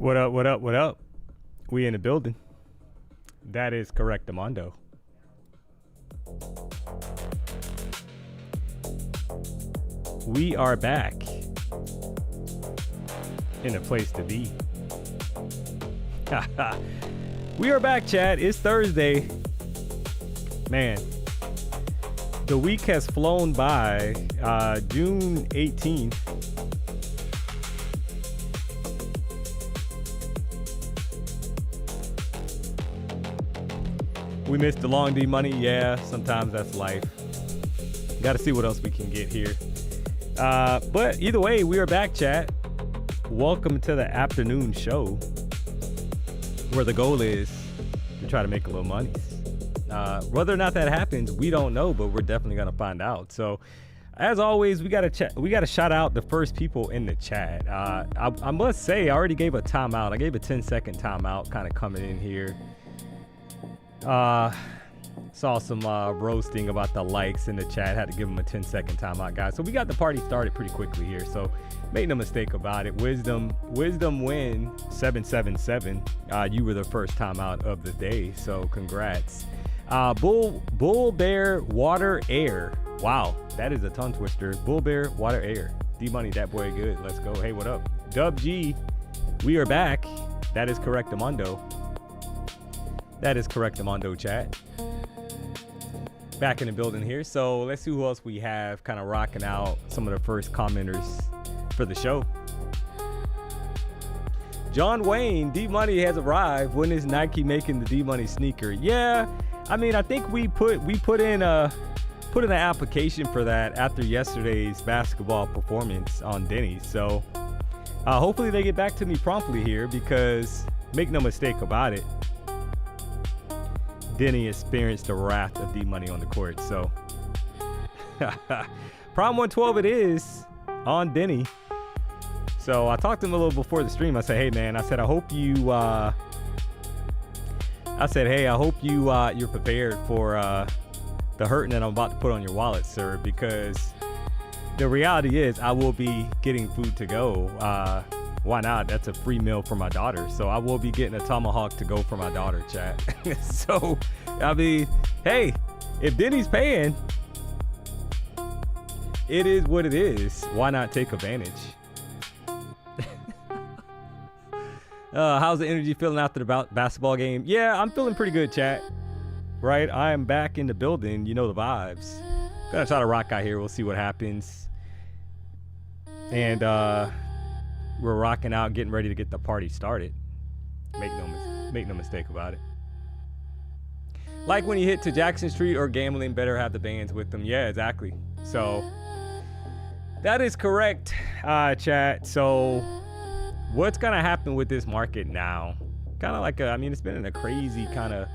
What up, what up, what up? We in the building. That is correct, Amondo. We are back in a place to be. We are back, chat. It's Thursday. Man, the week has flown by. June 18th. We missed the long D money. Yeah, sometimes that's life. Got to see what else we can get here. But either way, we are back, chat. Welcome to the afternoon show, where the goal is to try to make a little money. Whether or not that happens, we don't know, but we're definitely gonna find out. So, as always, we gotta shout out the first people in the chat. I must say, I already gave a timeout. I gave a 10-second timeout, kind of coming in here. Saw some roasting about the likes in the chat. Had to give them a 10-second timeout, guys. So we got the party started pretty quickly here. So make no mistake about it. Wisdom win 777. You were the first timeout of the day. So congrats. Bull Bear Water Air. Wow, that is a tongue twister. Bull Bear Water Air. D-Money, that boy good. Let's go. Hey, what up? Dub G, we are back. That is correct, Amondo. That is correct, Amondo, chat. Back in the building here. So let's see who else we have kind of rocking out some of the first commenters for the show. John Wayne, D-Money has arrived. When is Nike making the D-Money sneaker? Yeah, I mean, I think we put in an application for that after yesterday's basketball performance on Denny's. So hopefully they get back to me promptly here, because make no mistake about it, Denny experienced the wrath of D-Money on the court. So Prom 112 it is on Denny. So I talked to him a little before the stream. I said, hey man, I hope you you're prepared for the hurting that I'm about to put on your wallet, sir, because the reality is I will be getting food to go. Why not? That's a free meal for my daughter. So I will be getting a tomahawk to go for my daughter, chat. So, I mean, hey, if Denny's paying, it is what it is. Why not take advantage? How's the energy feeling after the basketball game? Yeah, I'm feeling pretty good, chat. Right? I am back in the building. You know the vibes. Gonna try to rock out here. We'll see what happens. And, we're rocking out, getting ready to get the party started. Make no mistake about it. Like when you hit to Jackson Street or gambling, better have the bands with them. Yeah, exactly. So that is correct, chat. So what's gonna happen with this market now? Kind of like I mean, it's been in a crazy kind of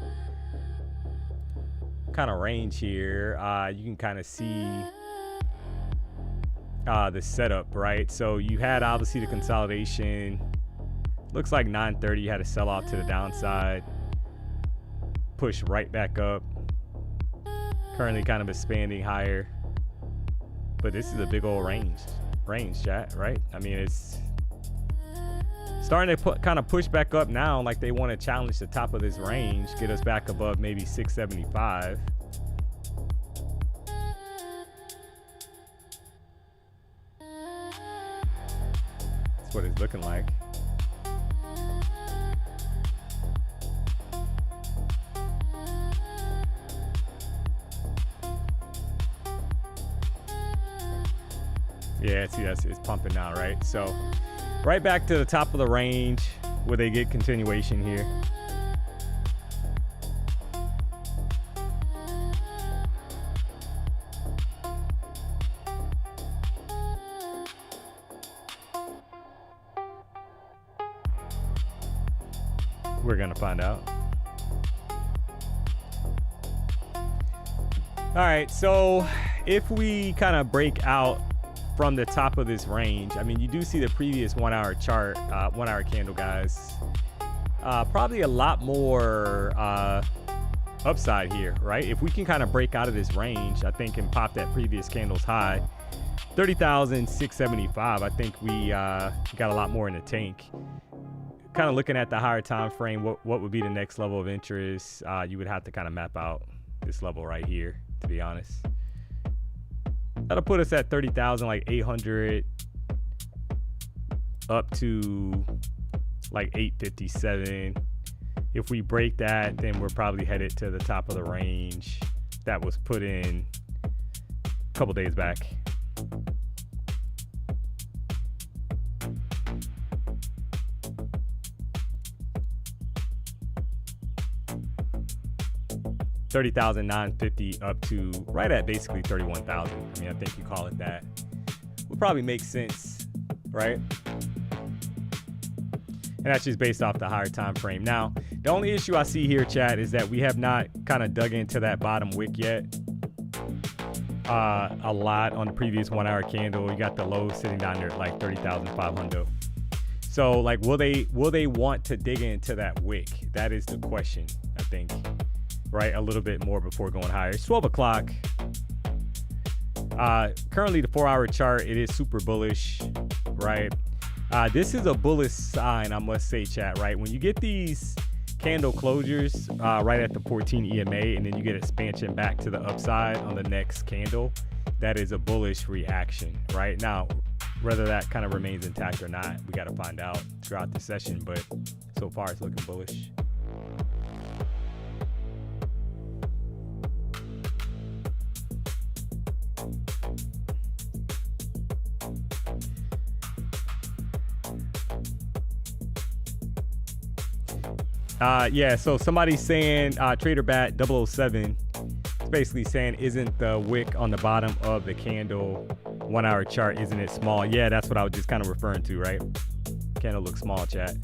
range here. You can kind of see the setup, right? So you had obviously the consolidation. Looks like 930 you had a sell off to the downside, push right back up, currently kind of expanding higher, but this is a big old range chat, right? I mean, it's starting to kind of push back up now, like they want to challenge the top of this range, get us back above maybe 675. What it's looking like. Yeah, see, it's pumping now, right? So right back to the top of the range where they get continuation here. We're gonna find out. All right, so if we kind of break out from the top of this range, I mean, you do see the previous 1 hour chart, 1 hour candle, guys. Probably a lot more upside here, right? If we can kind of break out of this range, I think, and pop that previous candle's high, 30,675, I think we got a lot more in the tank. kind of looking at the higher time frame, what would be the next level of interest? You would have to kind of map out this level right here, to be honest. That'll put us at 30,000, like 800 up to like 857. If we break that, then we're probably headed to the top of the range that was put in a couple days back. $30,950 up to right at basically 31,000. I mean, I think you call it that. Would probably make sense, right? And that's just based off the higher time frame. Now, the only issue I see here, chat, is that we have not kind of dug into that bottom wick yet. A lot on the previous 1 hour candle. You got the low sitting down there at like 30,500. So like, will they want to dig into that wick? That is the question, I think. Right, a little bit more before going higher. It's 12 o'clock. Currently the 4 hour chart, it is super bullish, right? This is a bullish sign, I must say, chat, right? When you get these candle closures right at the 14 EMA, and then you get expansion back to the upside on the next candle, that is a bullish reaction, right? Now, whether that kind of remains intact or not, we got to find out throughout the session, but so far it's looking bullish. Yeah, so somebody's saying TraderBat 007 is basically saying, isn't the wick on the bottom of the candle 1 hour chart, isn't it small? Yeah, that's what I was just kind of referring to, right? Candle looks small, chat.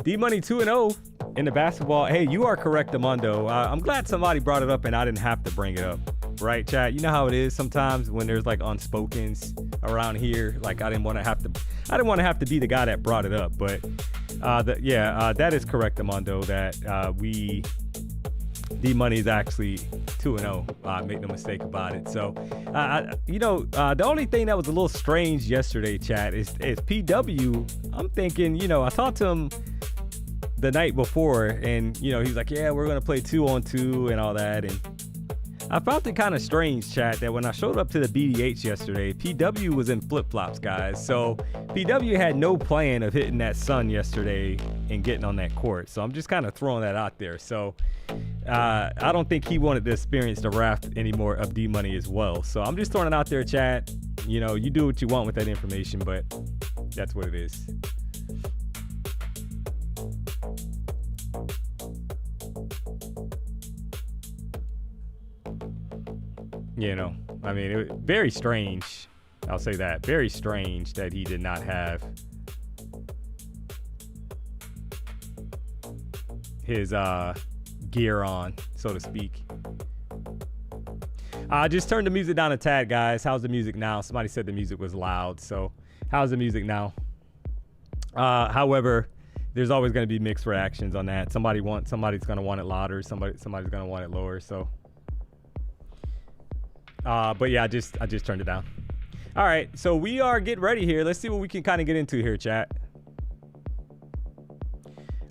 D-Money 2-0 in the basketball. Hey, you are correct, Amondo. I'm glad somebody brought it up and I didn't have to bring it up, right, chat? You know how it is sometimes when there's like unspokens around here. Like I didn't want to have to be the guy that brought it up, but that is correct, Amondo. That D-Money is actually 2-0. Make no mistake about it. So, the only thing that was a little strange yesterday, chat, is PW. I'm thinking, I talked to him the night before, and he's like, yeah, we're gonna play 2-on-2 and all that, and I found it kind of strange, chat, that when I showed up to the BDH yesterday, PW was in flip-flops, guys. So PW had no plan of hitting that sun yesterday and getting on that court. So I'm just kind of throwing that out there. So I don't think he wanted to experience the wrath anymore of D-Money as well. So I'm just throwing it out there, chat. You do what you want with that information, but that's what it is. I mean, it was very strange. I'll say that. Very strange that he did not have his gear on, so to speak. Just turn the music down a tad, guys. How's the music now? Somebody said the music was loud. So how's the music now? However, there's always going to be mixed reactions on that. Somebody's going to want it louder. Somebody's going to want it lower. So. But yeah, I just turned it down. All right, so we are getting ready here. Let's see what we can kind of get into here, chat.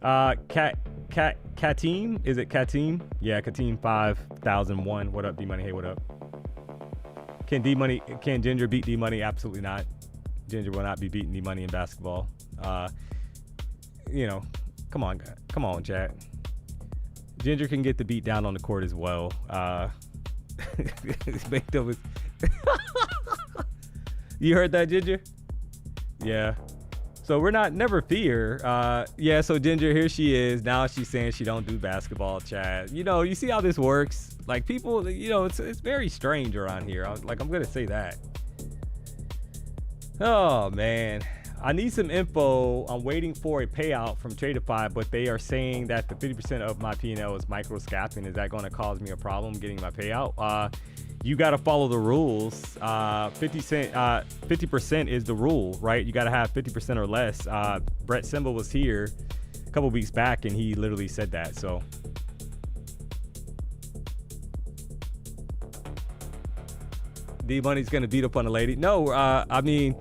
Kateem, is it Kateem? Yeah, Kateem 5001. What up, D-Money? Hey, what up? Can Ginger beat D-Money? Absolutely not. Ginger will not be beating D-Money in basketball. Come on, chat. Ginger can get the beat down on the court as well. You heard that, Ginger? Yeah. So we're never fear. Yeah, so Ginger, here she is. Now she's saying she don't do basketball, chat. You see how this works? Like people, it's very strange around here. I'm going to say that. Oh, man. I need some info. I'm waiting for a payout from Tradeify, but they are saying that the 50% of my P&L is micro-scapping. Is that going to cause me a problem getting my payout? You got to follow the rules. 50% is the rule, right? You got to have 50% or less. Brett Simba was here a couple weeks back, and he literally said that. So D-Money's gonna beat up on a lady. No, I mean,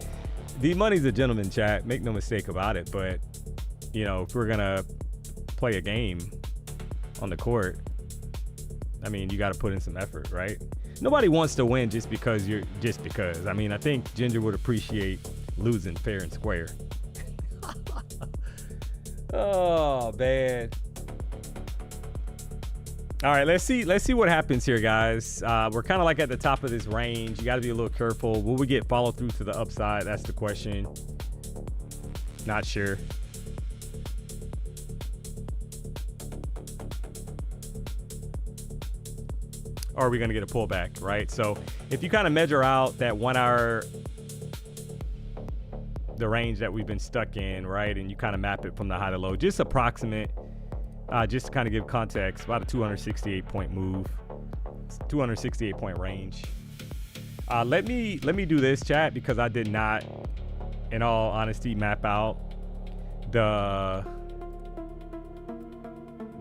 D-Money's a gentleman, chat. Make no mistake about it. But you know, if we're gonna play a game on the court, I mean, you got to put in some effort, right? Nobody wants to win just because. I mean, I think Ginger would appreciate losing fair and square. Oh man. All right, let's see what happens here, guys. We're kind of like at the top of this range. You got to be a little careful. Will we get follow through to the upside? That's the question. Not sure. Or are we going to get a pullback, right? So if you kind of measure out that 1 hour, the range that we've been stuck in, right? And you kind of map it from the high to low, just approximate, just to kind of give context, about a 268 point move, 268 point range. Let me do this, chat, because I did not, in all honesty, map out the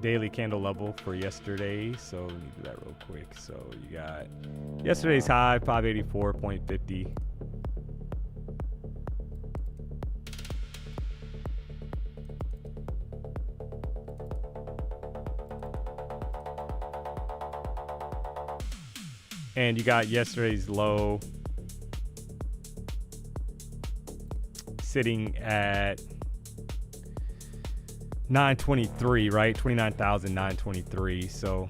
daily candle level for yesterday. So let me do that real quick. So you got yesterday's high, 584.50. And you got yesterday's low sitting at 923, right? 29,923. So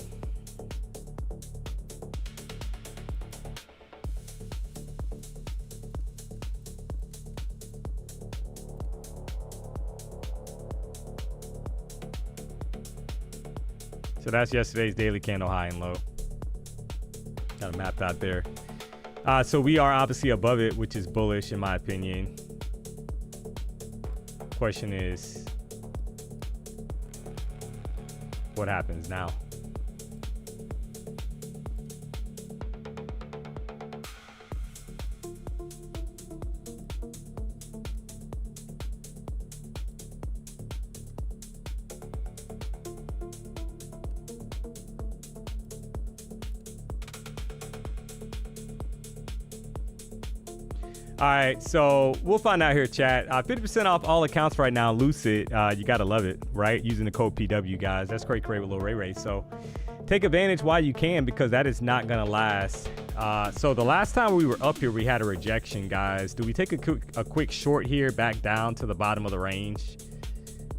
that's yesterday's daily candle high and low. Kind of mapped out there. So we are obviously above it, which is bullish in my opinion. Question is, what happens now? All right, so we'll find out here, chat. 50% off all accounts right now. Lucid, you gotta love it, right? Using the code PW, guys. That's great with Lil Ray Ray. So take advantage while you can, because that is not gonna last. So the last time we were up here, we had a rejection, guys. Do we take a quick short here, back down to the bottom of the range,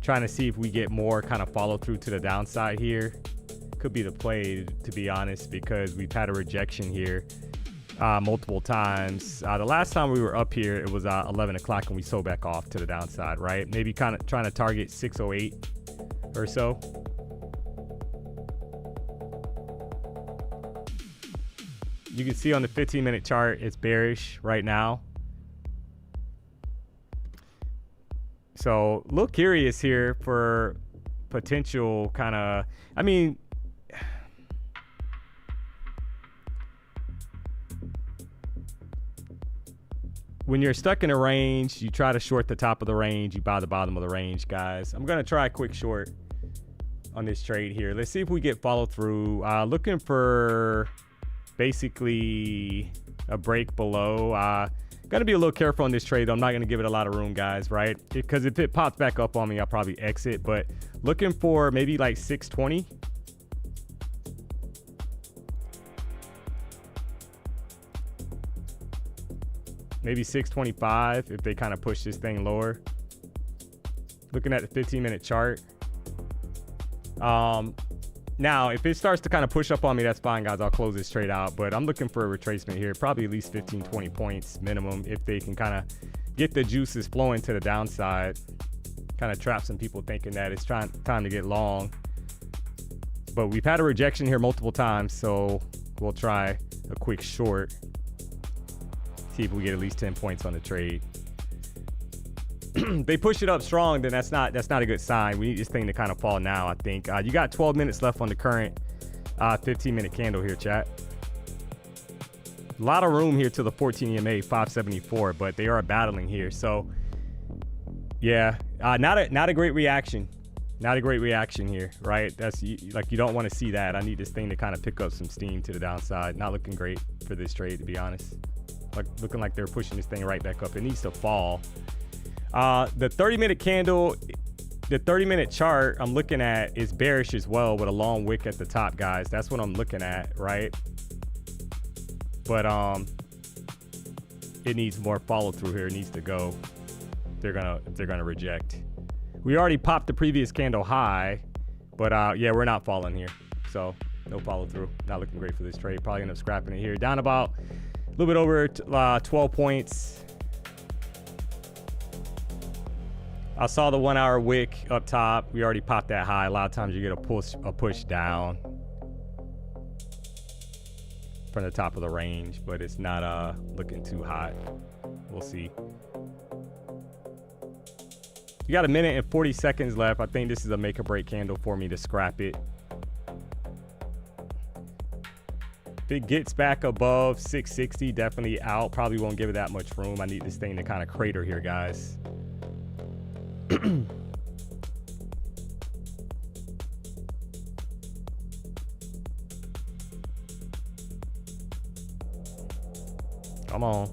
trying to see if we get more kind of follow through to the downside here? Could be the play, to be honest, because we've had a rejection here multiple times. The last time we were up here, it was 11 o'clock and we sold back off to the downside, right? Maybe kind of trying to target 608 or so. You can see on the 15-minute chart, it's bearish right now. So a little curious here for potential kind of, I mean, when you're stuck in a range, you try to short the top of the range, you buy the bottom of the range, guys. I'm going to try a quick short on this trade here. Let's see if we get follow through. Looking for basically a break below. Got to be a little careful on this trade, though. I'm not going to give it a lot of room, guys, right? Because if it pops back up on me, I'll probably exit. But looking for maybe like 620. Maybe 625 if they kind of push this thing lower. Looking at the 15-minute chart. Now, if it starts to kind of push up on me, that's fine, guys. I'll close this trade out. But I'm looking for a retracement here. Probably at least 15, 20 points minimum if they can kind of get the juices flowing to the downside. Kind of trap some people thinking that it's time to get long. But we've had a rejection here multiple times, so we'll try a quick short. See if we get at least 10 points on the trade. They push it up strong, then that's not a good sign. We need this thing to kind of fall now, I think. You got 12 minutes left on the current 15-minute candle here, chat. A lot of room here to the 14 EMA 574, but they are battling here. So yeah, not a great reaction. Not a great reaction here, right? That's like, you don't want to see that. I need this thing to kind of pick up some steam to the downside. Not looking great for this trade, to be honest. Like, looking like they're pushing this thing right back up. It needs to fall. The 30-minute candle, the 30-minute chart I'm looking at is bearish as well, with a long wick at the top, guys. That's what I'm looking at, right? But it needs more follow through here. It needs to go. They're gonna reject. We already popped the previous candle high, but yeah, we're not falling here. So no follow through. Not looking great for this trade. Probably end up scrapping it here. Down about a little bit over 12 points. I saw the 1 hour wick up top. We already popped that high. A lot of times you get a push down from the top of the range, but it's not looking too hot. We'll see. You got 1 minute and 40 seconds left. I think this is a make or break candle for me to scrap it. If it gets back above 660, definitely out. Probably won't give it that much room. I need this thing to kind of crater here, guys. Come on.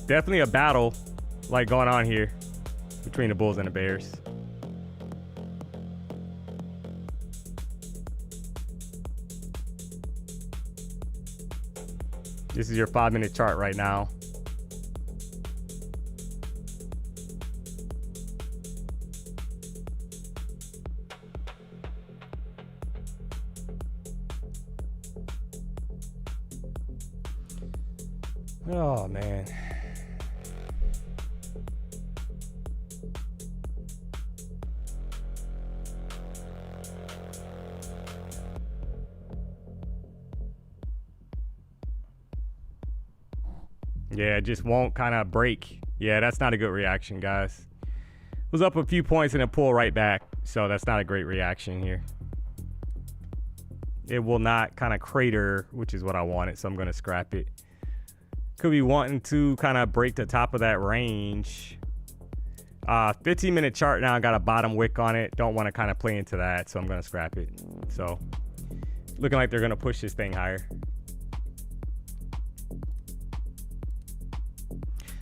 Definitely a battle like going on here between the Bulls and the Bears. This is your 5-minute chart right now. Oh, man. Yeah, it just won't kind of break. Yeah, that's not a good reaction, guys. Was up a few points and then pull right back. So that's not a great reaction here. It will not kind of crater, which is what I wanted. So I'm going to scrap it. Could be wanting to kind of break the top of that range. 15-minute chart now. Got a bottom wick on it. Don't want to kind of play into that. So I'm going to scrap it. So looking like they're going to push this thing higher.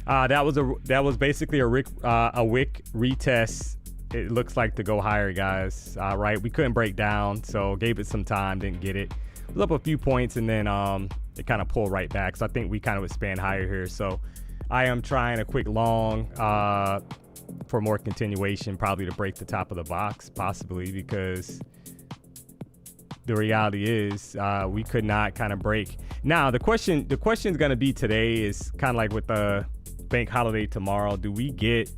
That was basically a wick retest. It looks like to go higher, guys. Right, we couldn't break down, so gave it some time, didn't get it. It was up a few points, and then it kind of pulled right back. So I think we kind of expand higher here. So I am trying a quick long for more continuation, probably to break the top of the box, possibly, because the reality is we could not kind of break. Now the question is going to be today is kind of like with the bank holiday tomorrow, do we get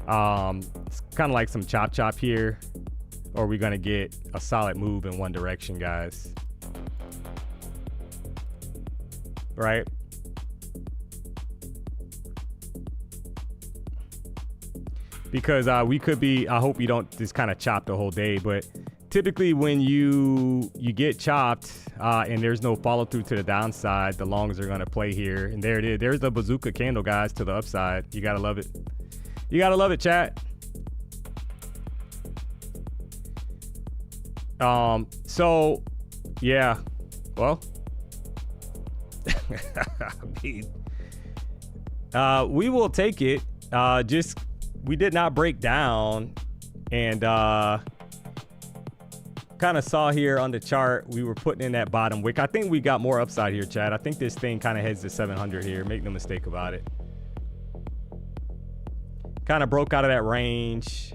kind of like some chop here, or are we going to get a solid move in one direction, guys? Right? Because we could be, I hope you don't just kind of chop the whole day, but typically when you get chopped and there's no follow through to the downside, the longs are going to play here. And there it is. There's the bazooka candle, guys, to the upside. You got to love it. You got to love it, chat. So yeah, well, I mean, we will take it. Just, we did not break down, and kind of saw here on the chart we were putting in that bottom wick. I think we got more upside here, Chad. I think this thing kind of heads to 700 here. Make no mistake about it. Kind of broke out of that range.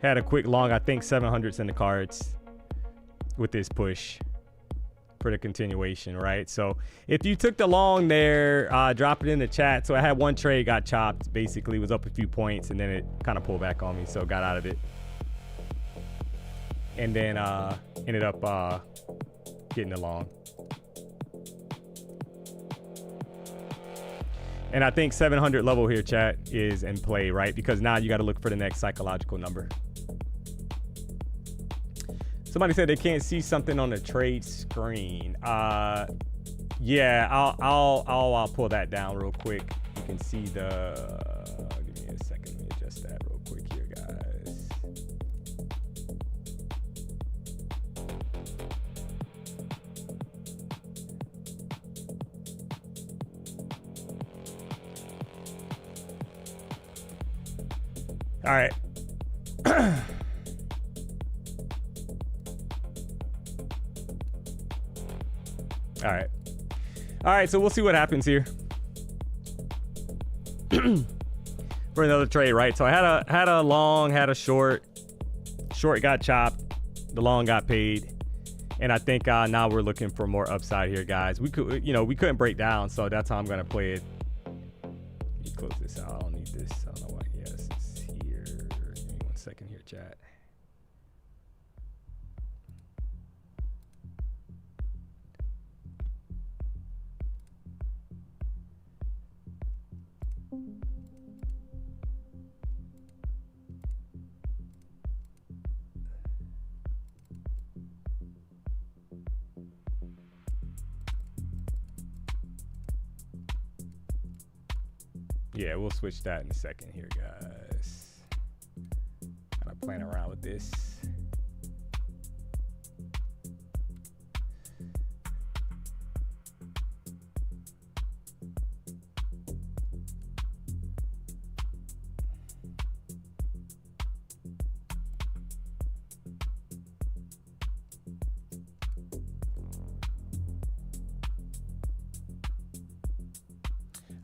Had a quick long. I think 700's in the cards with this push for the continuation, right? So if you took the long there, drop it in the chat. So I had one trade, got chopped, basically was up a few points, and then it kind of pulled back on me, so got out of it. And then ended up getting the long. And I think 700 level here, chat, is in play, right? Because now you got to look for the next psychological number. Somebody said they can't see something on the trade screen. Yeah, I'll pull that down real quick. You can see the. Give me a second. Let me adjust that real quick here, guys. All right. All right, so we'll see what happens here for another trade, right? So I had a long, had a short. Short got chopped, the long got paid, and I think now we're looking for more upside here, guys. We couldn't break down, so that's how I'm gonna play it. Let me close this out. I don't need this. I don't know why. Yes, it's here. Give me 1 second here, chat. Yeah, we'll switch that in a second here, guys. Kind of playing around with this.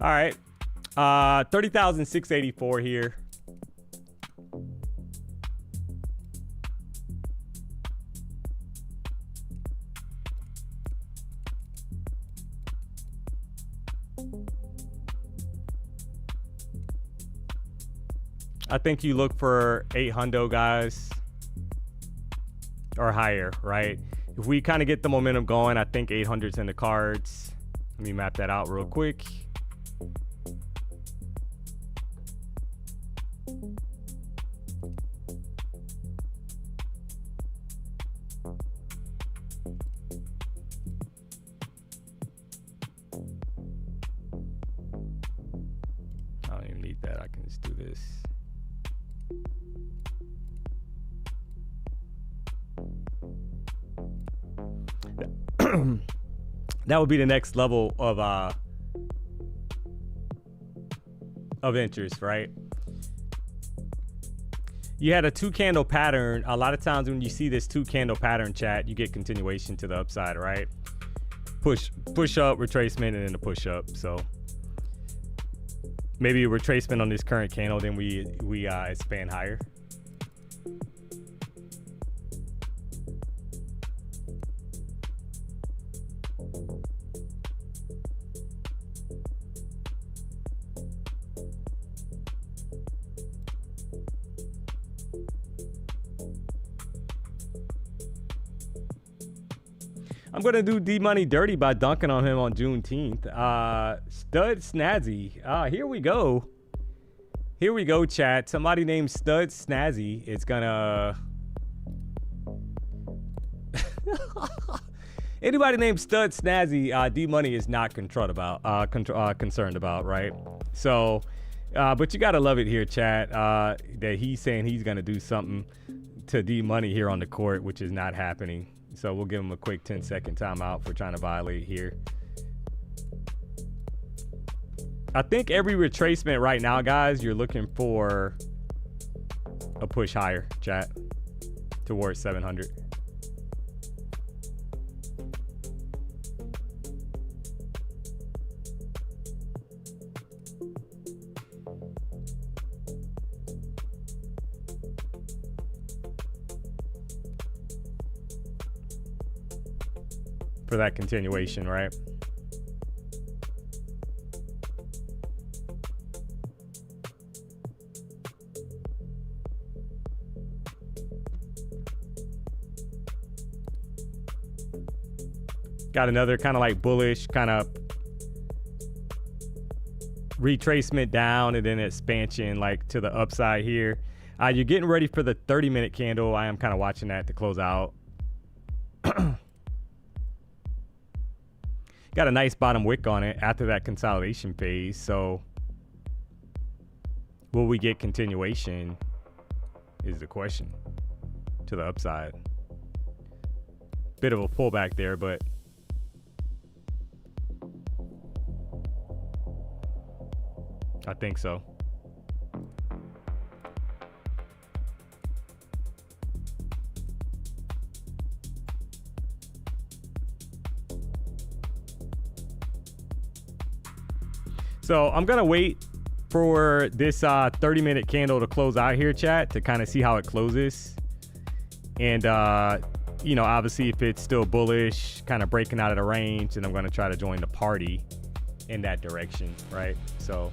All right. 30,684 here. I think you look for 800, guys, or higher, right? If we kind of get the momentum going, I think 800's in the cards. Let me map that out real quick. I don't even need that. I can just do this. That would be the next level of interest, right? You had a 2-candle pattern. A lot of times when you see this 2-candle pattern, chat, you get continuation to the upside, right? Push up, retracement, and then a push up. So maybe a retracement on this current candle, then we expand higher. I'm going to do D-Money dirty by dunking on him on Juneteenth. Stud Snazzy. Here we go. Here we go, chat. Somebody named Stud Snazzy is going to... Anybody named Stud Snazzy, D-Money is not concerned about, right? So, but you got to love it here, chat, that he's saying he's going to do something to D-Money here on the court, which is not happening. So we'll give him a quick 10-second timeout for trying to violate here. I think every retracement right now, guys, you're looking for a push higher, chat, towards 700. For that continuation, right? Got another kind of like bullish kind of retracement down and then expansion like to the upside here. You're getting ready for the 30-minute candle. I am kind of watching that to close out. Got a nice bottom wick on it after that consolidation phase. So will we get continuation is the question to the upside. Bit of a pullback there, but I think so. So I'm gonna wait for this 30-minute candle to close out here, chat, to kind of see how it closes. And you know, obviously if it's still bullish, kind of breaking out of the range, then I'm gonna try to join the party in that direction, right? So,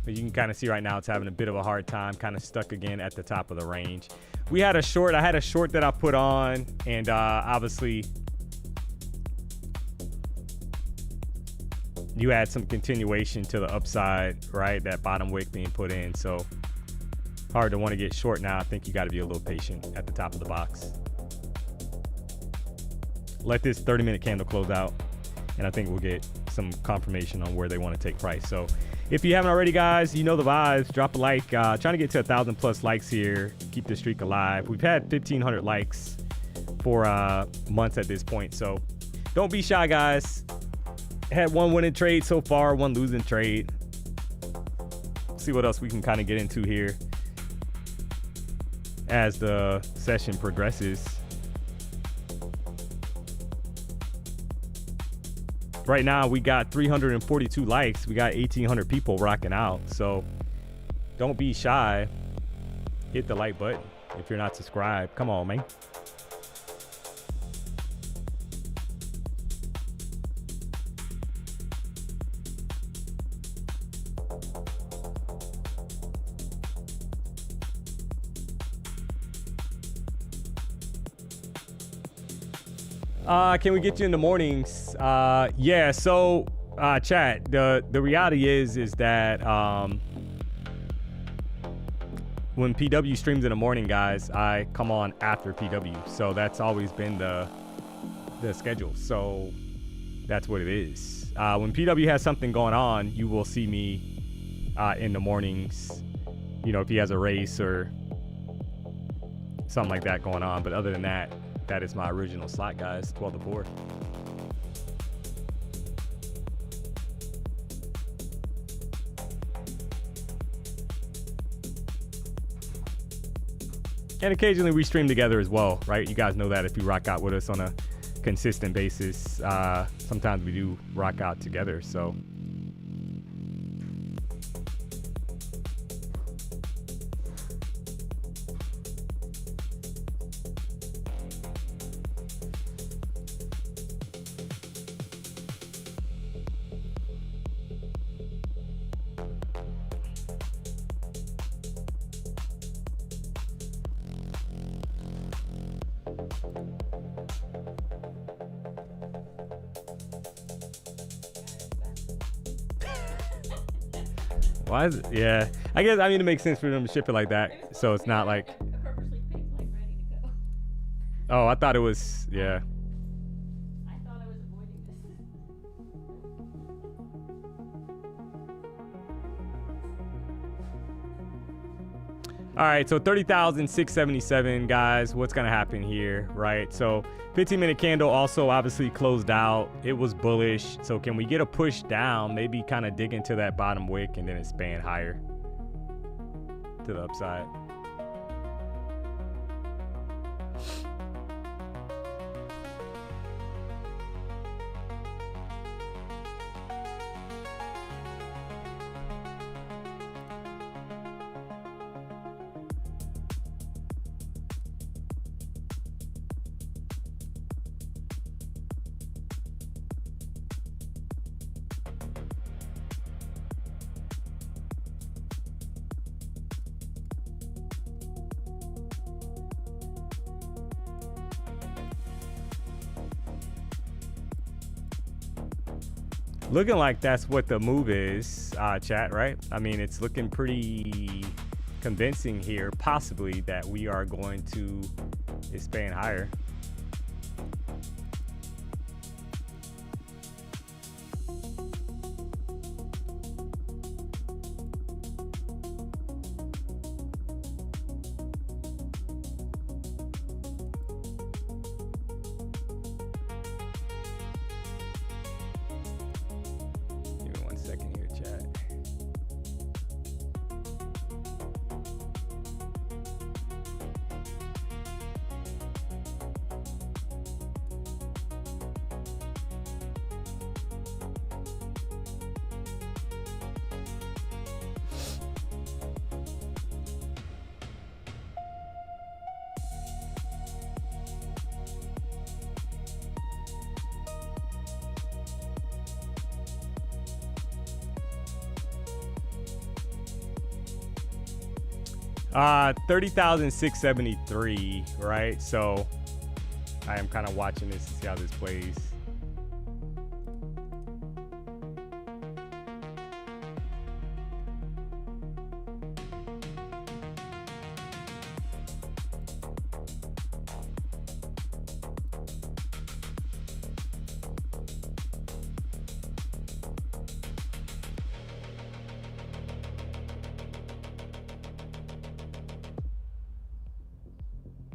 but you can kind of see right now it's having a bit of a hard time, kind of stuck again at the top of the range. We had a short, I had a short that I put on, and obviously you had some continuation to the upside, right? That bottom wick being put in. So hard to want to get short now. I think you got to be a little patient at the top of the box. Let this 30-minute candle close out, and I think we'll get some confirmation on where they want to take price. So if you haven't already, guys, you know the vibes. Drop a like. Trying to get to 1,000+ likes here. Keep the streak alive. We've had 1,500 likes for months at this point. So don't be shy, guys. Had one winning trade so far, one losing trade. See what else we can kind of get into here as the session progresses. Right now we got 342 likes. We got 1,800 people rocking out. So don't be shy. Hit the like button if you're not subscribed. Come on, man. Can we get you in the mornings? Yeah, so chat, the reality is that when PW streams in the morning, guys, I come on after PW. So that's always been the schedule. So that's what it is. When PW has something going on, you will see me in the mornings, you know, if he has a race or something like that going on. But other than that, that is my original slot, guys, 12 to 4. And occasionally we stream together as well, right? You guys know that if you rock out with us on a consistent basis. Sometimes we do rock out together, so. Why is it? Yeah, I guess, I mean, it makes sense for them to ship it like that, so it's not like. Oh, I thought it was, yeah. I thought I was avoiding this. All right, so 30,677, guys. What's gonna happen here, right? So 15-minute candle also obviously closed out. It was bullish. So can we get a push down? Maybe kind of dig into that bottom wick and then expand higher to the upside. Looking like that's what the move is, chat, right? I mean, it's looking pretty convincing here, possibly, that we are going to is spanning higher. Give me 1 second here, chat. Uh, 30,673, right? So I am kind of watching this to see how this plays.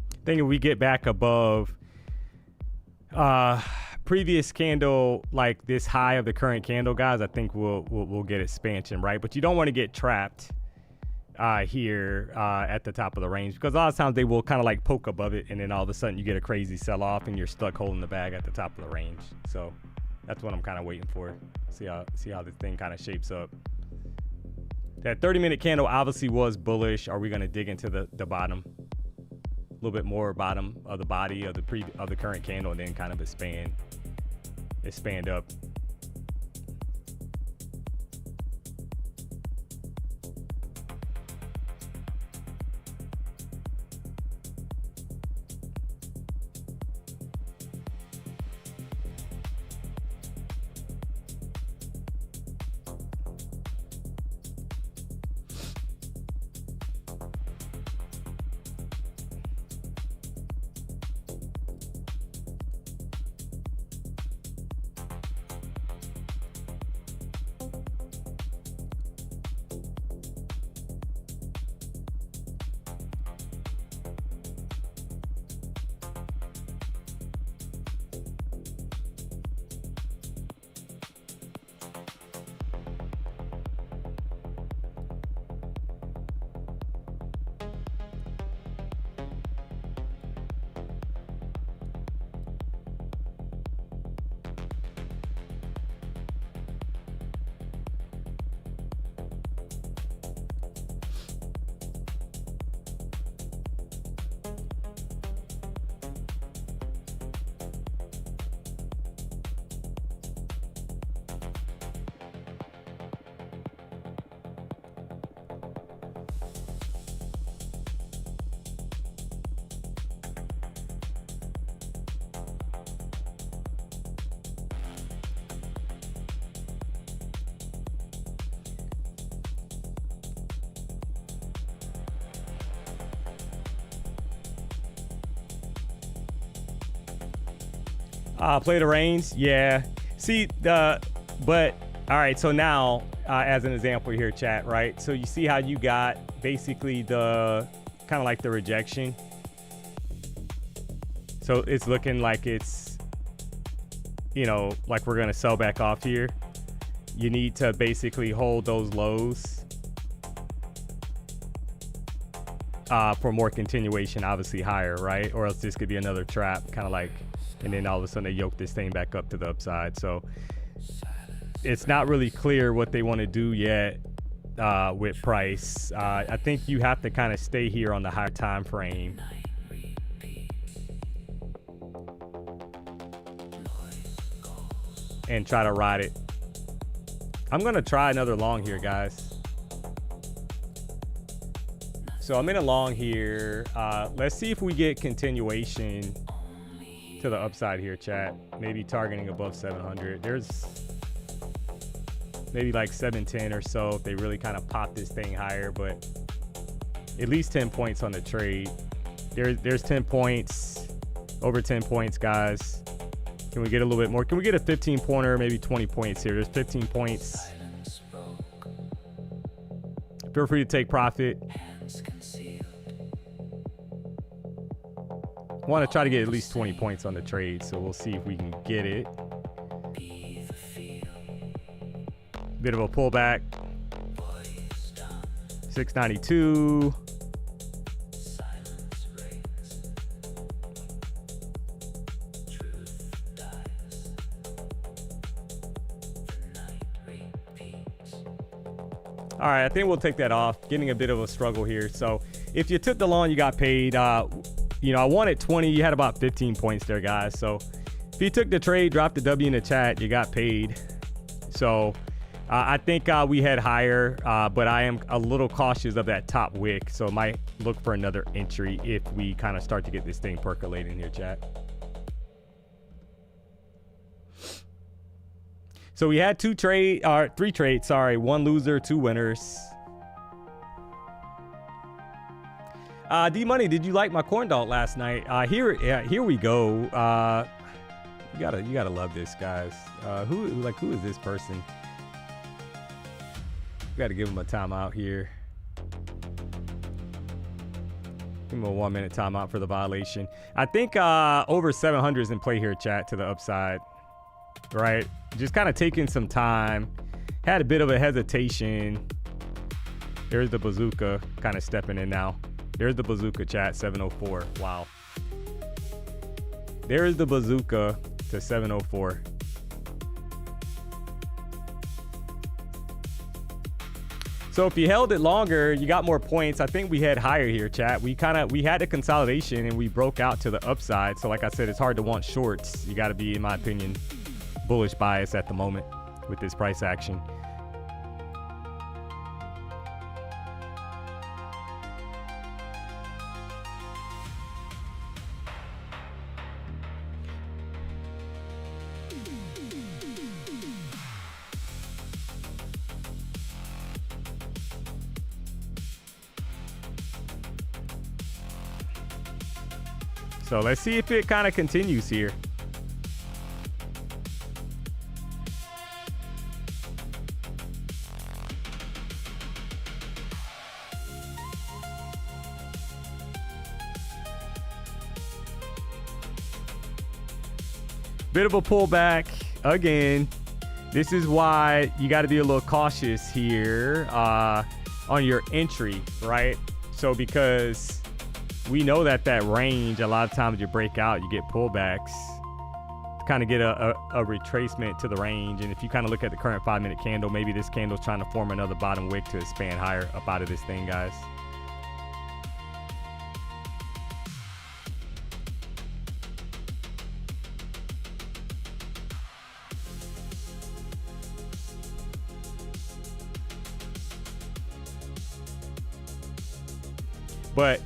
I think if we get back above previous candle, like this high of the current candle, guys, I think we'll get expansion, right? But you don't want to get trapped here at the top of the range, because a lot of times they will kind of like poke above it, and then all of a sudden you get a crazy sell-off and you're stuck holding the bag at the top of the range. So that's what I'm kind of waiting for. See how this thing kind of shapes up. That 30-minute candle obviously was bullish. Are we going to dig into the bottom? A little bit more bottom of the body of the current candle, and then kind of expand up. Play the range, yeah. See but all right. So now, as an example here, chat, right? So you see how you got basically the kind of like the rejection. So it's looking like it's, you know, like we're gonna sell back off here. You need to basically hold those lows for more continuation, obviously higher, right? Or else this could be another trap, kind of like. And then all of a sudden they yoke this thing back up to the upside. So it's not really clear what they want to do yet with price. I think you have to kind of stay here on the higher time frame. And try to ride it. I'm going to try another long here, guys. So I'm in a long here. Let's see if we get continuation to the upside here, chat. Maybe targeting above 700. There's maybe like 710 or so if they really kind of pop this thing higher, but at least 10 points on the trade. There's 10 points, over 10 points, guys. Can we get a little bit more? Can we get a 15 pointer, maybe 20 points here? There's 15 points. Feel free to take profit. Want to try to get at least 20 points on the trade, so we'll see if we can get it. Bit of a pullback. 692. All right, I think we'll take that off. Getting a bit of a struggle here. So if you took the long, you got paid. You know, I wanted 20. You had about 15 points there, guys. So if you took the trade, dropped the W in the chat, you got paid. So I think we head higher, but I am a little cautious of that top wick. So might look for another entry if we kind of start to get this thing percolating here, chat. So we had three trades, sorry, one loser, two winners. DMONEY, did you like my corn dog last night? Here we go. You gotta love this, guys. Who is this person? We gotta give him a timeout here. Give him a 1 minute timeout for the violation. I think over 700 is in play here, chat, to the upside. Right? Just kind of taking some time. Had a bit of a hesitation. There's the bazooka kind of stepping in now. There's the bazooka, chat, 704. Wow. There's the bazooka to 704. So if you held it longer, you got more points. I think we head higher here, chat. We had a consolidation and we broke out to the upside. So like I said, it's hard to want shorts. You got to be, in my opinion, bullish bias at the moment with this price action. So let's see if it kind of continues here. Bit of a pullback again. This is why you got to be a little cautious here on your entry, right? So because we know that range, a lot of times you break out, you get pullbacks to kind of get a retracement to the range. And if you kind of look at the current 5 minute candle, maybe this candle's trying to form another bottom wick to expand higher up out of this thing, guys. But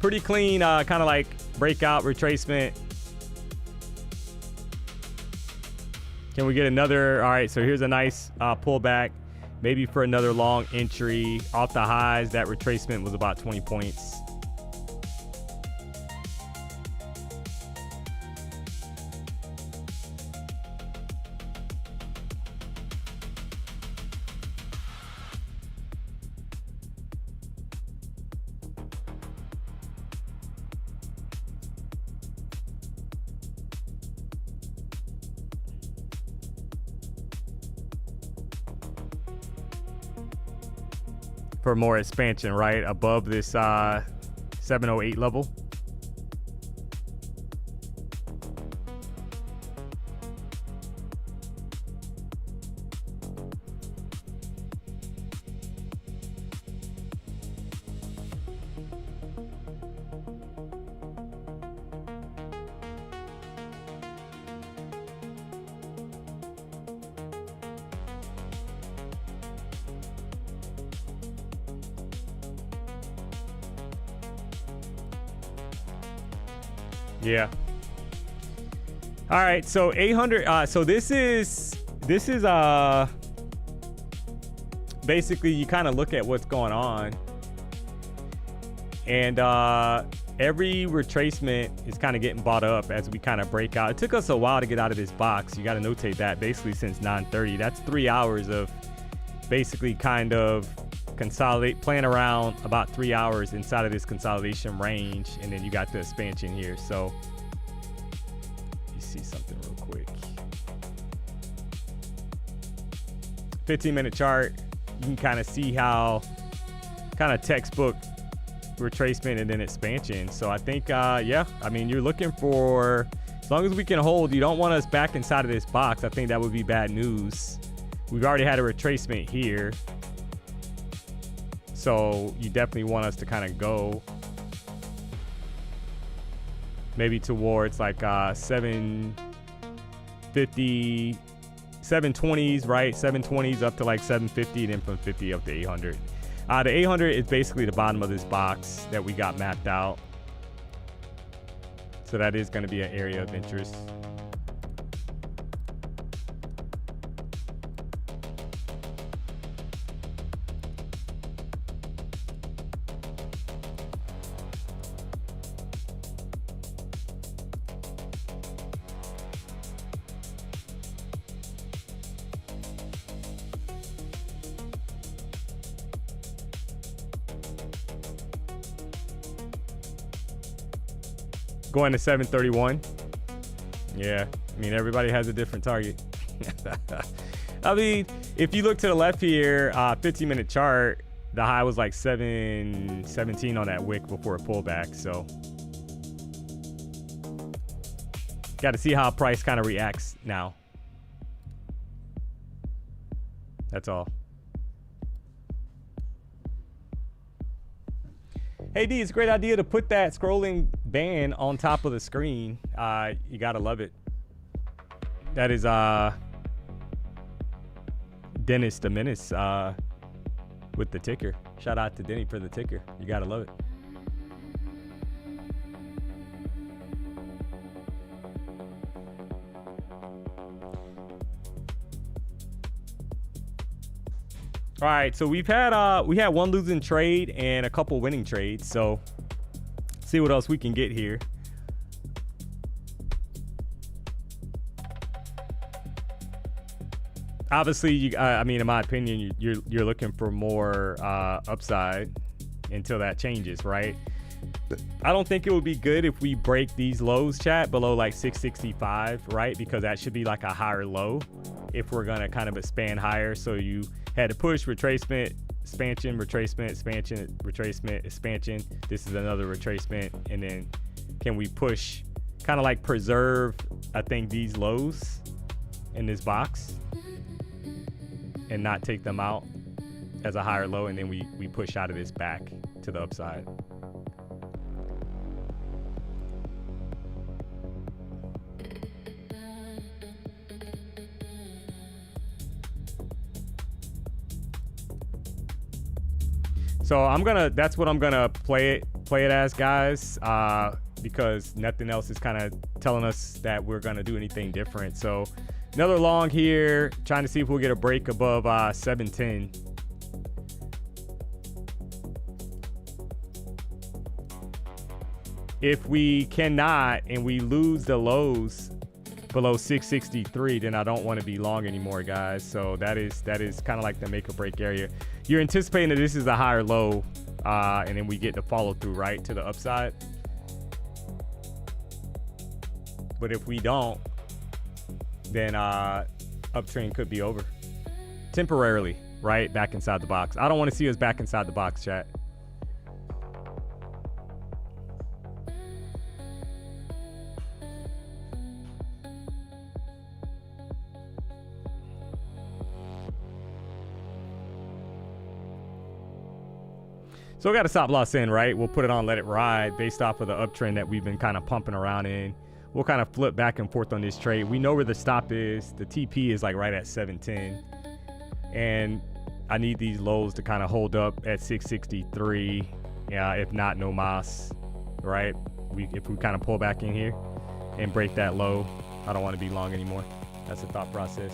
pretty clean, kind of like breakout retracement. Can we get another? All right, so here's a nice pullback, maybe for another long entry off the highs. That retracement was about 20 points. For more expansion, right? Above this 708 level. Yeah. All right, so 800 so this is basically you kind of look at what's going on, and every retracement is kind of getting bought up as we kind of break out. It took us a while to get out of this box. You got to notate that, basically since 9:30. That's 3 hours of basically kind of playing around about 3 hours inside of this consolidation range, and then you got the expansion here. So you see something real quick. 15-minute chart, you can kind of see how kind of textbook retracement and then expansion. So I think yeah, I mean, you're looking for, as long as we can hold, you don't want us back inside of this box. I think that would be bad news. We've already had a retracement here, so you definitely want us to kind of go maybe towards like 750, 720s, right? 720s up to like 750, and then from 50 up to 800. The 800 is basically the bottom of this box that we got mapped out. So that is going to be an area of interest. Going to 731. Yeah, I mean, everybody has a different target. I mean, if you look to the left here, 15-minute chart, the high was like 717 on that wick before a pullback. So got to see how price kind of reacts now. That's all. Hey D, it's a great idea to put that scrolling band on top of the screen. You gotta love it. That is Dennis the Menace with the ticker. Shout out to Denny for the ticker. You gotta love it. All right, so we had one losing trade and a couple winning trades. So see what else we can get here. Obviously, I mean, in my opinion, you're looking for more upside until that changes, right? I don't think it would be good if we break these lows, chat, below like 665, right? Because that should be like a higher low if we're gonna kind of expand higher. So you had to push retracement, expansion, retracement, expansion, retracement, expansion. This is another retracement. And then can we push, kind of like preserve, I think, these lows in this box and not take them out as a higher low, and then we push out of this back to the upside. So that's what I'm gonna play it as, guys, because nothing else is kind of telling us that we're gonna do anything different. So another long here, trying to see if we'll get a break above 710. If we cannot and we lose the lows below 663, then I don't want to be long anymore, guys. So that is kind of like the make or break area. You're anticipating that this is a higher low, and then we get the follow through, right, to the upside. But if we don't, then uptrend could be over temporarily, right, back inside the box. I don't want to see us back inside the box, chat. So we got a stop loss in, right? We'll put it on, let it ride based off of the uptrend that we've been kind of pumping around in. We'll kind of flip back and forth on this trade. We know where the stop is. The TP is like right at 710. And I need these lows to kind of hold up at 663. Yeah, if not, no mas, right? If we kind of pull back in here and break that low, I don't want to be long anymore. That's the thought process.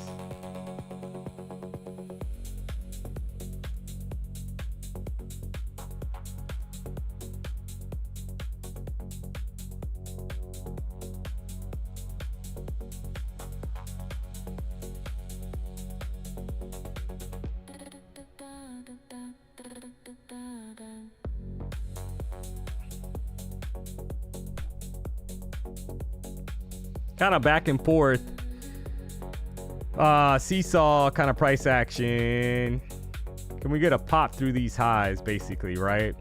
Kind of back and forth. Seesaw kind of price action. Can we get a pop through these highs, basically, right?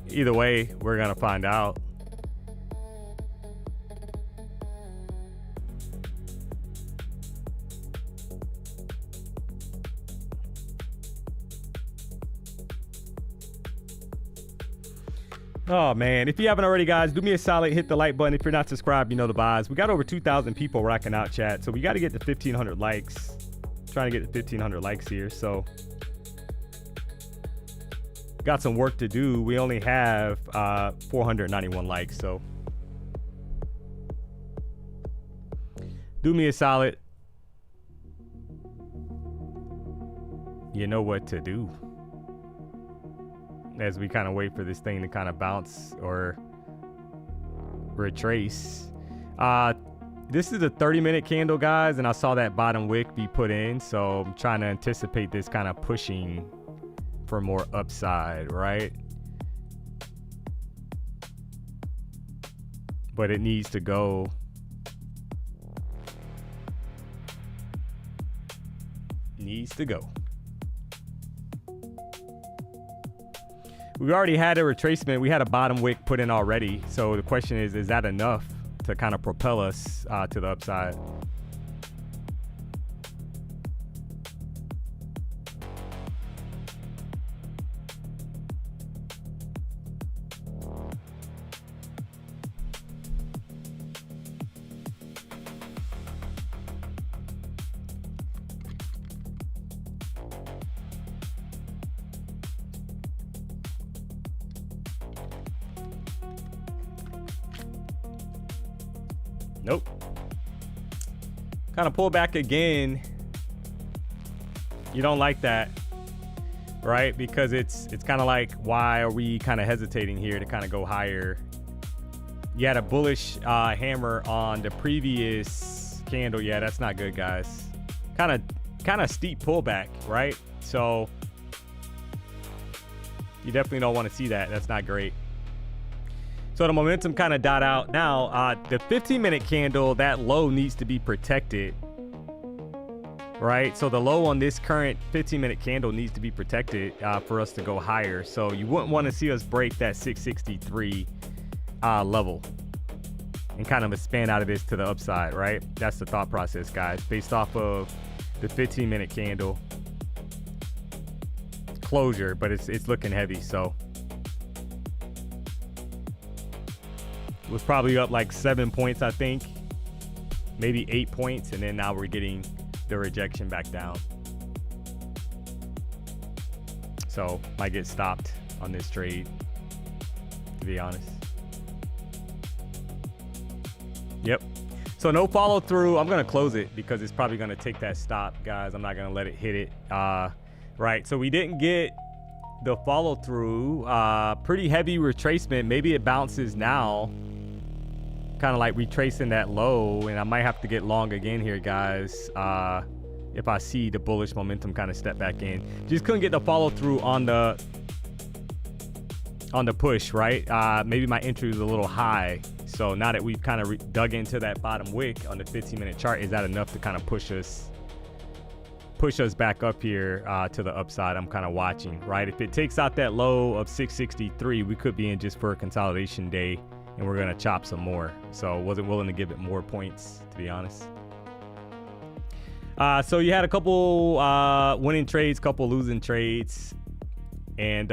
Either way, we're gonna find out. Oh man, if you haven't already, guys, do me a solid, hit the like button. If you're not subscribed, you know the vibes. We got over 2,000 people rocking out, chat, so we got to get to 1,500 likes. Trying to get to 1,500 likes here, so got some work to do. We only have 491 likes, so do me a solid. You know what to do as we kind of wait for this thing to kind of bounce or retrace. This is a 30-minute candle, guys, and I saw that bottom wick be put in, so I'm trying to anticipate this kind of pushing for more upside, right? But it needs to go. Needs to go. We already had a retracement. We had a bottom wick put in already. So the question is that enough to kind of propel us to the upside? Nope. Kind of pull back again. You don't like that, right? Because it's kind of like, why are we kind of hesitating here to kind of go higher? You had a bullish hammer on the previous candle. Yeah, that's not good, guys. Kind of steep pullback, right? So you definitely don't want to see that. That's not great. So the momentum kind of died out. Now, the 15-minute candle, that low needs to be protected, right? So the low on this current 15-minute candle needs to be protected for us to go higher. So you wouldn't want to see us break that 663 level and kind of expand out of this to the upside, right? That's the thought process, guys, based off of the 15-minute candle closure, but it's looking heavy, so. It was probably up like 7 points, I think, maybe 8 points, and then now we're getting the rejection back down. So might get stopped on this trade, to be honest. Yep. So no follow through. I'm gonna close it because it's probably gonna take that stop, guys. I'm not gonna let it hit it. Right. So we didn't get the follow through. Pretty heavy retracement. Maybe it bounces now. Kind of like retracing that low, and I might have to get long again here, guys, if I see the bullish momentum kind of step back in. Just couldn't get the follow through on the push, right? Maybe my entry was a little high, so now that we've kind of dug into that bottom wick on the 15-minute chart, is that enough to kind of push us back up here to the upside? I'm kind of watching, right? If it takes out that low of 663, we could be in just for a consolidation day, and we're gonna chop some more. So wasn't willing to give it more points, to be honest. So you had a couple winning trades, couple losing trades, and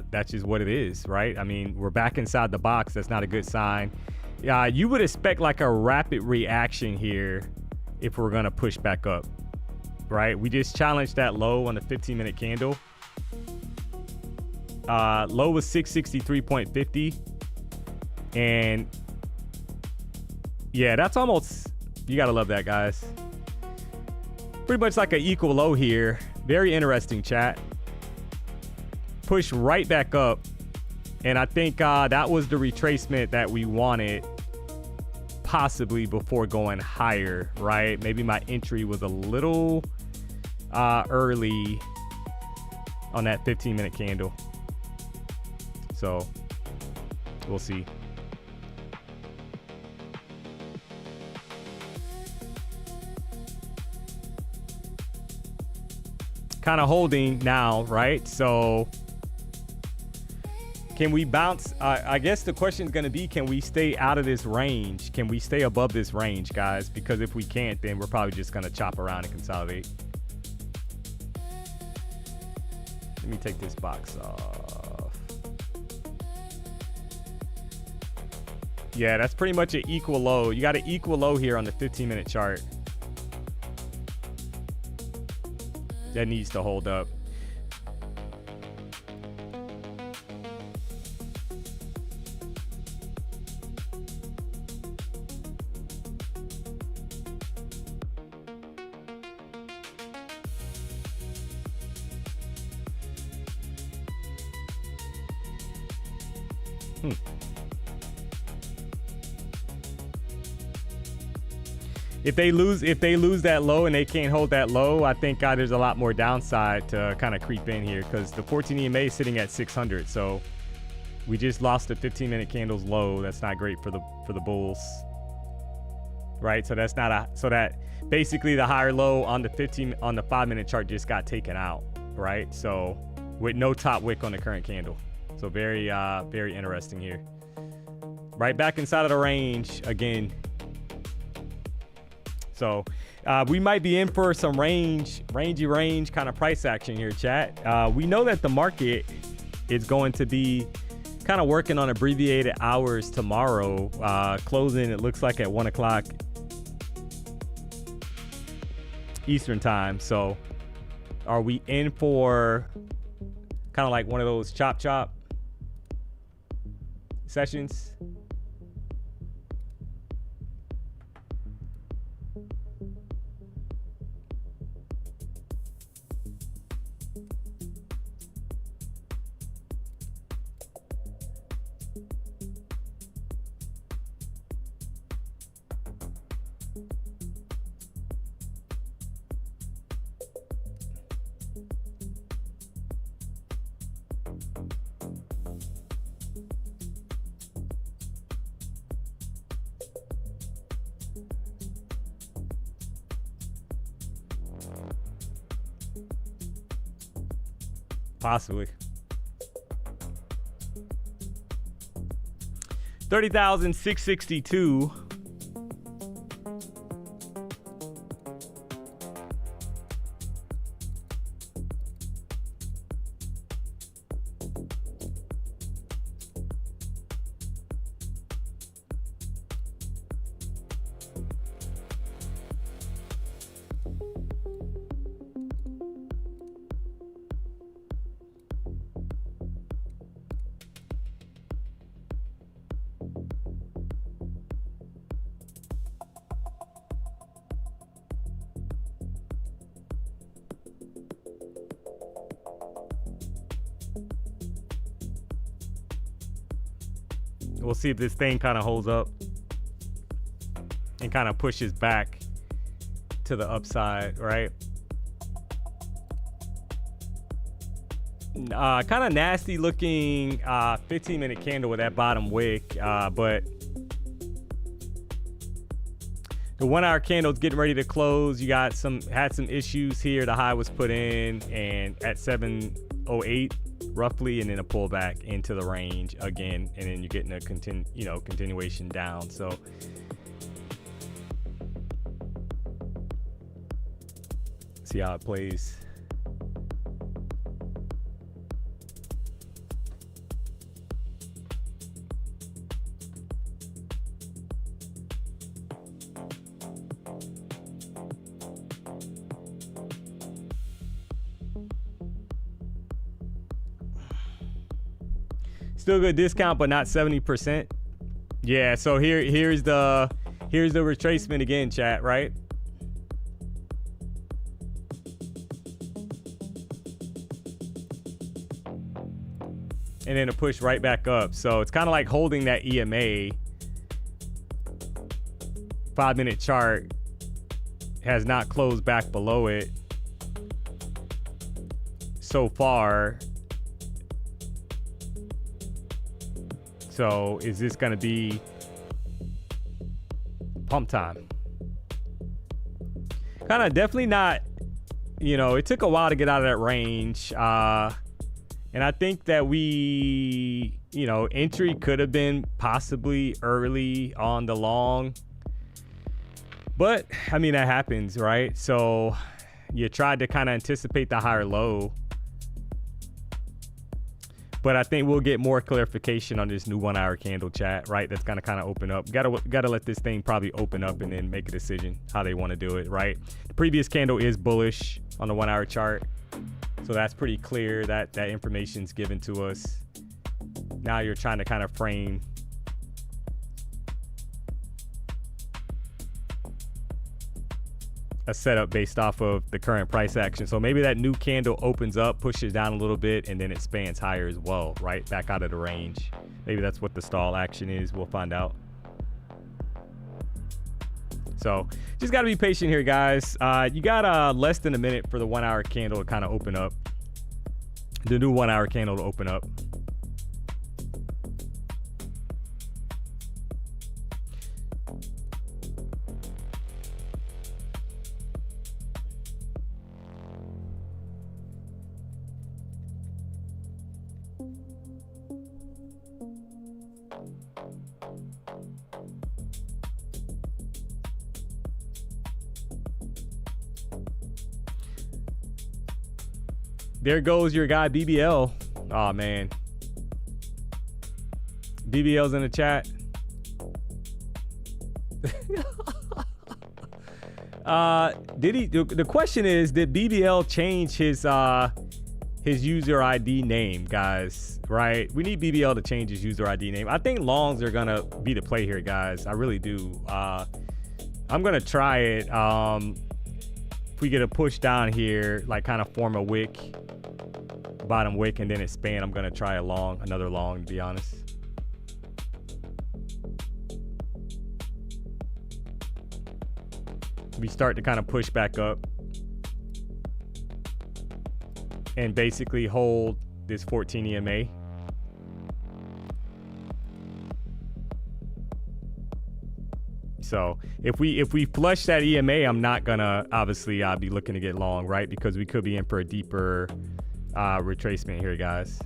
that's just what it is, right? I mean, we're back inside the box. That's not a good sign. You would expect like a rapid reaction here if we're gonna push back up, right? We just challenged that low on the 15-minute candle. Low was 663.50. And yeah, that's almost, you gotta love that, guys. Pretty much like an equal low here. Very interesting, chat. Push right back up. And I think that was the retracement that we wanted, possibly before going higher, right? Maybe my entry was a little early on that 15-minute candle. So we'll see. Kind of holding now, right? So can we bounce? I guess the question is going to be, can we stay out of this range? Can we stay above this range, guys? Because if we can't, then we're probably just going to chop around and consolidate. Let me take this box off. Yeah, that's pretty much an equal low. You got an equal low here on the 15-minute chart. That needs to hold up. If they lose that low and they can't hold that low, I think there's a lot more downside to kind of creep in here, because the 14 EMA is sitting at 600. So we just lost the 15-minute candle's low. That's not great for the bulls, right? So that's not so that basically the higher low on the 5-minute chart just got taken out, right? So with no top wick on the current candle. So very interesting here. Right back inside of the range again. So we might be in for some range kind of price action here, chat. We know that the market is going to be kind of working on abbreviated hours tomorrow. Closing, it looks like at 1 o'clock Eastern time. So are we in for kind of like one of those chop sessions? Possibly. 30,662. We'll see if this thing kind of holds up and kind of pushes back to the upside, right? Kind of nasty looking 15-minute candle with that bottom wick, but the 1 hour candle's getting ready to close. You got had some issues here. The high was put in and at 708 roughly, and then a pullback into the range again, and then you're getting a continuation down. So see how it plays. Still good discount, but not 70%. Yeah, so here's the retracement again, chat, right? And then a push right back up. So it's kind of like holding that EMA. 5-minute chart has not closed back below it so far. So is this going to be pump time? Kind of definitely not, you know, it took a while to get out of that range. And I think that we, you know, entry could have been possibly early on the long. But, I mean, that happens, right? So you tried to kind of anticipate the higher low. But I think we'll get more clarification on this new 1 hour candle, chat, right? That's gonna kind of open up. Gotta let this thing probably open up and then make a decision how they want to do it, right? The previous candle is bullish on the 1 hour chart. So that's pretty clear that that information's given to us. Now you're trying to kind of frame a setup based off of the current price action. So maybe that new candle opens up, pushes down a little bit, and then it expands higher as well, right? Back out of the range. Maybe that's what the stall action is. We'll find out. So just got to be patient here, guys. You got less than a minute for the 1 hour candle to kind of open up. The new 1 hour candle to open up. There goes your guy BBL. Oh man, BBL's in the chat. Did he? The question is, did BBL change his user ID name, guys? Right? We need BBL to change his user ID name. I think longs are gonna be the play here, guys. I really do. I'm gonna try it. If we get a push down here, like kind of form a wick, bottom wick, and then expand, I'm gonna try another long, to be honest. We start to kind of push back up and basically hold this 14 EMA. So if we flush that EMA, I'm not gonna obviously be looking to get long, right? Because we could be in for a deeper retracement here, guys.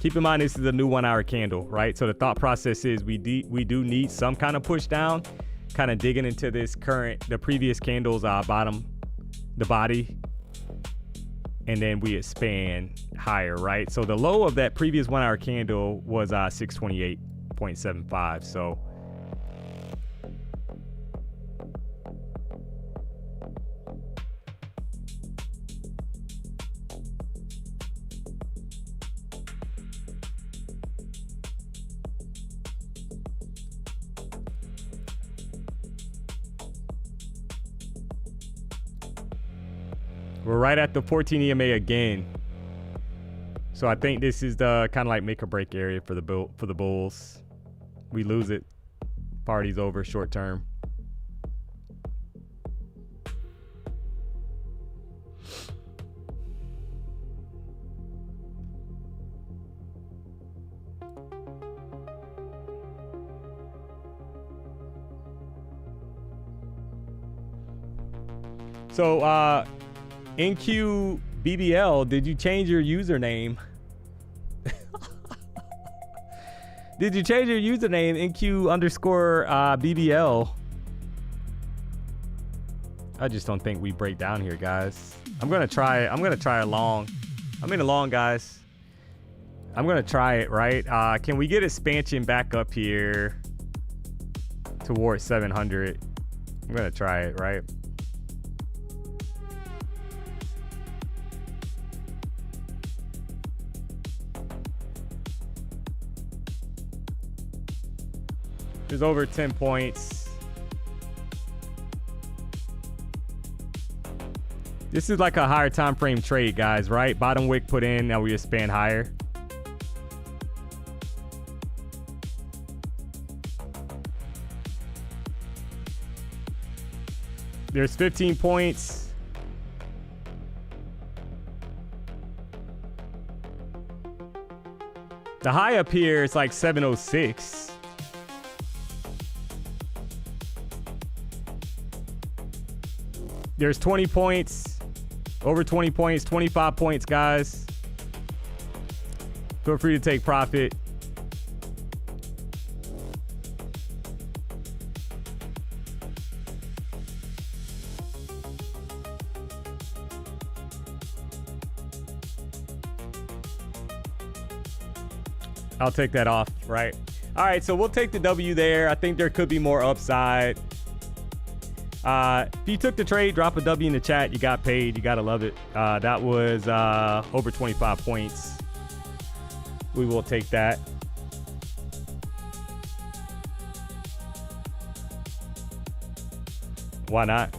Keep in mind, this is a new 1 hour candle, right? So the thought process is we do need some kind of push down, kind of digging into this the previous candle's bottom, the body, and then we expand higher, right? So the low of that previous 1 hour candle was 628.75. So we're right at the 14 EMA again. So I think this is the kind of like make or break area for the bulls. We lose it, party's over short term. So NQ BBL, did you change your username? Did you change your username, NQ_BBL? I just don't think we break down here, guys. I'm gonna try a long. I'm in a long, guys. I'm gonna try it, right? Can we get expansion back up here towards 700? I'm gonna try it, right? There's over 10 points. This is like a higher time frame trade, guys, right? Bottom wick put in, now we expand higher. There's 15 points. The high up here is like 706. There's 20 points, over 20 points, 25 points, guys. Feel free to take profit. I'll take that off, right? All right, so we'll take the W there. I think there could be more upside. If you took the trade, drop a W in the chat. You got paid. You got to love it. That was over 25 points. We will take that. Why not?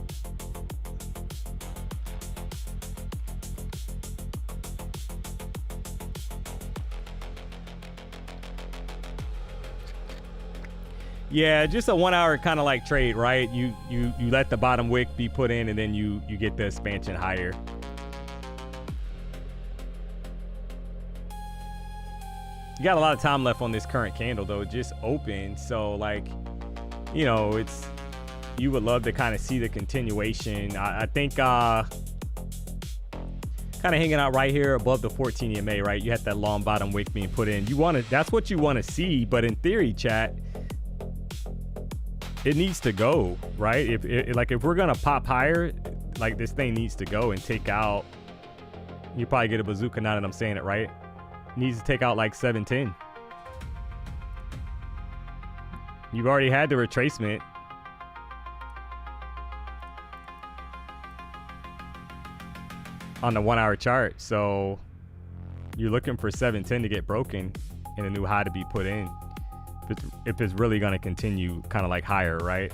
Yeah, just a 1 hour kind of like trade, right? You let the bottom wick be put in and then you get the expansion higher. You got a lot of time left on this current candle though. It just opened. So like, you know, you would love to kind of see the continuation. I think kind of hanging out right here above the 14 EMA, right? You had that long bottom wick being put in. That's what you want to see, but in theory, chat, it needs to go, right? If we're gonna pop higher, like this thing needs to go and take out. You probably get a bazooka now that I'm saying it right. Needs to take out like 710. You've already had the retracement. On the 1 hour chart, so you're looking for 710 to get broken and a new high to be put in. If it's really going to continue kind of like higher, right?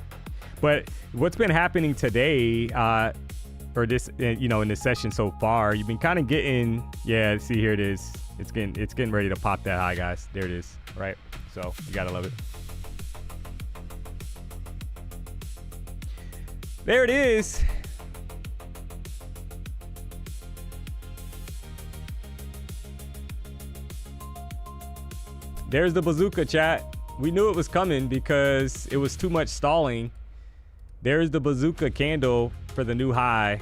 But what's been happening today, or this, you know, in this session so far, you've been kind of getting, yeah, see here it is. It's getting ready to pop that high, guys. There it is, right? So you gotta love it. There it is. There's the bazooka, chat. We knew it was coming because it was too much stalling. There's the bazooka candle for the new high,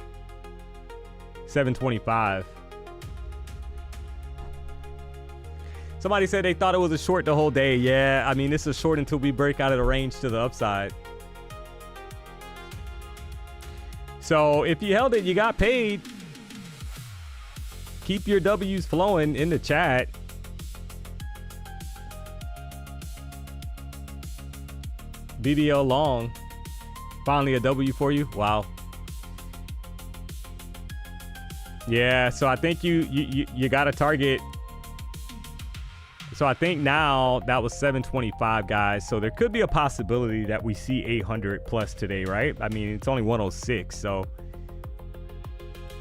725. Somebody said they thought it was a short the whole day. Yeah, I mean, this is short until we break out of the range to the upside. So if you held it, you got paid. Keep your W's flowing in the chat. BBL long, finally a W for you. Wow. Yeah, so I think you got a target. So I think now that was 725, guys. So there could be a possibility that we see 800 plus today, right? I mean, it's only 106, so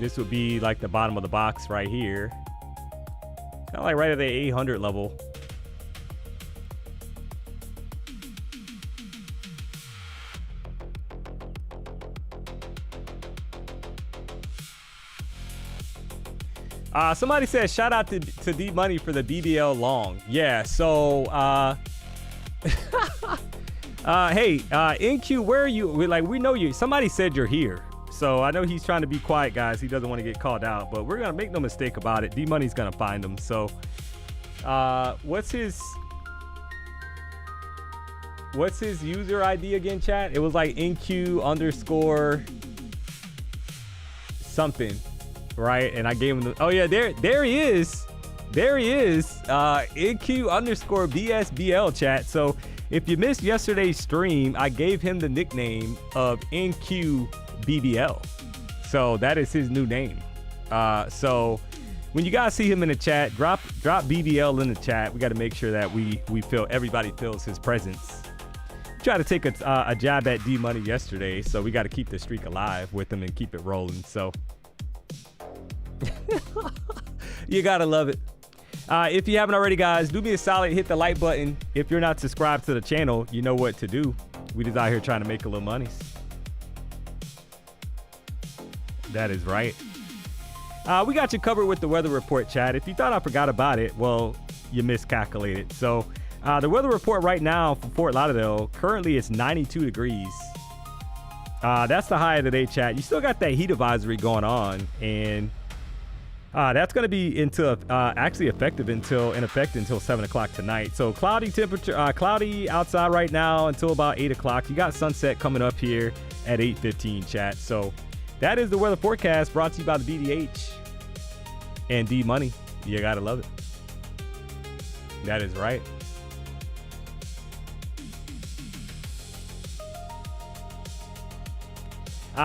this would be like the bottom of the box right here, kind of like right at the 800 level. Somebody said shout out to DMONEY for the BBL long. Yeah, so hey, NQ, where are you? We know you. Somebody said you're here. So I know he's trying to be quiet, guys. He doesn't want to get called out, but we're gonna make no mistake about it. DMONEY's gonna find him. So what's his user ID again, chat? It was like NQ underscore something. Right, and I gave him the, oh yeah, there he is, NQ underscore BSBL, chat. So if you missed yesterday's stream, I gave him the nickname of NQ BBL, so that is his new name. So when you guys see him in the chat, drop BBL in the chat. We got to make sure that we feel, everybody feels his presence. tried to take a jab at D-Money yesterday, so we got to keep the streak alive with him and keep it rolling. So you got to love it. If you haven't already, guys, do me a solid, hit the like button. If you're not subscribed to the channel, you know what to do. We just out here trying to make a little money. That is right. We got you covered with the weather report, chat. If you thought I forgot about it, well, you miscalculated. So the weather report right now for Fort Lauderdale, currently it's 92 degrees. That's the high of the day, chat. You still got that heat advisory going on, and that's going to be actually in effect until 7 o'clock tonight. So cloudy temperature, cloudy outside right now until about 8 o'clock. You got sunset coming up here at 8:15, chat. So that is the weather forecast brought to you by the BDH and D-Money. You got to love it. That is right.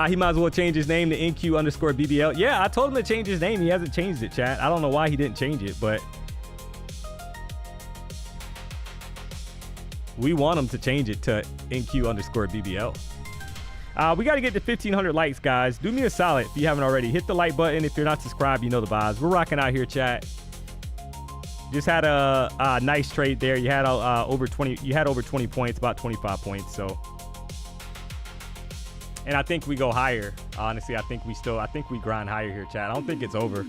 He might as well change his name to NQ_BBL. Yeah, I told him to change his name. He hasn't changed it, chat. I don't know why he didn't change it, but we want him to change it to NQ_BBL. We got to get to 1,500 likes, guys. Do me a solid if you haven't already. Hit the like button. If you're not subscribed, you know the vibes. We're rocking out here, chat. Just had a nice trade there. You had over 20. You had over 20 points, about 25 points. So. And I think we go higher. Honestly, I think we grind higher here, chat. I don't think it's over.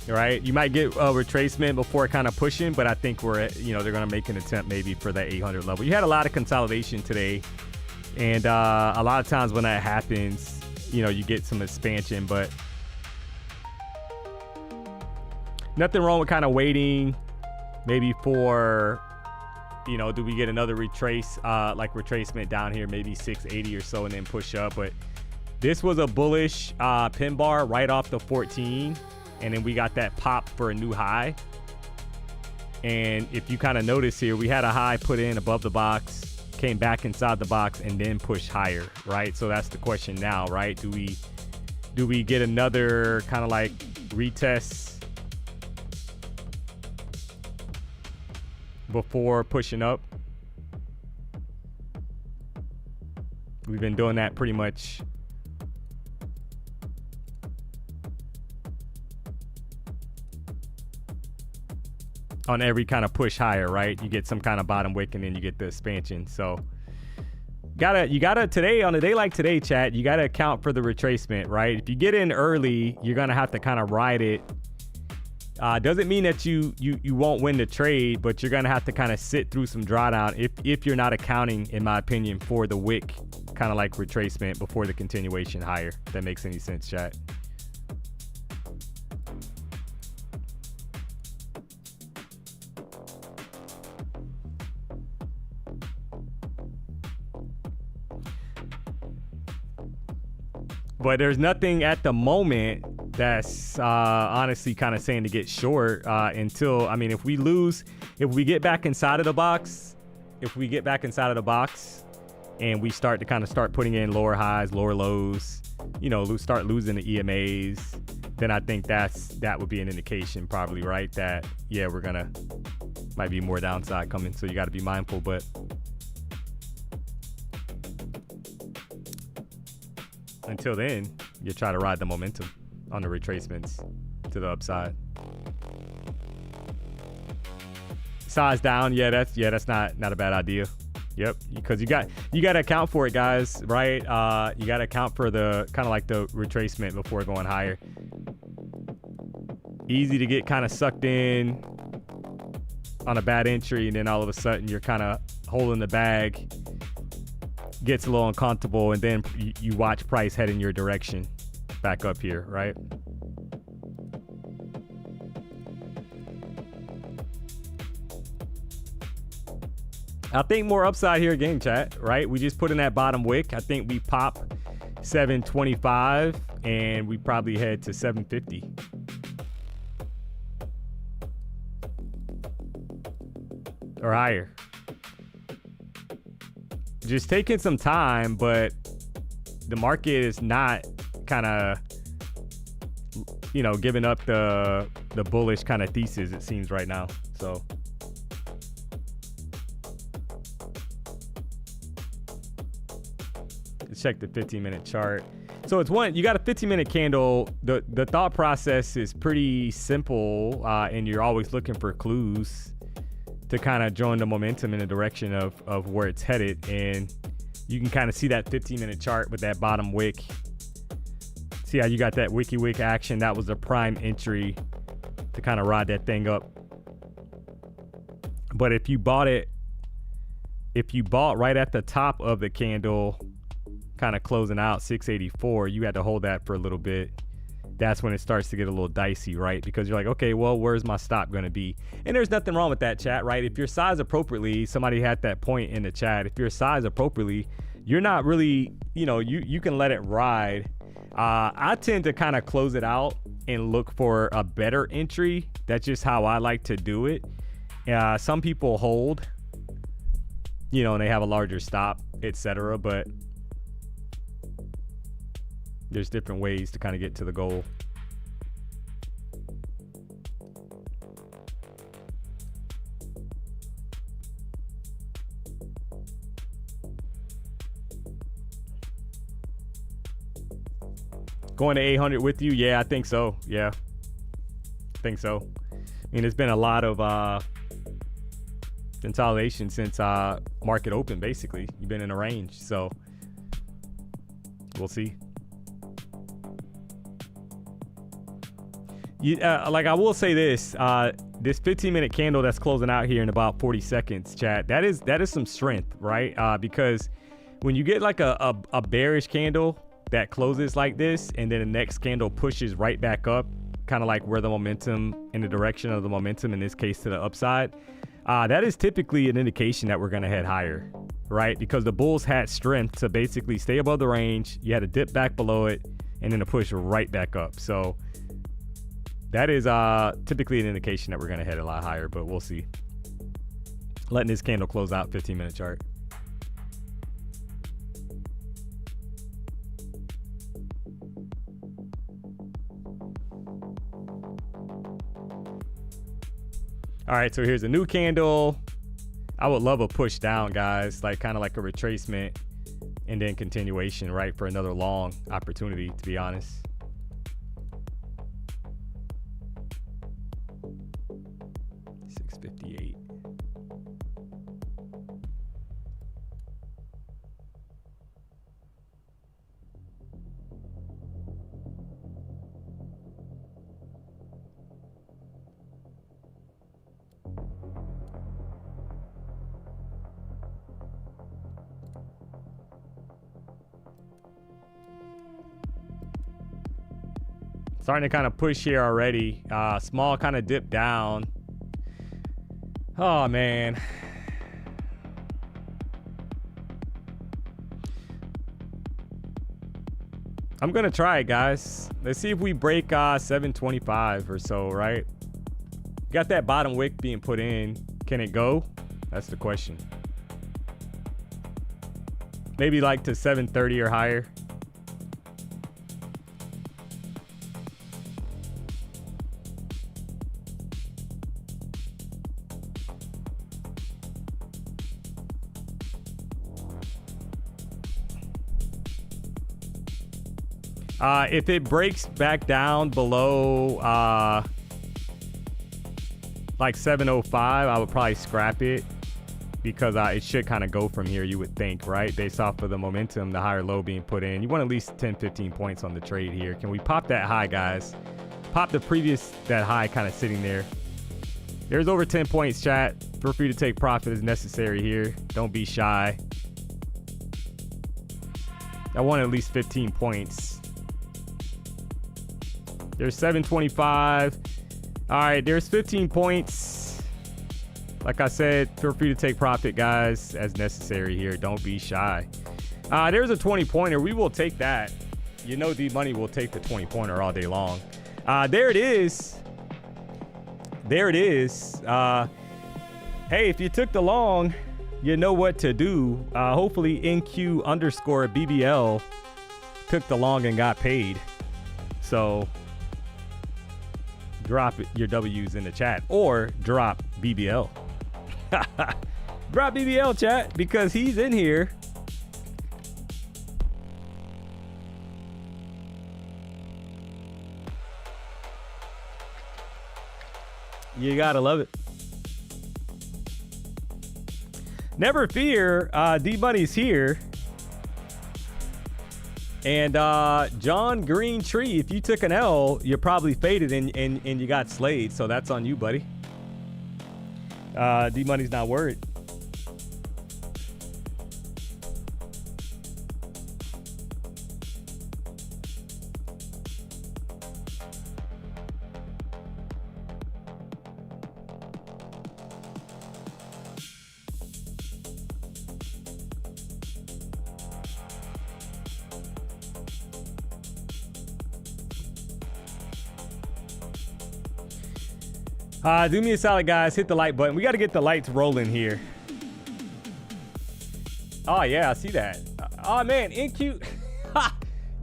All right, you might get a retracement before kind of pushing, but I think they're going to make an attempt maybe for that 800 level. You had a lot of consolidation today, and a lot of times when that happens, you get some expansion, but nothing wrong with kind of waiting maybe for, do we get another retracement down here, maybe 680 or so, and then push up. But this was a bullish pin bar right off the 14, and then we got that pop for a new high. And if you kind of notice here, we had a high put in above the box, came back inside the box, and then pushed higher, right? So that's the question now, right? Do we get another kind of like retest before pushing up? We've been doing that pretty much on every kind of push higher, right? You get some kind of bottom wick and then you get the expansion. So you gotta today, on a day like today, chat, you gotta account for the retracement, right? If you get in early, you're gonna have to kind of ride it. Doesn't mean that you won't win the trade, but you're gonna have to kind of sit through some drawdown if you're not accounting, in my opinion, for the wick kind of like retracement before the continuation higher. If that makes any sense, chat. But there's nothing at the moment that's honestly kind of saying to get short until, if we get back inside of the box, and we start putting in lower highs, lower lows, start losing the EMAs, then I think that would be an indication probably, right? That, yeah, might be more downside coming. So you got to be mindful, but until then, you try to ride the momentum on the retracements to the upside. Size down, that's not a bad idea. Yep, because you got to account for it, guys, right? You got to account for the kind of like the retracement before going higher. Easy to get kind of sucked in on a bad entry, and then all of a sudden you're kind of holding the bag. Gets a little uncomfortable, and then you watch price head in your direction back up here, right? I think more upside here again, chat, right? We just put in that bottom wick. I think we pop 725 and we probably head to 750. Or higher. Just taking some time, but the market is not kind of, giving up the the bullish kind of thesis, it seems right now. So let's check the 15-minute chart. So it's one, you got a 15-minute candle. The thought process is pretty simple, and you're always looking for clues to kind of join the momentum in the direction of where it's headed. And you can kind of see that 15-minute chart with that bottom wick. See how you got that wicky wick action? That was a prime entry to kind of ride that thing up. But if you bought right at the top of the candle, kind of closing out 684, you had to hold that for a little bit. That's when it starts to get a little dicey, right? Because you're like, okay, well, where's my stop going to be? And there's nothing wrong with that, chat, right? If you're sized appropriately, somebody had that point in the chat. If you're sized appropriately, you're not really, you know, you can let it ride. I tend to kind of close it out and look for a better entry. That's just how I like to do it. Some people hold, you know, and they have a larger stop, etc. But there's different ways to kind of get to the goal. Going to 800 with you? Yeah, I think so. Yeah, I think so. I mean, there's been a lot of consolidation since market open, basically. You've been in a range, so we'll see. Like I will say this, this 15-minute candle that's closing out here in about 40 seconds, chat, that is some strength, right? Because when you get like a bearish candle that closes like this, and then the next candle pushes right back up, kind of like where the momentum, in the direction of the momentum, in this case to the upside, that is typically an indication that we're going to head higher, right? Because the bulls had strength to basically stay above the range. You had to dip back below it and then to push right back up. So that is typically an indication that we're going to head a lot higher, but we'll see. Letting this candle close out 15-minute chart. All right, so here's a new candle. I would love a push down, guys, like kind of like a retracement and then continuation, right, for another long opportunity, to be honest. $6.58. Starting to kind of push here already. Small kind of dip down. Oh, man. I'm going to try it, guys. Let's see if we break 725 or so, right? Got that bottom wick being put in. Can it go? That's the question. Maybe like to 730 or higher. If it breaks back down below like 705, I would probably scrap it, because it should kind of go from here, you would think, right? Based off of the momentum, the higher low being put in. You want at least 10, 15 points on the trade here. Can we pop that high, guys? Pop that high kind of sitting there. There's over 10 points, chat. Feel free to take profit as necessary here. Don't be shy. I want at least 15 points. There's 725. All right, there's 15 points. Like I said, feel free to take profit, guys, as necessary here. Don't be shy. There's a 20-pointer. We will take that. You know, DMONEY will take the 20-pointer all day long. There it is. There it is. Hey, if you took the long, you know what to do. Hopefully NQ_BBL took the long and got paid. So drop your W's in the chat or drop BBL. Drop BBL, chat, because he's in here. You gotta love it. Never fear, D-Money's here. And John Green Tree, if you took an L, you're probably faded and you got slayed. So that's on you, buddy. D-Money's not worried. Do me a solid, guys. Hit the like button. We got to get the lights rolling here. Oh, yeah, I see that. Oh, man, NQ.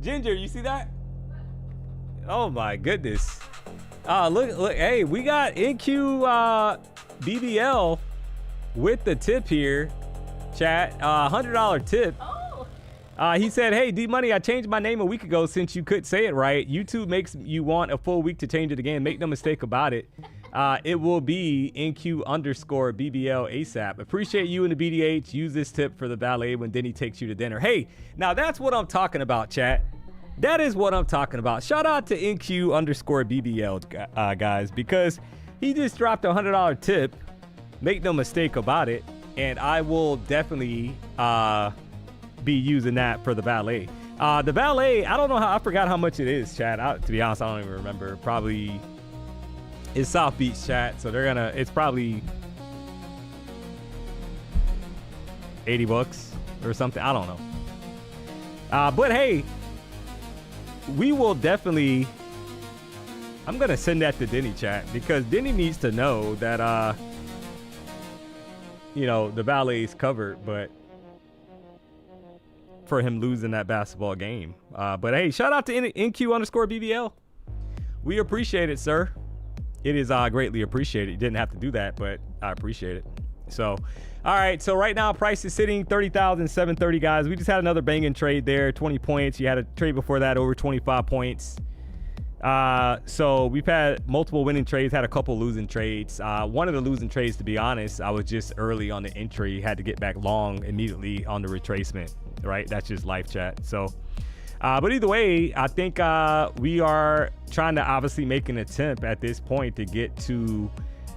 Ginger, you see that? Oh, my goodness. Look. Hey, we got NQ BBL with the tip here. Chat, $100 tip. Oh. He said, hey, D-Money, I changed my name a week ago since you couldn't say it right. YouTube makes you want a full week to change it again. Make no mistake about it. It will be NQ_BBL ASAP. Appreciate you and the BDH. Use this tip for the valet when Denny takes you to dinner. Hey, now that's what I'm talking about, chat. That is what I'm talking about. Shout out to NQ_BBL, guys, because he just dropped a $100 tip. Make no mistake about it. And I will definitely be using that for the valet. The valet, I don't know how, I forgot how much it is, chat. To be honest, I don't even remember. Probably... It's South Beach, chat, so it's probably 80 bucks or something. I don't know. But hey, we will definitely, I'm going to send that to Denny, chat, because Denny needs to know that, you know, the valet's covered, but for him losing that basketball game. But hey, shout out to NQ_BBL. We appreciate it, sir. It is greatly appreciated. You didn't have to do that, but I appreciate it. So, all right. So right now, price is sitting 30,730, guys. We just had another banging trade there, 20 points. You had a trade before that over 25 points. So we've had multiple winning trades, had a couple losing trades. One of the losing trades, to be honest, I was just early on the entry, had to get back long immediately on the retracement, right? That's just life, chat. So, but either way, I think we are trying to obviously make an attempt at this point to get to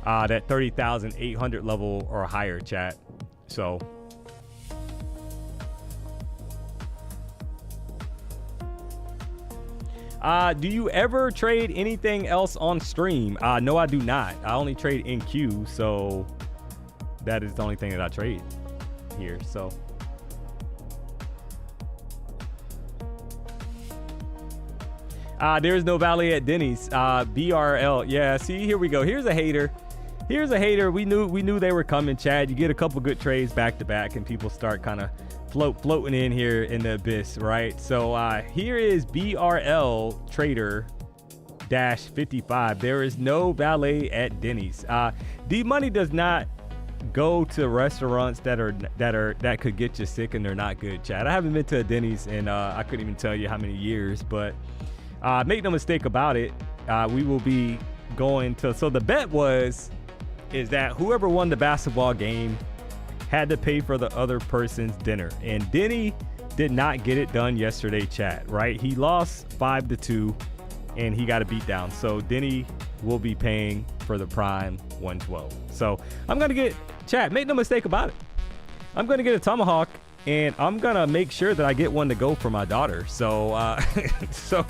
that 30,800 level or higher, chat. So do you ever trade anything else on stream? No, I do not. I only trade NQ, so that is the only thing that I trade here. So there's no valet at Denny's. BRL. Yeah, see, here we go. Here's a hater. Here's a hater. We knew they were coming, Chad. You get a couple good trades back to back and people start kind of floating in here in the abyss, right? So here is BRL Trader -55. There is no valet at Denny's. D-Money does not go to restaurants that could get you sick and they're not good, Chad. I haven't been to a Denny's in I couldn't even tell you how many years, but make no mistake about it, we will be going to, so the bet is that whoever won the basketball game had to pay for the other person's dinner. And Denny did not get it done yesterday, chat, right? He lost 5-2 and he got a beat down. So Denny will be paying for the prime 112. So I'm going to get, chat, make no mistake about it, I'm going to get a tomahawk and I'm going to make sure that I get one to go for my daughter. So, so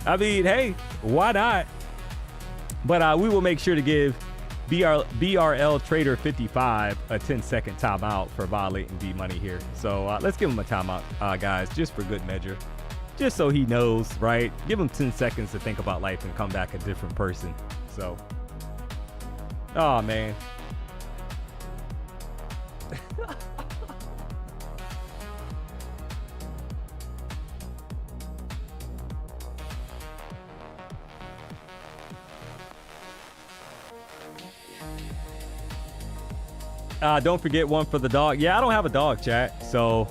I mean, hey, why not? But we will make sure to give BRL Trader 55 a 10-second timeout for violating D-Money here. So let's give him a timeout, guys, just for good measure. Just so he knows, right? Give him 10 seconds to think about life and come back a different person. So, oh, man. Don't forget one for the dog. Yeah, I don't have a dog, chat. So,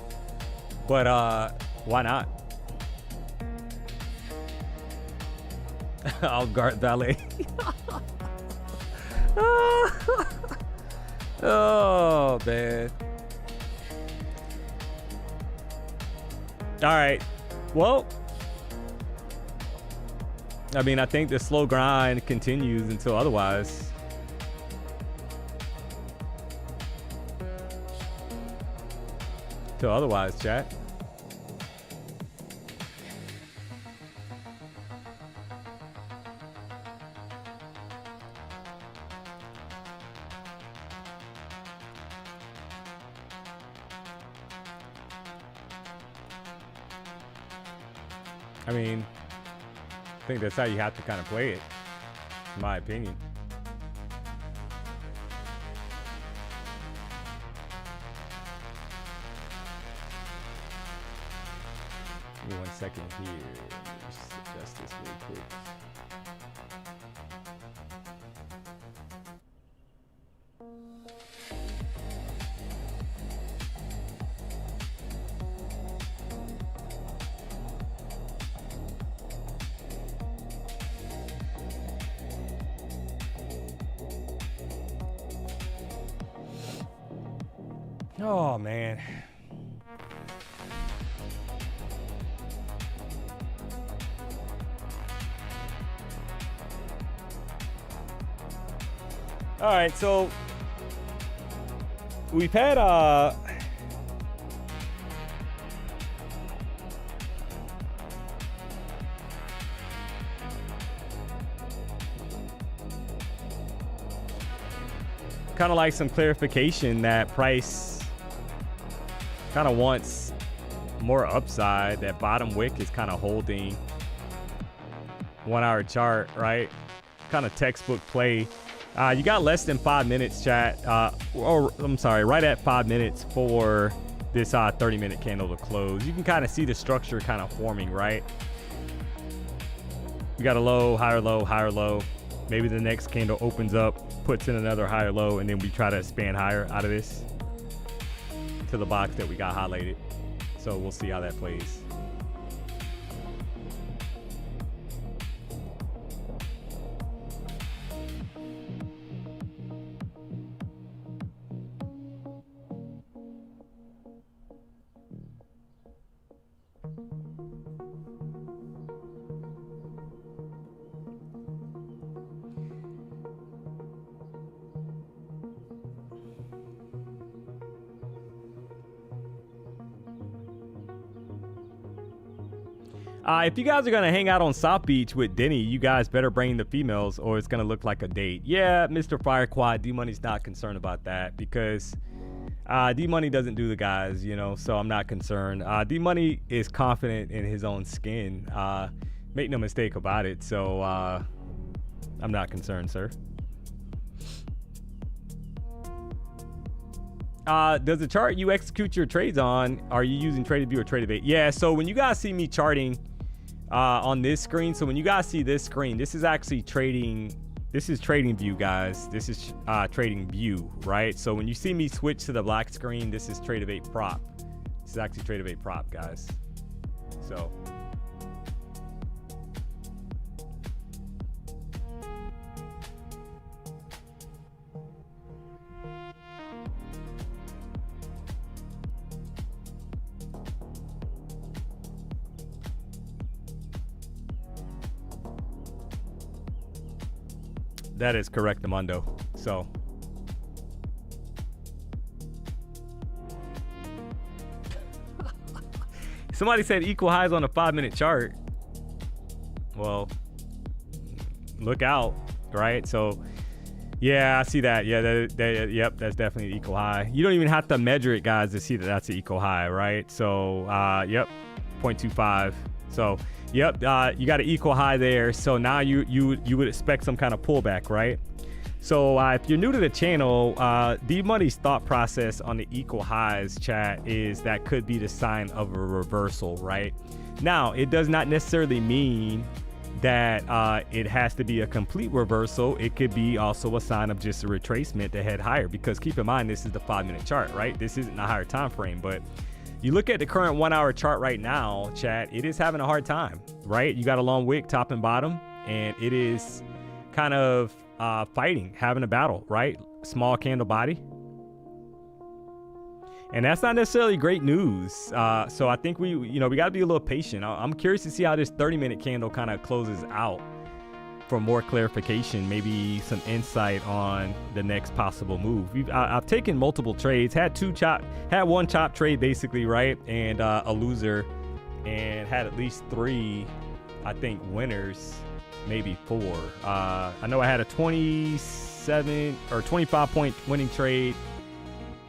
but why not? I'll guard valet. Oh man. All right. Well, I mean, I think the slow grind continues until otherwise. Till otherwise, chat. I mean, I think that's how you have to kind of play it, in my opinion. Give me 1 second here. Just adjust this really quick. Oh man. All right, so we've had kind of like some clarification that price kind of wants more upside. That bottom wick is kind of holding 1 hour chart, right? Kind of textbook play. You got less than 5 minutes, chat. Or I'm sorry, right at 5 minutes for this 30-minute candle to close. You can kind of see the structure kind of forming, right? We got a low, higher low, higher low. Maybe the next candle opens up, puts in another higher low, and then we try to expand higher out of this to the box that we got highlighted. So we'll see how that plays. If you guys are going to hang out on South Beach with Denny, you guys better bring the females or it's going to look like a date. Yeah, Mr. Firequad, D-Money's not concerned about that because D-Money doesn't do the guys, you know, so I'm not concerned. D-Money is confident in his own skin. Make no mistake about it. So I'm not concerned, sir. Does the chart you execute your trades on, are you using TradingView or TradingView? Yeah, so when you guys see me charting on this screen, so when you guys see this screen, this is actually trading, this is TradingView, guys. This is TradingView, right? So when you see me switch to the black screen, this is TradingView prop. This is actually TradingView prop, guys. So that is correct, Amundo. So somebody said equal highs on a 5-minute chart. Well, look out, right? So yeah, I see that. Yeah, yep, that's definitely an equal high. You don't even have to measure it, guys, to see that that's an equal high, right? So yep, 0.25. So yep, you got an equal high there. So now you would expect some kind of pullback, right? So if you're new to the channel, D-Money's thought process on the equal highs, chat, is that could be the sign of a reversal, right? Now, it does not necessarily mean that it has to be a complete reversal. It could be also a sign of just a retracement to head higher, because keep in mind, this is the 5-minute chart, right? This isn't a higher time frame, but you look at the current 1-hour chart right now, chat, it is having a hard time, right? You got a long wick top and bottom, and it is kind of fighting, having a battle, right? Small candle body. And that's not necessarily great news. So I think we got to be a little patient. I'm curious to see how this 30-minute candle kind of closes out for more clarification, maybe some insight on the next possible move. I've taken multiple trades, had one chop trade basically, right? And a loser, and had at least 3, I think, winners, maybe 4. I know I had a 27 or 25 point winning trade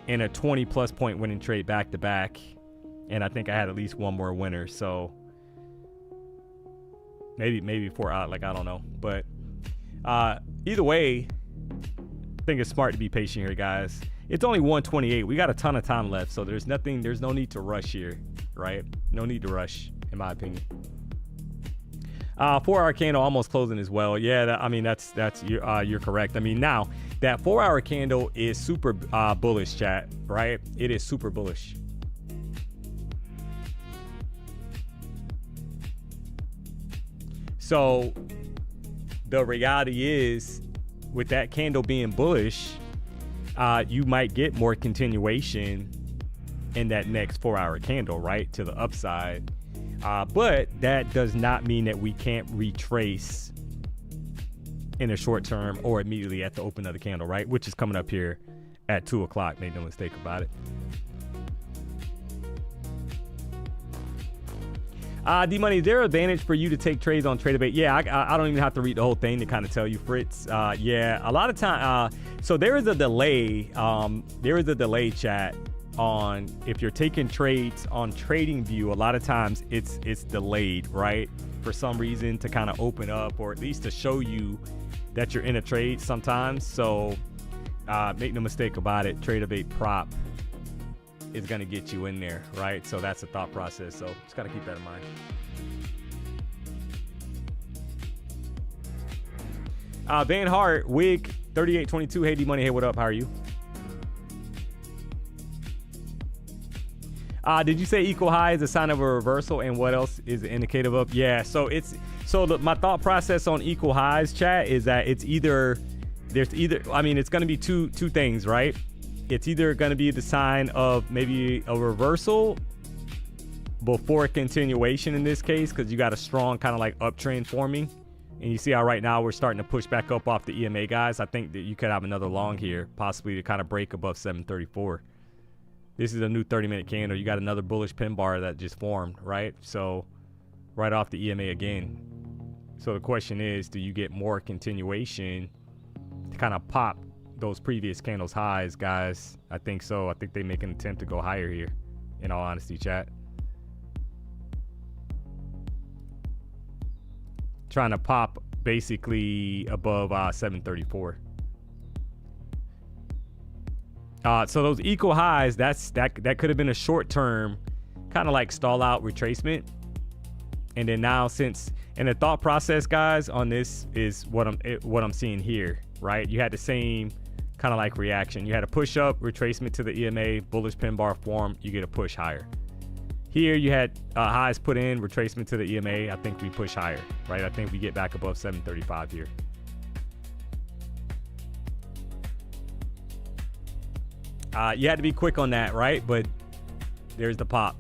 and a 20+ point winning trade back to back, and I think I had at least 1 more winner. So maybe 4 out, like, I don't know, but either way, I think it's smart to be patient here, guys. It's only 1:28. We got a ton of time left, so there's no need to rush here, right? No need to rush, in my opinion. 4-hour candle almost closing as well. Yeah, you're correct. I mean, now that 4-hour candle is super bullish, chat, right? It is super bullish. So the reality is, with that candle being bullish, you might get more continuation in that next 4-hour candle, right, to the upside. But that does not mean that we can't retrace in the short term or immediately at the open of the candle, right? Which is coming up here at 2 o'clock. Make no mistake about it. DMONEY, is there an advantage for you to take trades on TradeAbate? Yeah, I don't even have to read the whole thing to kind of tell you, Fritz. Yeah, a lot of time. So there is a delay. There is a delay, chat, on if you're taking trades on TradingView. A lot of times it's delayed, right, for some reason, to kind of open up, or at least to show you that you're in a trade sometimes. So make no mistake about it, TradeAbate prop is going to get you in there, right? So that's a thought process, so just got to keep that in mind. Van Hart, Wig 3822, hey DMONEY, hey, what up, how are you? Did you say equal high is a sign of a reversal, and what else is it indicative of? Yeah, so my thought process on equal highs, chat, is that it's going to be two things, right? It's either going to be the sign of maybe a reversal before a continuation in this case, because you got a strong kind of like uptrend forming, and you see how right now we're starting to push back up off the EMA, guys. I think that you could have another long here, possibly to kind of break above 734. This is a new 30-minute candle. You got another bullish pin bar that just formed, right? So right off the EMA again. So the question is, do you get more continuation to kind of pop those previous candles highs, guys? I think so. I think they make an attempt to go higher here, in all honesty, chat. Trying to pop basically above 734. So those equal highs, that could have been a short term kind of like stall out retracement. And then now, and the thought process, guys, on this is what I'm seeing here, right? You had the same kind of like reaction. You had a push up, retracement to the EMA, bullish pin bar form, you get a push higher. Here you had highs put in, retracement to the EMA. I think we push higher, right? I think we get back above 735 here. You had to be quick on that, right? But there's the pop.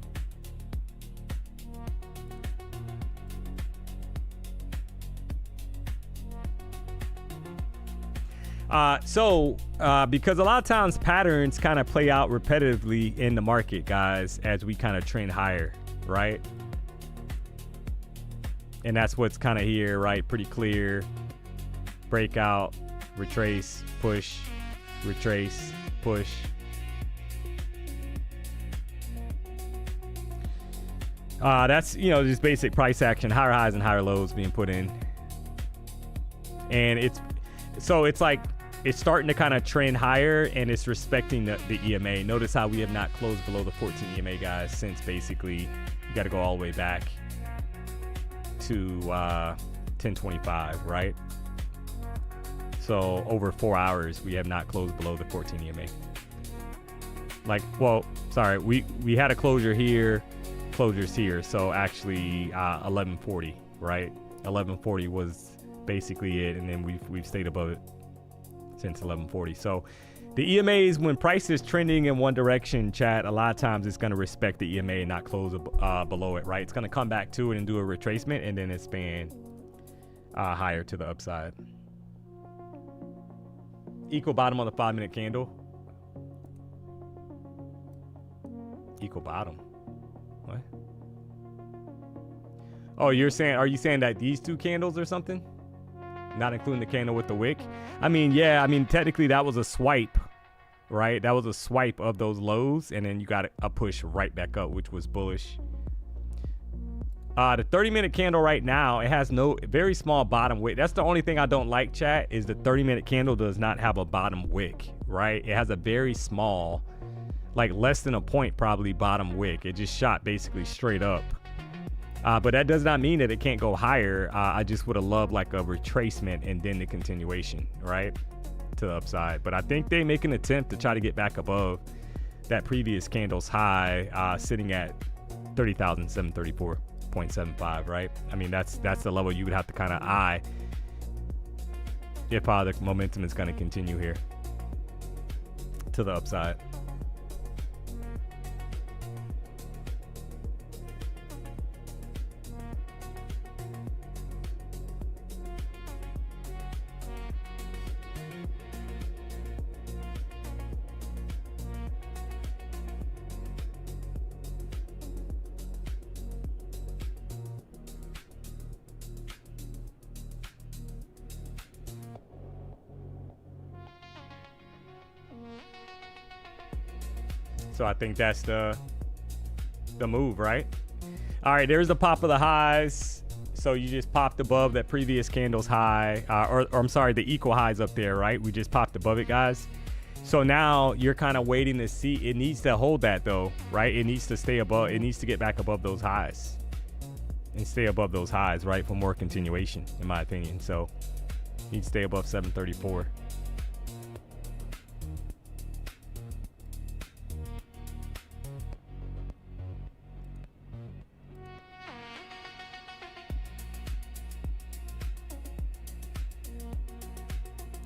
Because a lot of times patterns kind of play out repetitively in the market, guys, as we kind of trend higher, right? And that's what's kind of here, right? Pretty clear. Breakout, retrace, push, retrace, push. That's, just basic price action, higher highs and higher lows being put in. And it's like, it's starting to kind of trend higher, and it's respecting the EMA. Notice how we have not closed below the 14 EMA, guys, since basically you got to go all the way back to 1025, right? So over 4 hours, we have not closed below the 14 EMA. Like, well, sorry, we had a closure here, closures here. So actually 1140, right? 1140 was basically it, and then we've stayed above it since 1140. So the EMAs, when price is trending in one direction, chat, a lot of times it's going to respect the EMA and not close below it, right? It's going to come back to it and do a retracement, and then expand higher to the upside. Equal bottom on the 5-minute candle. Equal bottom. What? Oh, you're saying, are you saying that these two candles or something? Not including the candle with the wick? I mean, yeah, I mean, technically that was a swipe, right? That was a swipe of those lows, and then you got a push right back up, which was bullish. The 30-minute candle right now, it has no very small bottom wick. That's the only thing I don't like, chat, is the 30-minute candle does not have a bottom wick, right? It has a very small, like less than a point probably bottom wick. It just shot basically straight up. But that does not mean that it can't go higher. I just would have loved like a retracement and then the continuation, right, to the upside. But I think they make an attempt to try to get back above that previous candle's high, sitting at 30,734.75, right? I mean, that's the level you would have to kind of eye if the momentum is going to continue here to the upside. So I think that's the move, right? All right, there's the pop of the highs. So you just popped above that previous candle's high, or I'm sorry, the equal highs up there, right? We just popped above it, guys. So now you're kind of waiting to see. It needs to hold that though, right? It needs to stay above. It needs to get back above those highs and stay above those highs, right? For more continuation, in my opinion. So you need to stay above 734.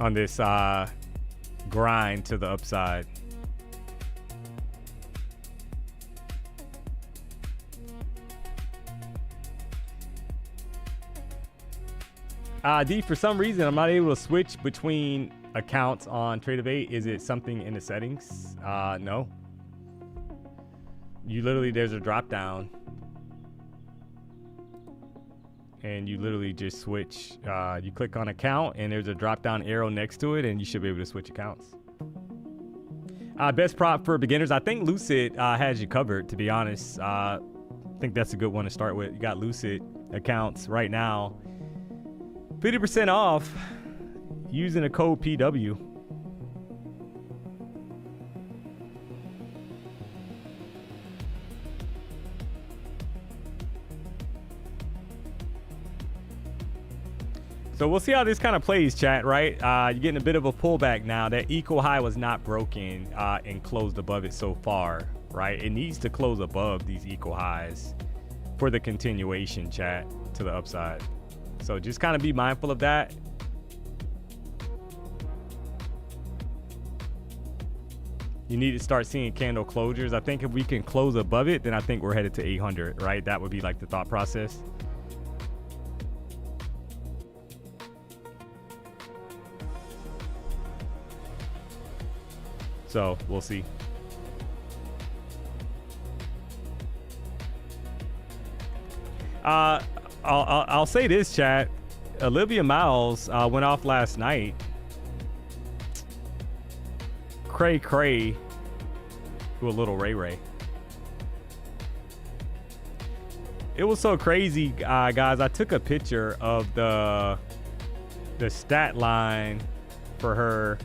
On this grind to the upside. D, for some reason, I'm not able to switch between accounts on Trade-of-8. Is it something in the settings? No. You literally, there's a drop down. And you literally just switch. You click on account, and there's a drop down arrow next to it, and you should be able to switch accounts. Best prop for beginners. I think Lucid has you covered, to be honest. I think that's a good one to start with. You got Lucid accounts right now. 50% off using a code PW. So we'll see how this kind of plays, chat, right? You're getting a bit of a pullback now. That equal high was not broken and closed above it so far, right? It needs to close above these equal highs for the continuation, chat, to the upside. So just kind of be mindful of that. You need to start seeing candle closures. I think if we can close above it, then I think we're headed to 800, right? That would be like the thought process. So we'll see. I'll say this, chat. Olivia Miles went off last night. Cray cray to a little Ray Ray. It was so crazy, guys. I took a picture of the stat line for her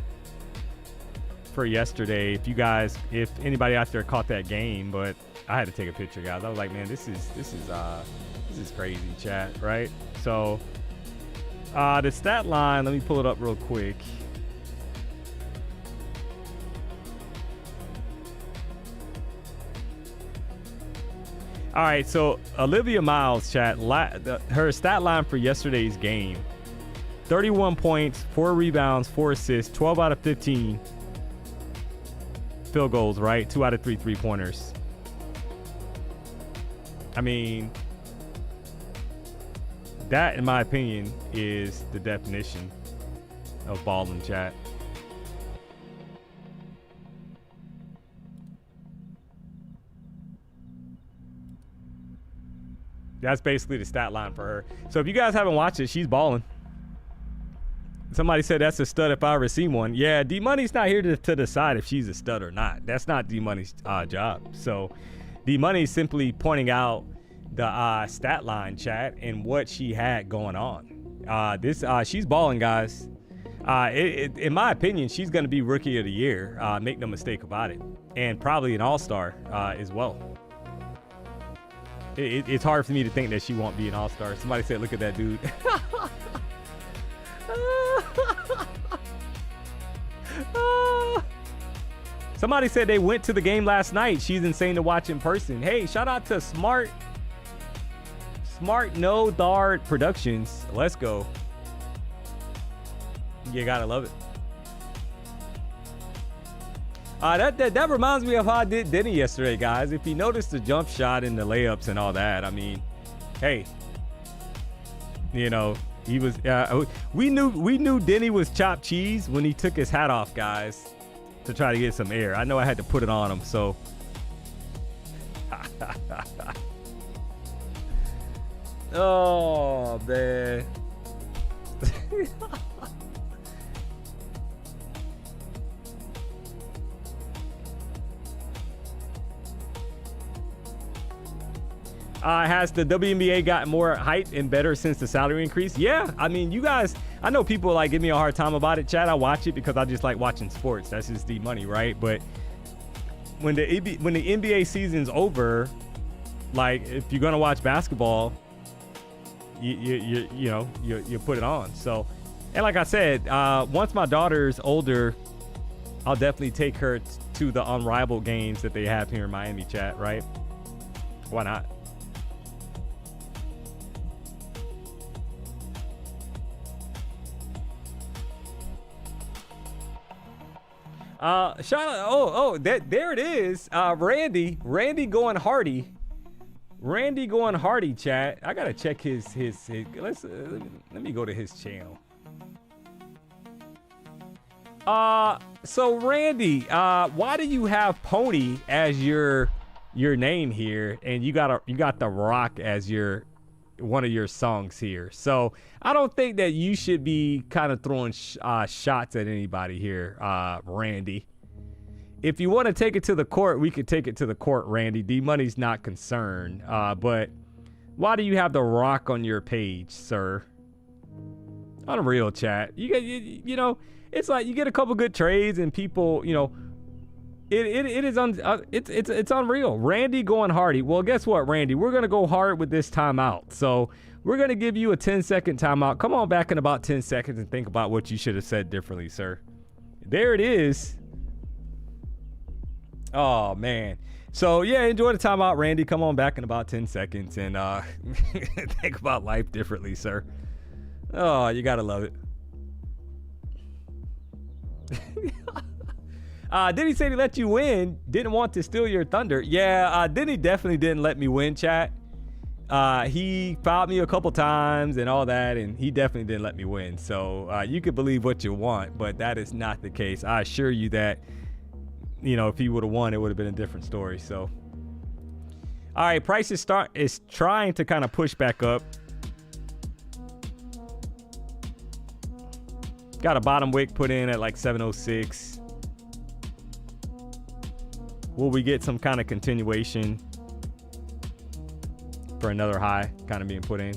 for yesterday. If anybody out there caught that game, but I had to take a picture, guys. I was like, man, this is crazy, chat, right? So The stat line, let me pull it up real quick. All right, so Olivia Miles, chat, her stat line for yesterday's game: 31 points, 4 rebounds, 4 assists, 12 out of 15 field goals, right? 2 out of 3 3-pointers. I mean, that, in my opinion, is the definition of balling, chat. That's basically the stat line for her. So if you guys haven't watched it, she's balling. Somebody said that's a stud if I ever seen one. Yeah, D-Money's not here to decide if she's a stud or not. That's not D-Money's job. So D-Money's simply pointing out the stat line, chat, and what she had going on. She's balling, guys. In my opinion, she's going to be Rookie of the Year. Make no mistake about it. And probably an All-Star as well. It's hard for me to think that she won't be an all-star. Somebody said, look at that dude. Somebody said they went to the game last night. She's insane to watch in person. Hey, shout out to Smart No Dart Productions. Let's go. You gotta love it. That reminds me of how I did Denny yesterday, guys. If you noticed the jump shot and the layups and all that, I mean, hey, you know, he was. We knew Denny was chopped cheese when he took his hat off, guys, to try to get some air. I know I had to put it on him, so. Oh man. Has the WNBA gotten more hype and better since the salary increase? Yeah, I mean, you guys, I know people like give me a hard time about it, Chad. I watch it because I just like watching sports. That's just the money, right? But when the NBA season's over, like if you're gonna watch basketball, you put it on. So, and like I said, once my daughter's older, I'll definitely take her to the unrivaled games that they have here in Miami, chat, right? Why not? Shout out, there it is. Randy going hardy. Randy going hardy, chat. I gotta check his let me go to his channel. So Randy, why do you have Pony as your name here, and you got The Rock as one of your songs here? So I don't think that you should be kind of throwing shots at anybody here, Randy. If you want to take it to the court, we could take it to the court, Randy. D-Money's not concerned. But why do you have The Rock on your page, sir? Unreal, chat. You know, it's like you get a couple good trades and people, you know, it's unreal. Randy going hardy. Well, guess what, Randy? We're gonna go hard with this timeout. So we're gonna give you a 10-second timeout. Come on back in about 10 seconds and think about what you should have said differently, sir. There it is. Oh man. So yeah, enjoy the timeout, Randy. Come on back in about 10 seconds and think about life differently, sir. Oh, you gotta love it. Did he say he let you win? Didn't want to steal your thunder? Yeah, Denny definitely didn't let me win, chat. He fouled me a couple times and all that, and he definitely didn't let me win. So you can believe what you want, but that is not the case. I assure you that, you know, if he would have won, it would have been a different story. So, all right, price is trying to kind of push back up. Got a bottom wick put in at like 706. Will we get some kind of continuation for another high kind of being put in?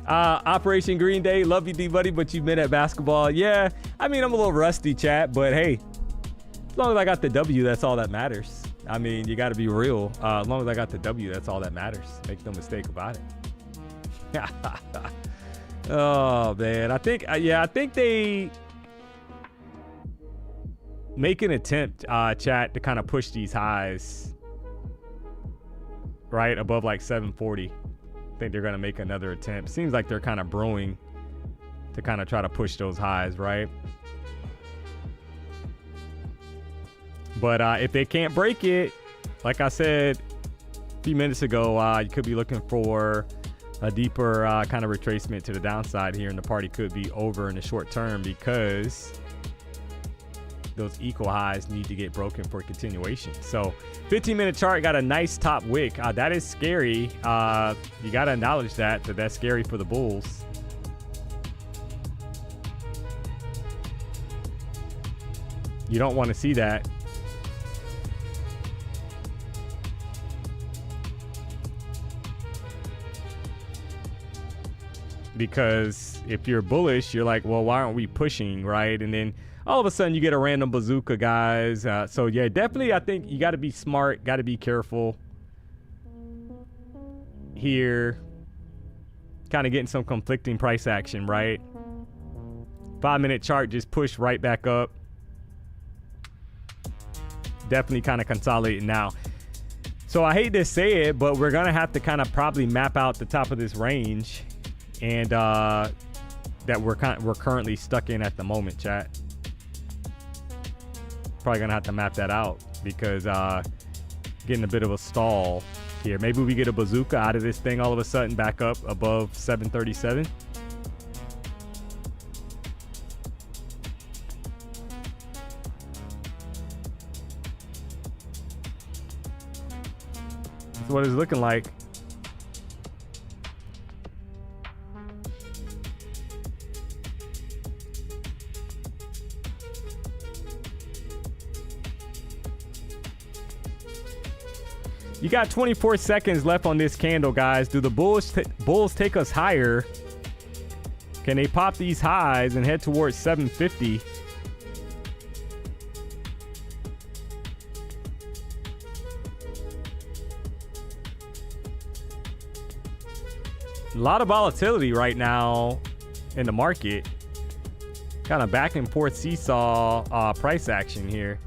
Operation Green Day, love you, D-Buddy, but you've been at basketball. Yeah, I mean, I'm a little rusty, chat, but hey, as long as I got the W, that's all that matters. I mean, you got to be real. As long as I got the W, that's all that matters. Make no mistake about it. Oh man, I think they make an attempt, chat, to kind of push these highs right above like 740. I think they're gonna make another attempt. Seems like they're kind of brewing to kind of try to push those highs, right? But if they can't break it, like I said a few minutes ago, you could be looking for a deeper kind of retracement to the downside here, and the party could be over in the short term because those equal highs need to get broken for continuation. So 15-minute chart got a nice top wick. That is scary. You got to acknowledge that's scary for the bulls. You don't want to see that. Because if you're bullish, you're like, well, why aren't we pushing, right? And then all of a sudden you get a random bazooka, guys. So yeah, definitely I think you got to be smart, got to be careful here. Kind of getting some conflicting price action, right? 5-minute chart just pushed right back up. Definitely kind of consolidating now. So I hate to say it, but we're going to have to kind of probably map out the top of this range, and that we're currently stuck in at the moment, chat. Probably gonna have to map that out because getting a bit of a stall here. Maybe we get a bazooka out of this thing all of a sudden back up above 737. That's what it's looking like. You got 24 seconds left on this candle, guys. Do the bulls take us higher? Can they pop these highs and head towards 750? A lot of volatility right now in the market. Kind of back and forth seesaw price action here.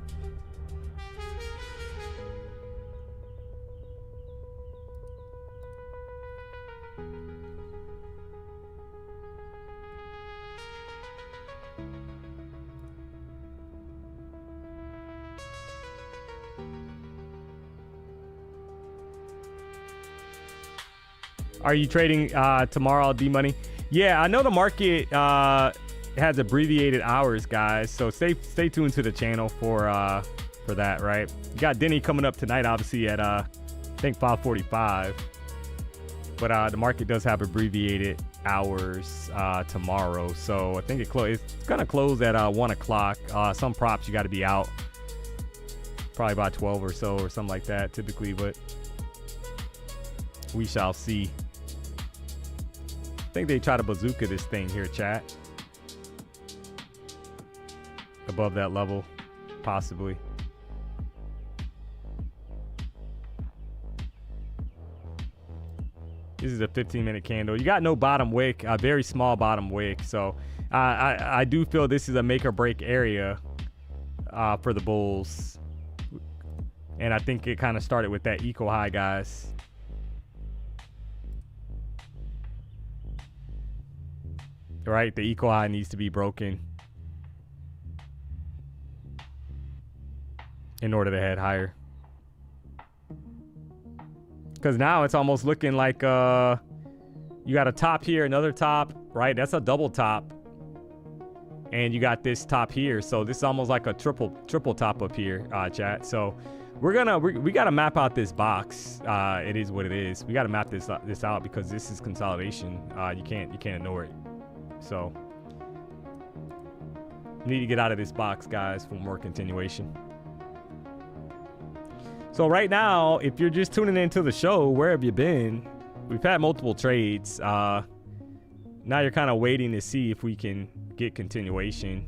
Are you trading tomorrow, DMONEY? Yeah, I know the market has abbreviated hours, guys. So stay tuned to the channel for that, right? You got Denny coming up tonight, obviously at I think 5:45. But the market does have abbreviated hours tomorrow, so I think it's gonna close at 1 o'clock. Some props you got to be out probably by 12 or so or something like that typically, but we shall see. I think they try to bazooka this thing here, chat. Above that level, possibly. This is a 15-minute candle. You got no bottom wick, a very small bottom wick. So I do feel this is a make or break area for the bulls. And I think it kind of started with that eco high, guys. Right, the eco high needs to be broken in order to head higher. Because now it's almost looking like you got a top here, another top, right? That's a double top. And you got this top here. So this is almost like a triple top up here, chat. So we gotta map out this box. It is what it is. We gotta map this out because this is consolidation. You can't ignore it. So need to get out of this box, guys, for more continuation. So right now, if you're just tuning into the show, where have you been? We've had multiple trades. Now you're kind of waiting to see if we can get continuation.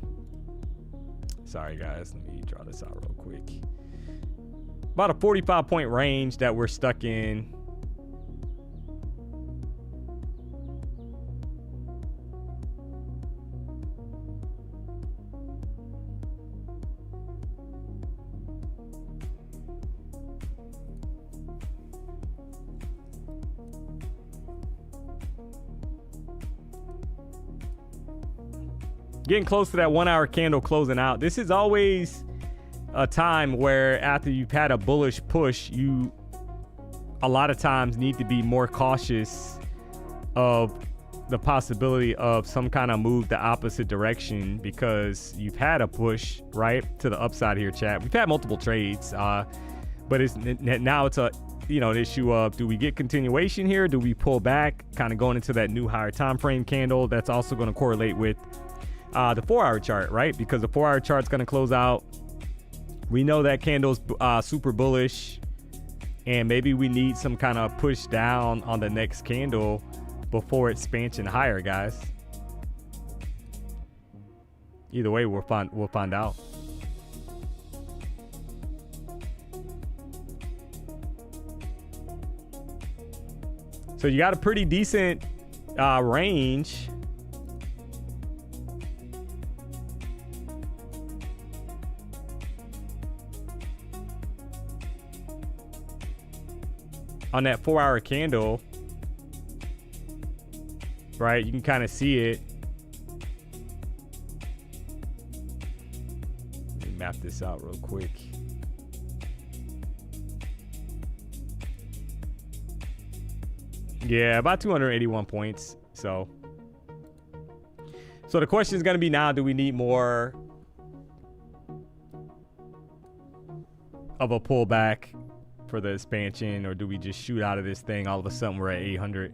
Sorry, guys. Let me draw this out real quick. About a 45-point range that we're stuck in. Getting close to that 1 hour candle closing out. This is always a time where after you've had a bullish push, you a lot of times need to be more cautious of the possibility of some kind of move the opposite direction, because you've had a push right to the upside here, chat. We've had multiple trades, but now it's a an issue of, do we get continuation here? Do we pull back, kind of going into that new higher time frame candle? That's also going to correlate with the 4 hour chart, right? Because the 4 hour chart's going to close out. We know that candle's super bullish, and maybe we need some kind of push down on the next candle before expansion higher, guys. Either way, we'll find out. So you got a pretty decent range. On that 4 hour candle, right? You can kind of see it. Let me map this out real quick. Yeah, about 281 points. So the question is going to be now, do we need more of a pullback for the expansion, or do we just shoot out of this thing all of a sudden we're at 800?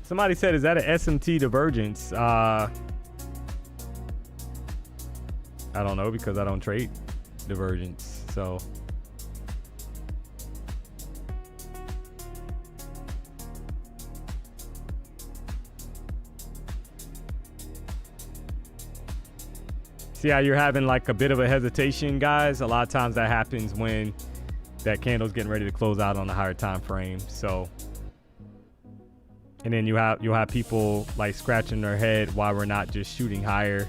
Somebody said, is that an SMT divergence? I don't know, because I don't trade divergence. So see how you're having like a bit of a hesitation, guys? A lot of times that happens when that candle's getting ready to close out on the higher time frame. So, and then you'll have people like scratching their head why we're not just shooting higher,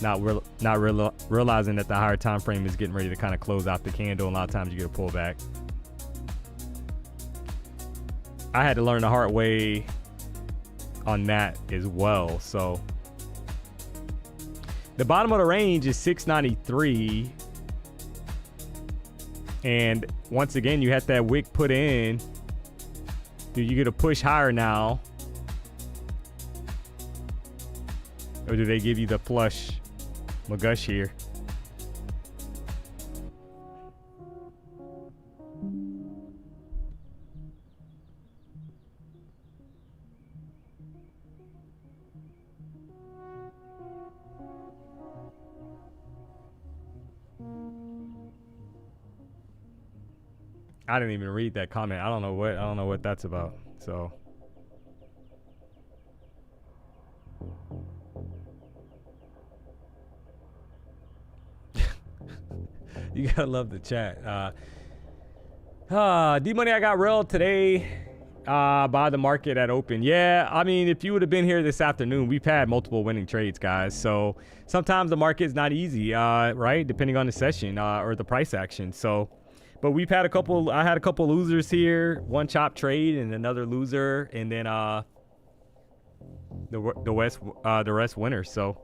not realizing that the higher time frame is getting ready to kind of close out the candle. And a lot of times you get a pullback. I had to learn the hard way on that as well. So the bottom of the range is 693, and once again you had that wick put in. Do you get a push higher now, or do they give you the flush McGush here? I didn't even read that comment. I don't know what that's about. So you gotta love the chat. DMONEY, I got railed today by the market at open. Yeah, I mean, if you would have been here this afternoon, we've had multiple winning trades, guys. So sometimes the market's not easy, right? Depending on the session or the price action. So. But we've had I had a couple losers here, one chop trade and another loser, and then the rest winners. So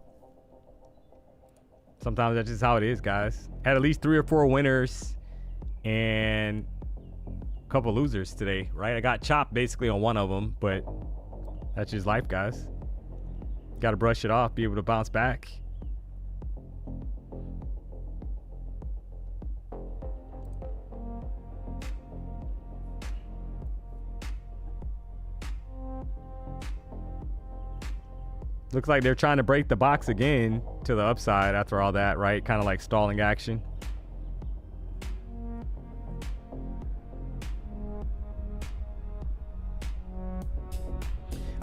sometimes that's just how it is, guys. Had at least 3 or 4 winners and a couple losers today, right? I got chopped basically on one of them, but that's just life, guys. Got to brush it off, be able to bounce back. Looks like they're trying to break the box again to the upside after all that, right? Kind of like stalling action.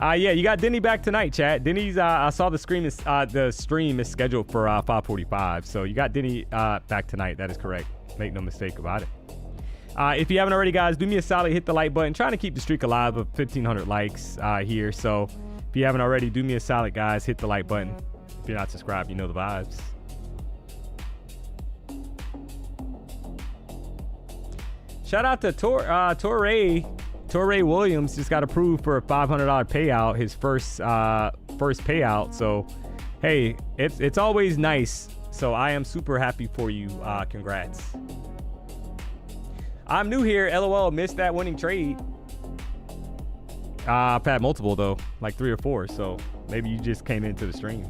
Yeah, you got Denny back tonight, chat. Denny's I saw the stream is scheduled for 5:45. So you got Denny back tonight. That is correct. Make no mistake about it. If you haven't already, guys, do me a solid, hit the like button. Trying to keep the streak alive of 1,500 likes here. So if you haven't already, do me a solid, guys, hit the like button. If you're not subscribed, you know the vibes. Shout out to Torrey Williams. Just got approved for a $500 payout, his first payout. So hey, it's always nice. So I am super happy for you. Congrats. I'm new here. LOL, missed that winning trade. I've had multiple though, like 3 or 4. So maybe you just came into the stream.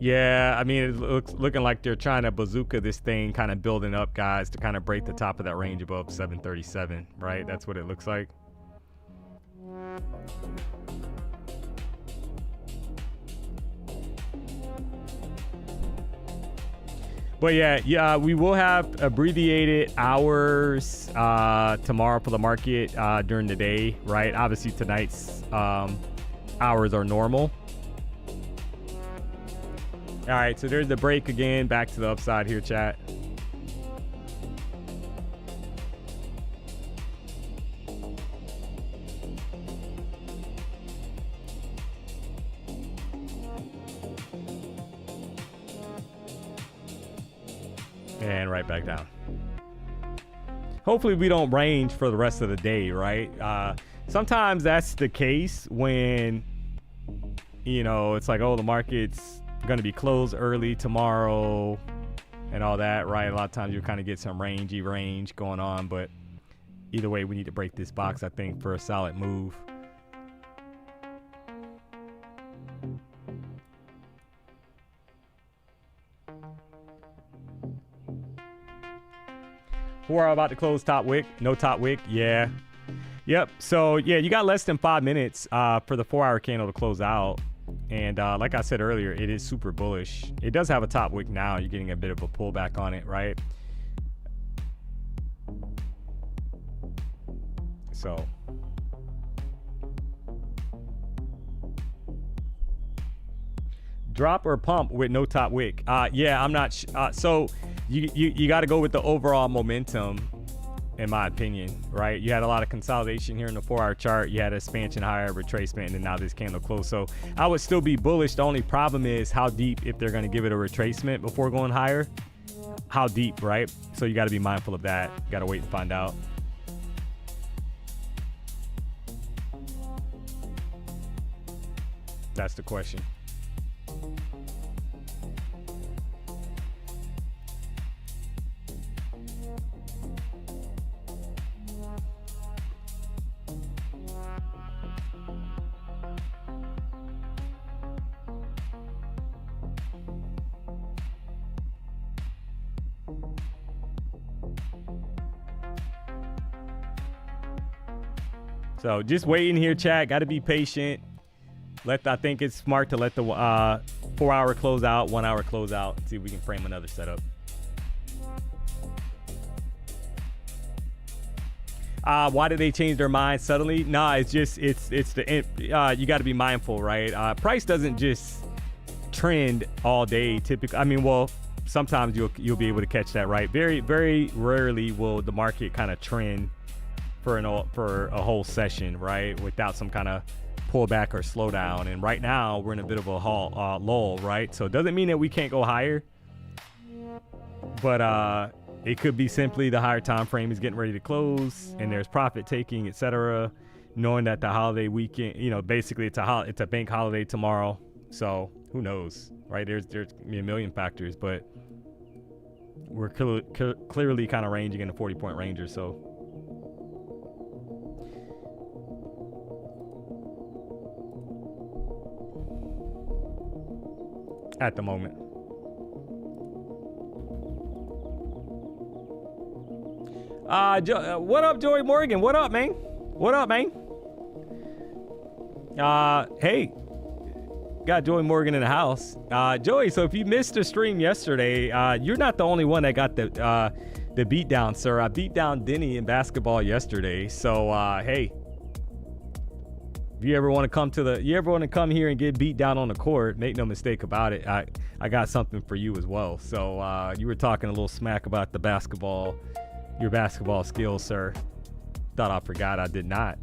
Yeah, I mean, it's looking like they're trying to bazooka this thing, kind of building up, guys, to kind of break the top of that range above 737, right? That's what it looks like. But yeah, we will have abbreviated hours tomorrow for the market during the day, right? Obviously, tonight's hours are normal. All right, so there's the break again. Back to the upside here, chat. And right back down. Hopefully we don't range for the rest of the day, right? Sometimes that's the case when, you know, it's like, oh, the market's going to be closed early tomorrow and all that, right? A lot of times you kind of get some range going on, but either way, we need to break this box, I think, for a solid move. We're about to close top wick. No top wick. Yeah. Yep. So yeah, you got less than 5 minutes for the 4-hour candle to close out. And like I said earlier, it is super bullish. It does have a top wick now. You're getting a bit of a pullback on it, right? So drop or pump with no top wick. Yeah, I'm not. So you got to go with the overall momentum, in my opinion, right? You had a lot of consolidation here in the 4-hour chart. You had expansion higher, retracement, and then now this candle close. So I would still be bullish. The only problem is how deep, if they're going to give it a retracement before going higher, how deep, right? So you got to be mindful of that. Got to wait and find out. That's the question. So just waiting here, chat. Got to be patient. I think it's smart to let the 4-hour close out, 1-hour close out. See if we can frame another setup. Why did they change their mind suddenly? Nah, it's just it's the you got to be mindful, right? Price doesn't just trend all day. Typically, I mean, well, sometimes you'll be able to catch that, right? Very, very rarely will the market kind of trend for a whole session, right, without some kind of pullback or slowdown. And right now we're in a bit of a lull, right? So it doesn't mean that we can't go higher, but it could be simply the higher time frame is getting ready to close and there's profit taking, etc., knowing that the holiday weekend, you know, basically it's a bank holiday tomorrow. So who knows, right? There's a million factors, but we're clearly kind of ranging in the 40-point range or so. At the moment. What up, Joey Morgan? What up, man? What up, man? Hey, got Joey Morgan in the house. Joey, so if you missed the stream yesterday, you're not the only one that got the beat down, sir. I beat down Denny in basketball yesterday. So hey, if you ever want to come here and get beat down on the court, make no mistake about it. I got something for you as well. So you were talking a little smack about your basketball skills, sir. Thought I forgot. I did not.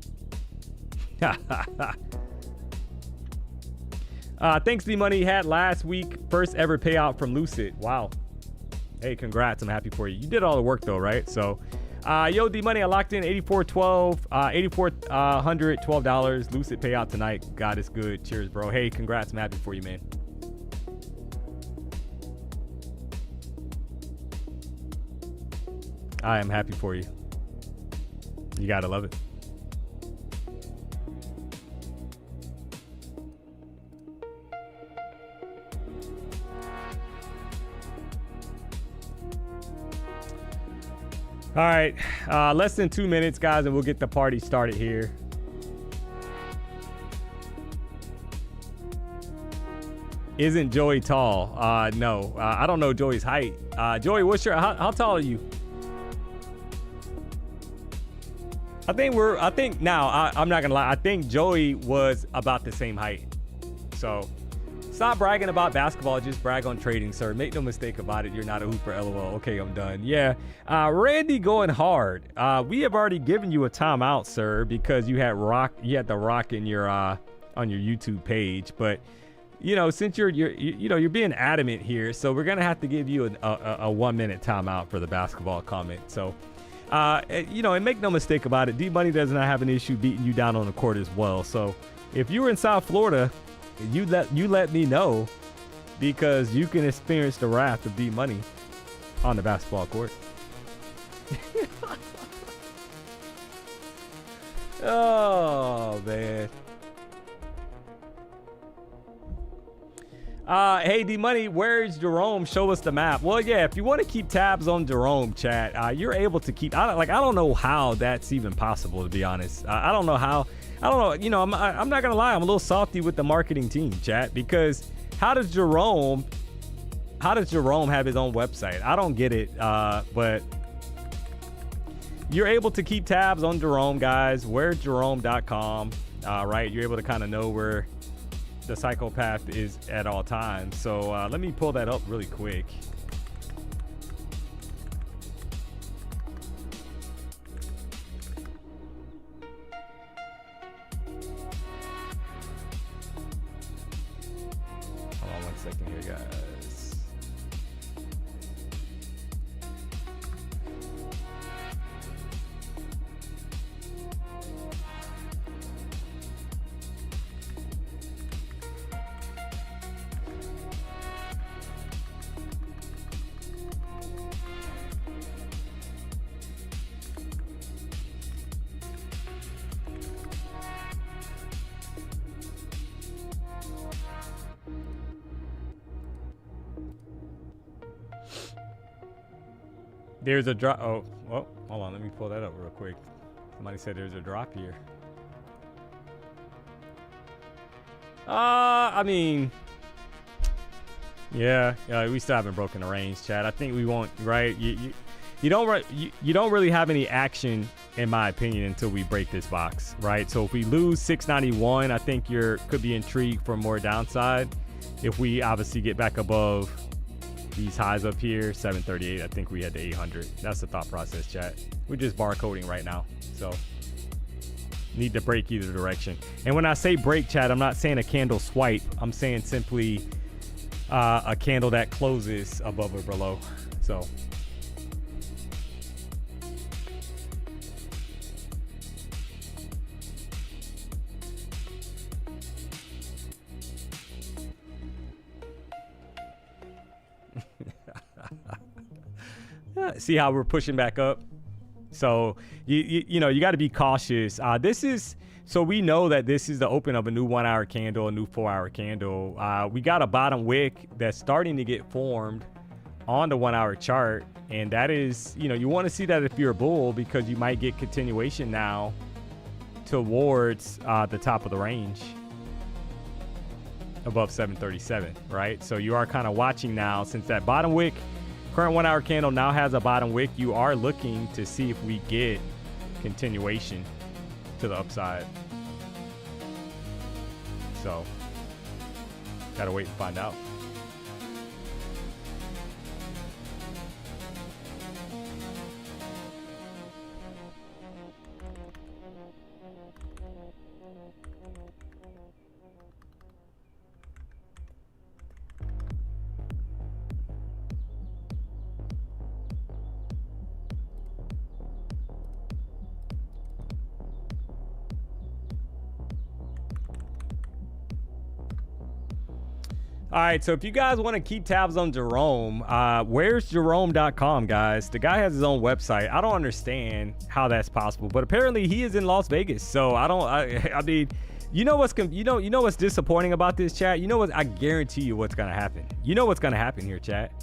Thanks, DMONEY. Had last week first ever payout from Lucid. Wow. Hey, congrats. I'm happy for you. You did all the work though, right? So yo, DMONEY, I locked in $8,412 Lucid payout tonight. God is good. Cheers, bro. Hey, congrats. I'm happy for you, man. I am happy for you. You gotta love it. All right, less than 2 minutes, guys, and we'll get the party started here. Isn't Joey tall? No, I don't know Joey's height. Joey, how tall are you? I'm not gonna lie. I think Joey was about the same height. So stop bragging about basketball. Just brag on trading, sir. Make no mistake about it. You're not a hooper, LOL. Okay, I'm done. Yeah. Randy going hard. We have already given you a timeout, sir, because you had the rock in your on your YouTube page. But you know, since you're being adamant here, so we're gonna have to give you a 1 minute timeout for the basketball comment. So and make no mistake about it, DMONEY does not have an issue beating you down on the court as well. So if you were in South Florida, you let me know, because you can experience the wrath of DMONEY on the basketball court. Oh man. Hey DMONEY, where's Jerome? Show us the map. Well, yeah, if you want to keep tabs on Jerome, chat, you're able to keep. I don't know how that's even possible, to be honest. I don't know how. I don't know. You know, I'm not gonna lie. I'm a little salty with the marketing team, chat, because how does Jerome have his own website? I don't get it. But you're able to keep tabs on Jerome, guys. Where's Jerome.com? Right, you're able to kind of know where the psychopath is at all times. So let me pull that up really quick. Hold on 1 second here, guys. There's a drop. Oh, hold on. Let me pull that up real quick. Somebody said there's a drop here. I mean, yeah, we still haven't broken the range, Chad. I think we won't, right? You don't really have any action, in my opinion, until we break this box, right? So if we lose 691, I think could be intrigued for more downside. If we obviously get back above these highs up here, 738, I think we had to 800. That's the thought process, chat. We're just barcoding right now, so need to break either direction. And when I say break, chat, I'm not saying a candle swipe. I'm saying simply a candle that closes above or below. So see how we're pushing back up. So you know, you got to be cautious. So we know that this is the open of a new 1 hour candle, a new 4 hour candle. We got a bottom wick that's starting to get formed on the 1 hour chart, and that is, you know, you want to see that if you're a bull, because you might get continuation now towards the top of the range. above 737, right? So you are kind of watching now, since that bottom wick, current 1 hour candle now has a bottom wick, you are looking to see if we get continuation to the upside. So gotta wait and find out. All right, so if you guys want to keep tabs on Jerome, where's Jerome.com, guys? The guy has his own website. I don't understand how that's possible, but apparently he is in Las Vegas. So I mean, you know what's disappointing about this, chat? You know what? I guarantee you what's gonna happen. You know what's gonna happen here, chat.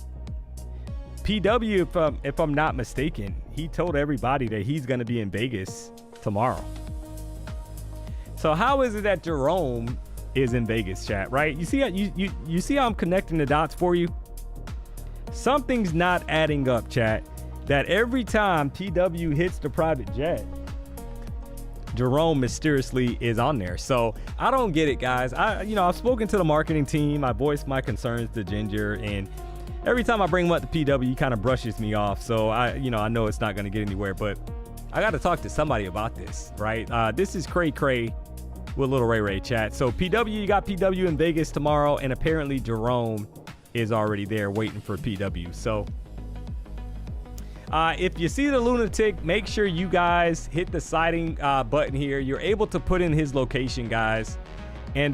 PW, if I'm not mistaken, he told everybody that he's gonna be in Vegas tomorrow. So how is it that Jerome is in Vegas, chat, right? You see how you see how I'm connecting the dots for you? Something's not adding up, chat. That every time PW hits the private jet, Jerome mysteriously is on there. So I don't get it, guys. I've spoken to the marketing team. I voiced my concerns to Ginger, and every time I bring him up to PW, he kind of brushes me off. So I know it's not going to get anywhere, but I got to talk to somebody about this, right? This is Cray Cray with Little Ray Ray, chat. So PW, you got PW in Vegas tomorrow, and apparently Jerome is already there waiting for PW. So if you see the lunatic, make sure you guys hit the sighting button here. You're able to put in his location, guys, and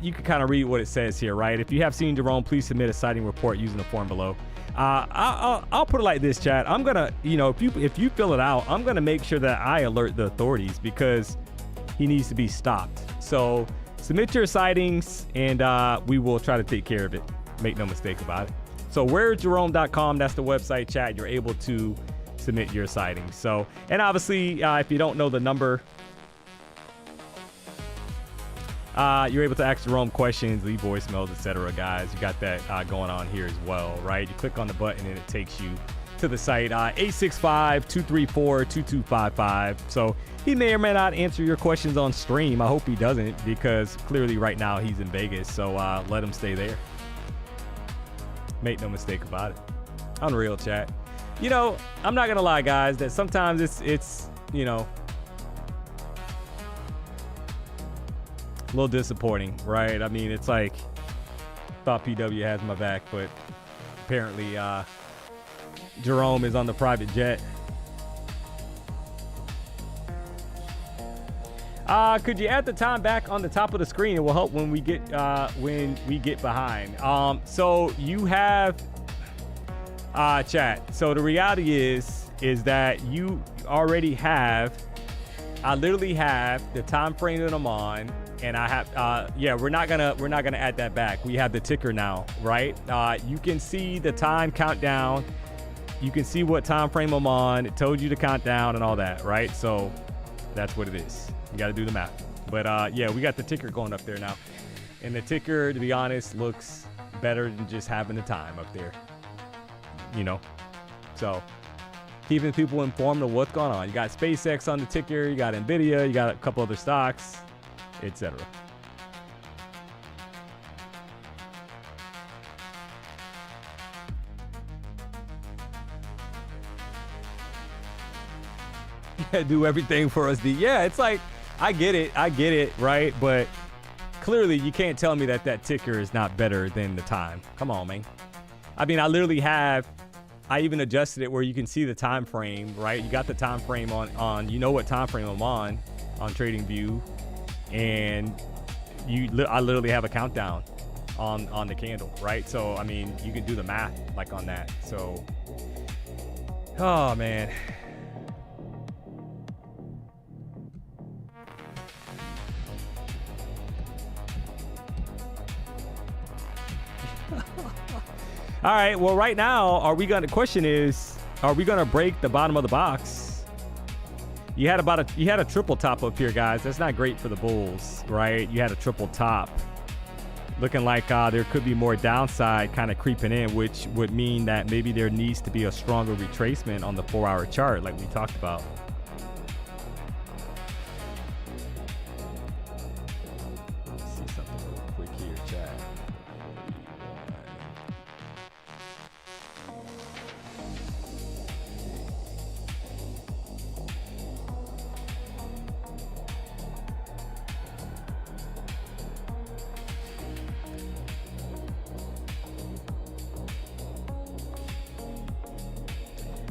you can kind of read what it says here, right? If you have seen Jerome, please submit a sighting report using the form below. I'll put it like this, chat. I'm gonna, if you fill it out, I'm gonna make sure that I alert the authorities, because he needs to be stopped. So submit your sightings, and we will try to take care of it. Make no mistake about it. So where'sjerome.com, that's the website, chat. You're able to submit your sightings. So, and obviously, if you don't know the number, you're able to ask Jerome questions, leave voicemails, etc. guys. You got that going on here as well, right? You click on the button and it takes you to the site, 865-234-2255. So he may or may not answer your questions on stream. I hope he doesn't, because clearly right now he's in Vegas. So let him stay there. Make no mistake about it. Unreal, chat. I'm not gonna lie, guys, that sometimes it's a little disappointing, right? I mean, it's like, thought PW has my back, but apparently Jerome is on the private jet. Could you add the time back on the top of the screen? It will help when we get behind. So you have chat. So the reality is that you already have. I literally have the time frame that I'm on, and I have. We're not gonna add that back. We have the ticker now, right? You can see the time countdown. You can see what time frame I'm on. It told you to count down and all that, right? So that's what it is. You got to do the math. But we got the ticker going up there now. And the ticker, to be honest, looks better than just having the time up there. So keeping people informed of what's going on. You got SpaceX on the ticker. You got NVIDIA. You got a couple other stocks, etc. Do everything for us. It's like, I get it, right? But clearly you can't tell me that ticker is not better than the time. Come on, man. I mean, I even adjusted it where you can see the time frame, right? You got the time frame on what time frame I'm on TradingView, and I literally have a countdown on the candle, right? So I mean, you can do the math like on that. So, oh man. All right, well, right now, the question is, are we gonna break the bottom of the box? You had a triple top up here, guys. That's not great for the bulls, right? You had a triple top. looking like there could be more downside kind of creeping in, which would mean that maybe there needs to be a stronger retracement on the 4-hour chart like we talked about. Let's see something real quick here, chat.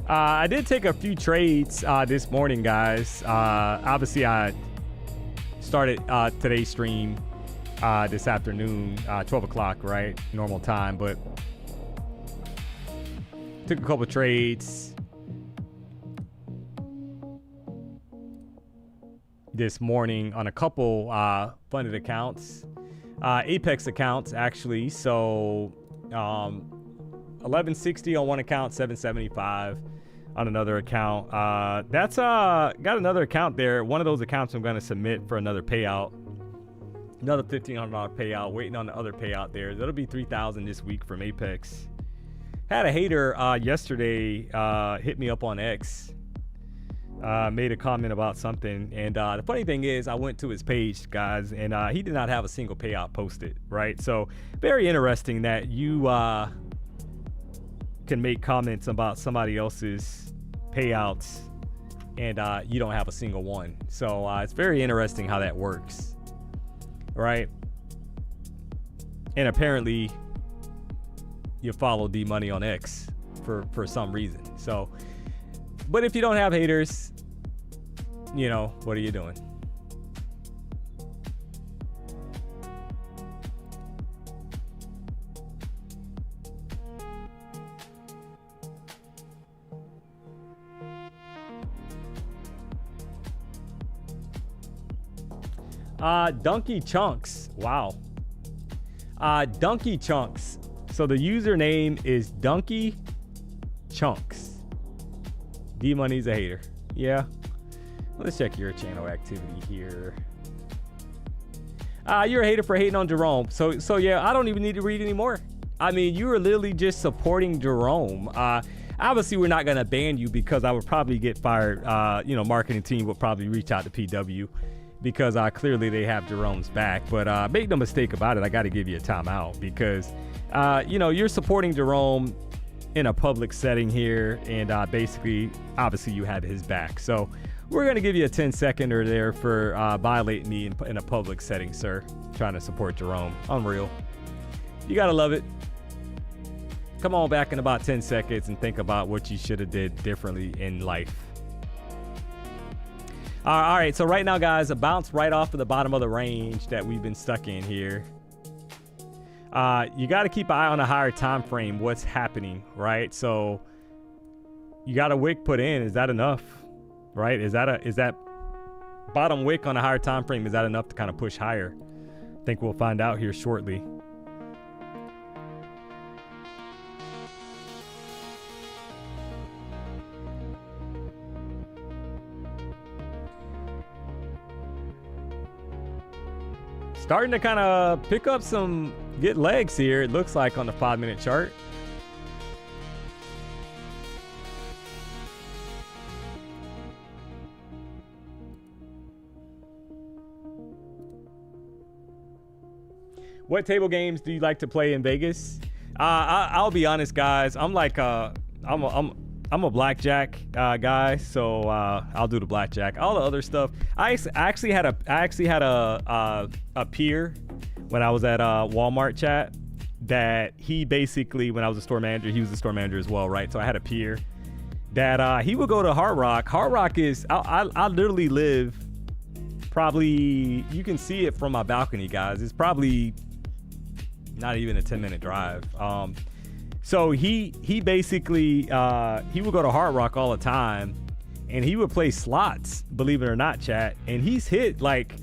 I did take a few trades this morning, guys. Obviously, I started today's stream this afternoon, 12 o'clock, right? Normal time, but took a couple trades this morning on a couple funded accounts, Apex accounts, actually. So 1160 on one account, 775 on another account. That's got another account there. One of those accounts I'm going to submit for another payout, another $1,500 payout, waiting on the other payout there. That'll be $3,000 this week from Apex. Had a hater yesterday hit me up on X, made a comment about something, and the funny thing is I went to his page, guys, and he did not have a single payout posted, right? So very interesting that you can make comments about somebody else's payouts and you don't have a single one. So it's very interesting how that works, right? And apparently you follow DMONEY on X for some reason. So, but if you don't have haters, you know, what are you doing? Donkey Chunks. Wow. Donkey Chunks. So the username is Donkey Chunks. DMONEY's a hater. Yeah. Let's check your channel activity here. You're a hater for hating on Jerome. So yeah, I don't even need to read anymore. I mean, you are literally just supporting Jerome. Obviously, we're not going to ban you because I would probably get fired. You know, marketing team would probably reach out to PW. Because clearly they have Jerome's back. But make no mistake about it, I got to give you a timeout because, you know, you're supporting Jerome in a public setting here. And basically, obviously, you have his back. So we're going to give you a 10-seconder there for violating me in a public setting, sir. Trying to support Jerome. Unreal. You got to love it. Come on back in about 10 seconds and think about what you should have did differently in life. All right, so right now, guys, a bounce right off of the bottom of the range that we've been stuck in here. You got to keep an eye on a higher time frame. What's happening, right? So you got a wick put in. Is that enough, right? Is that bottom wick on a higher time frame? Is that enough to kind of push higher? I think we'll find out here shortly. Starting to kind of pick up get legs here, it looks like, on the 5-minute chart. What table games do you like to play in Vegas? I'll be honest, guys. I'm like I'm a blackjack guy, so I'll do the blackjack. All the other stuff, I actually had a peer when I was at Walmart, chat, that he basically, when I was a store manager, he was a store manager as well, right? So I had a peer that he would go to Hard Rock. Hard Rock is, I literally live probably, you can see it from my balcony, guys. It's probably not even a 10-minute drive. So he basically, he would go to Hard Rock all the time, and he would play slots, believe it or not, chat. And he's hit like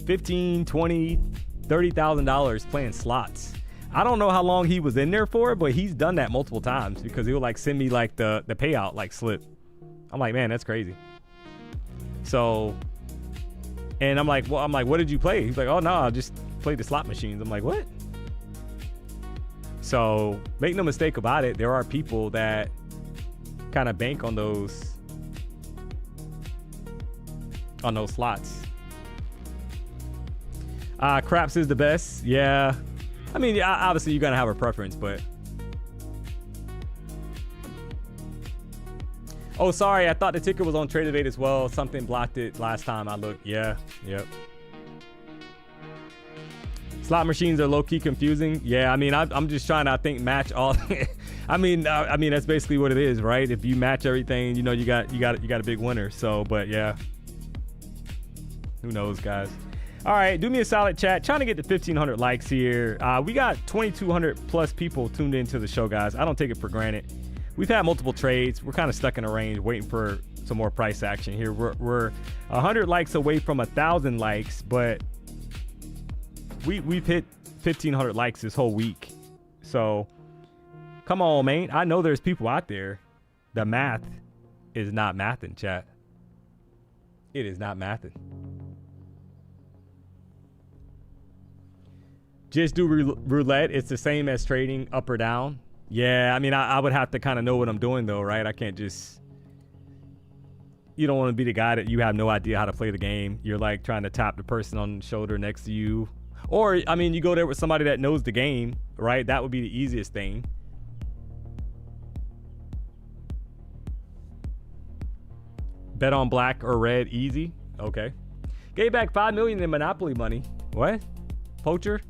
$15,000, $20,000, $30,000 playing slots. I don't know how long he was in there for, but he's done that multiple times because he'll like send me like the payout like slip. I'm like, man, that's crazy. So, and I'm like, what did you play? He's like, oh no, I just played the slot machines. I'm like, what? So make no mistake about it, there are people that kind of bank on those slots. Craps is the best. Yeah. I mean, obviously you're gonna have a preference, but oh, sorry, I thought the ticker was on Trader as well. Something blocked it last time I looked. Yeah, yep. Slot machines are low-key confusing. Yeah, I mean, I'm just trying to, I think, match all. I mean, that's basically what it is, right? If you match everything, you know, you got a big winner. So, but yeah, who knows, guys? All right, do me a solid, chat. Trying to get to 1,500 likes here. We got 2,200 plus people tuned into the show, guys. I don't take it for granted. We've had multiple trades. We're kind of stuck in a range, waiting for some more price action here. We're 100 likes away from 1,000 likes, but we've hit 1,500 likes this whole week. So come on, man. I know there's people out there. The math is not mathing, chat. It is not mathing. Just do roulette. It's the same as trading up or down. Yeah, I mean, I would have to kind of know what I'm doing, though, right? I can't just... You don't want to be the guy that you have no idea how to play the game. You're, like, trying to tap the person on the shoulder next to you. Or, I mean, you go there with somebody that knows the game, right? That would be the easiest thing. Bet on black or red, easy. Okay. Gave back $5 million in Monopoly money. What? Poacher?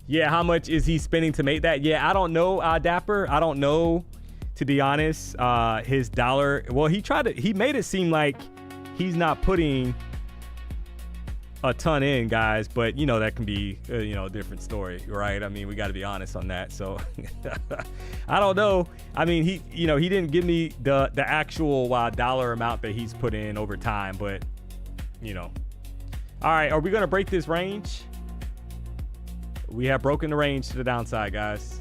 Yeah, how much is he spending to make that? Yeah, I don't know, Dapper. I don't know, to be honest. His dollar. Well, he made it seem like he's not putting a ton in, guys. But you know that can be a different story, right? I mean, we got to be honest on that. So I don't know. I mean, he didn't give me the actual dollar amount that he's put in over time, but All right, are we gonna break this range? We have broken the range to the downside, guys.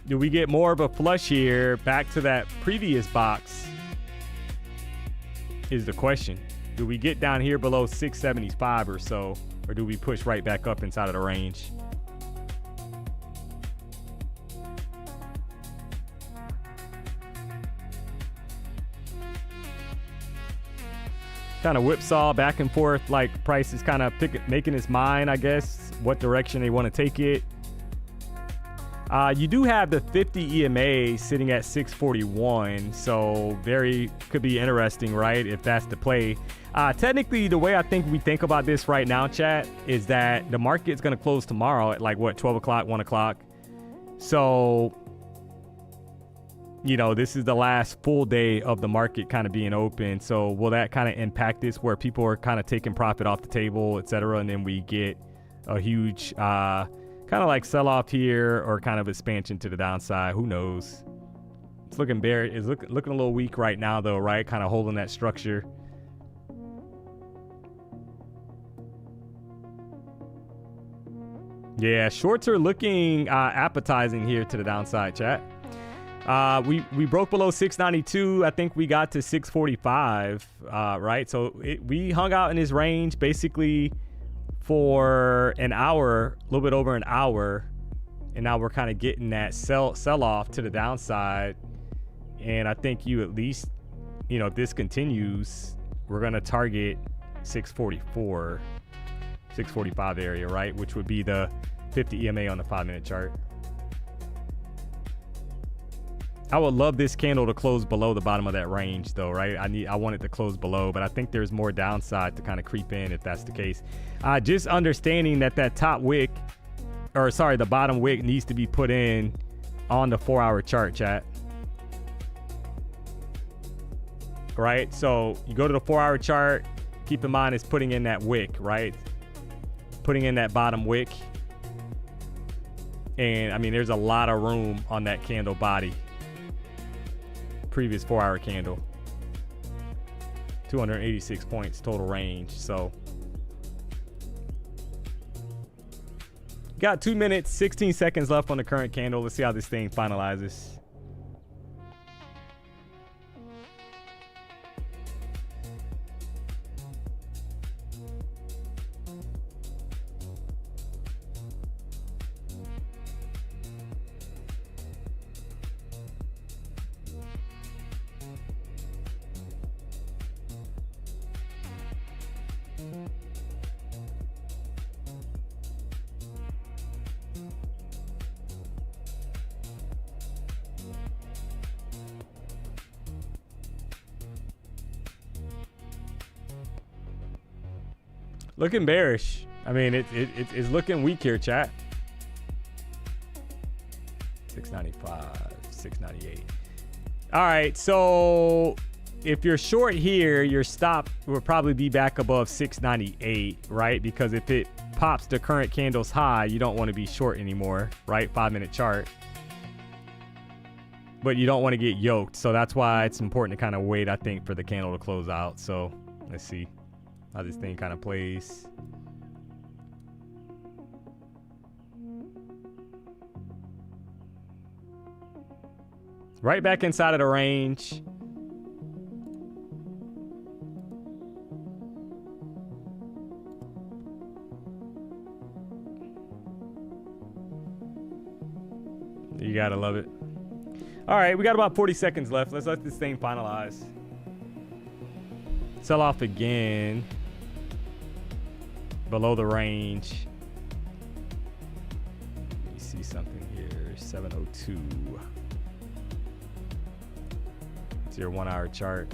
Do we get more of a flush here back to that previous box is the question. Do we get down here below 675 or so, or do we push right back up inside of the range? Kind of whipsaw back and forth, like price is kind of making his mind, I guess, what direction they want to take it. You do have the 50 EMA sitting at 641, so could be interesting, right? If that's the play. Technically, the way I think we think about this right now, chat, is that the market's going to close tomorrow at like what, 12 o'clock, 1 o'clock. So, this is the last full day of the market kind of being open. So will that kind of impact this where people are kind of taking profit off the table, et cetera, and then we get a huge kind of like sell off here or kind of expansion to the downside? Who knows? It's looking bare. It's looking a little weak right now, though, right? Kind of holding that structure. Yeah, shorts are looking appetizing here to the downside, chat. We broke below 692. I think we got to 645, right? So we hung out in this range basically for an hour, a little bit over an hour, and now we're kind of getting that sell off to the downside. And I think at least, if this continues, we're going to target 644, 645 area, right? Which would be the 50 EMA on the 5-minute chart. I would love this candle to close below the bottom of that range, though, right? I want it to close below, but I think there's more downside to kind of creep in if that's the case. Just understanding that top wick, the bottom wick needs to be put in on the 4-hour chart, chat. Right? So you go to the 4-hour chart, keep in mind it's putting in that wick, right? Putting in that bottom wick. And I mean, there's a lot of room on that candle body. Previous 4-hour candle, 286 points total range. So Got 2 minutes, 16 seconds left on the current candle. Let's see how this thing finalizes. Looking bearish. I mean, it's looking weak here, chat. 695, 698. All right, so if you're short here, your stop will probably be back above 698, right? Because if it pops the current candle's high, you don't want to be short anymore, right? 5-minute chart. But you don't want to get yoked, so that's why it's important to kind of wait, I think, for the candle to close out. So let's see how this thing kind of plays. Right back inside of the range. You gotta love it. All right, we got about 40 seconds left. Let's let this thing finalize. Sell off again. Below the range. Let me see something here. 702. It's your 1 hour chart.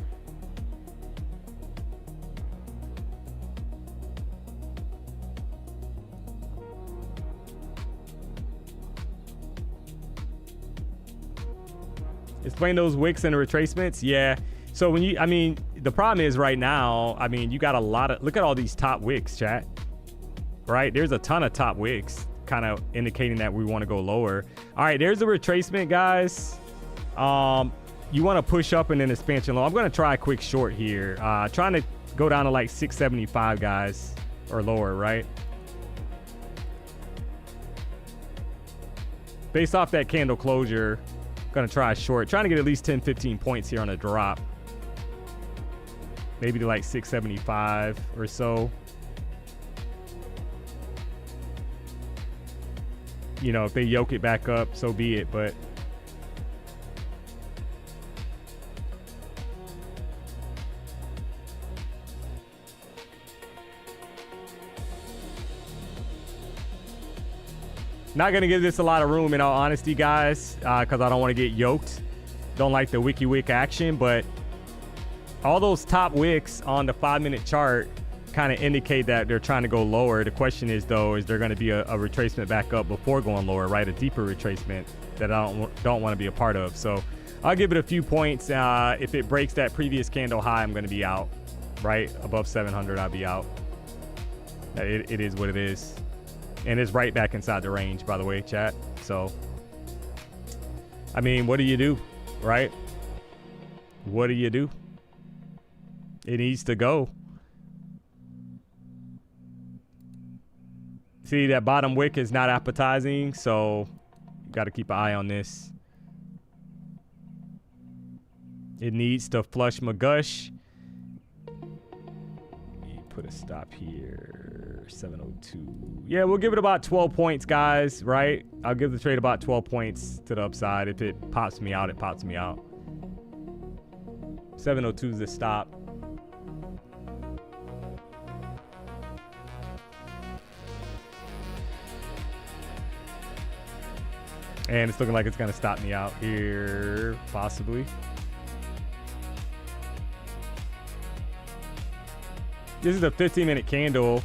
Explain those wicks and the retracements. Yeah. So when you, I mean, the problem is right now, I mean, you got a lot of, look at all these top wicks, chat. Right? There's a ton of top wicks kind of indicating that we want to go lower. All right, there's a retracement, guys. You want to push up in an expansion low. I'm going to try a quick short here. Trying to go down to like 675, guys, or lower, right? Based off that candle closure, going to try a short. Trying to get at least 10, 15 points here on a drop. Maybe to like 675 or so. You know, if they yoke it back up, so be it, but not going to give this a lot of room, in all honesty, guys, because I don't want to get yoked. Don't like the wiki wick action, but all those top wicks on the 5-minute chart kind of indicate that they're trying to go lower. The question is, though, is there going to be a retracement back up before going lower, right? A deeper retracement that I don't want to be a part of. So I'll give it a few points. If it breaks that previous candle high, I'm going to be out, right? Above 700, I'll be out. It is what it is. And it's right back inside the range, by the way, chat. So, I mean, what do you do, right? What do you do? It needs to go. See, that bottom wick is not appetizing, so you got to keep an eye on this. It needs to flush my gush. Put a stop here. 702. Yeah, we'll give it about 12 points, guys, right? I'll give the trade about 12 points to the upside. If it pops me out, it pops me out. 702 is the stop. And it's looking like it's going to stop me out here, possibly. This is a 15-minute candle.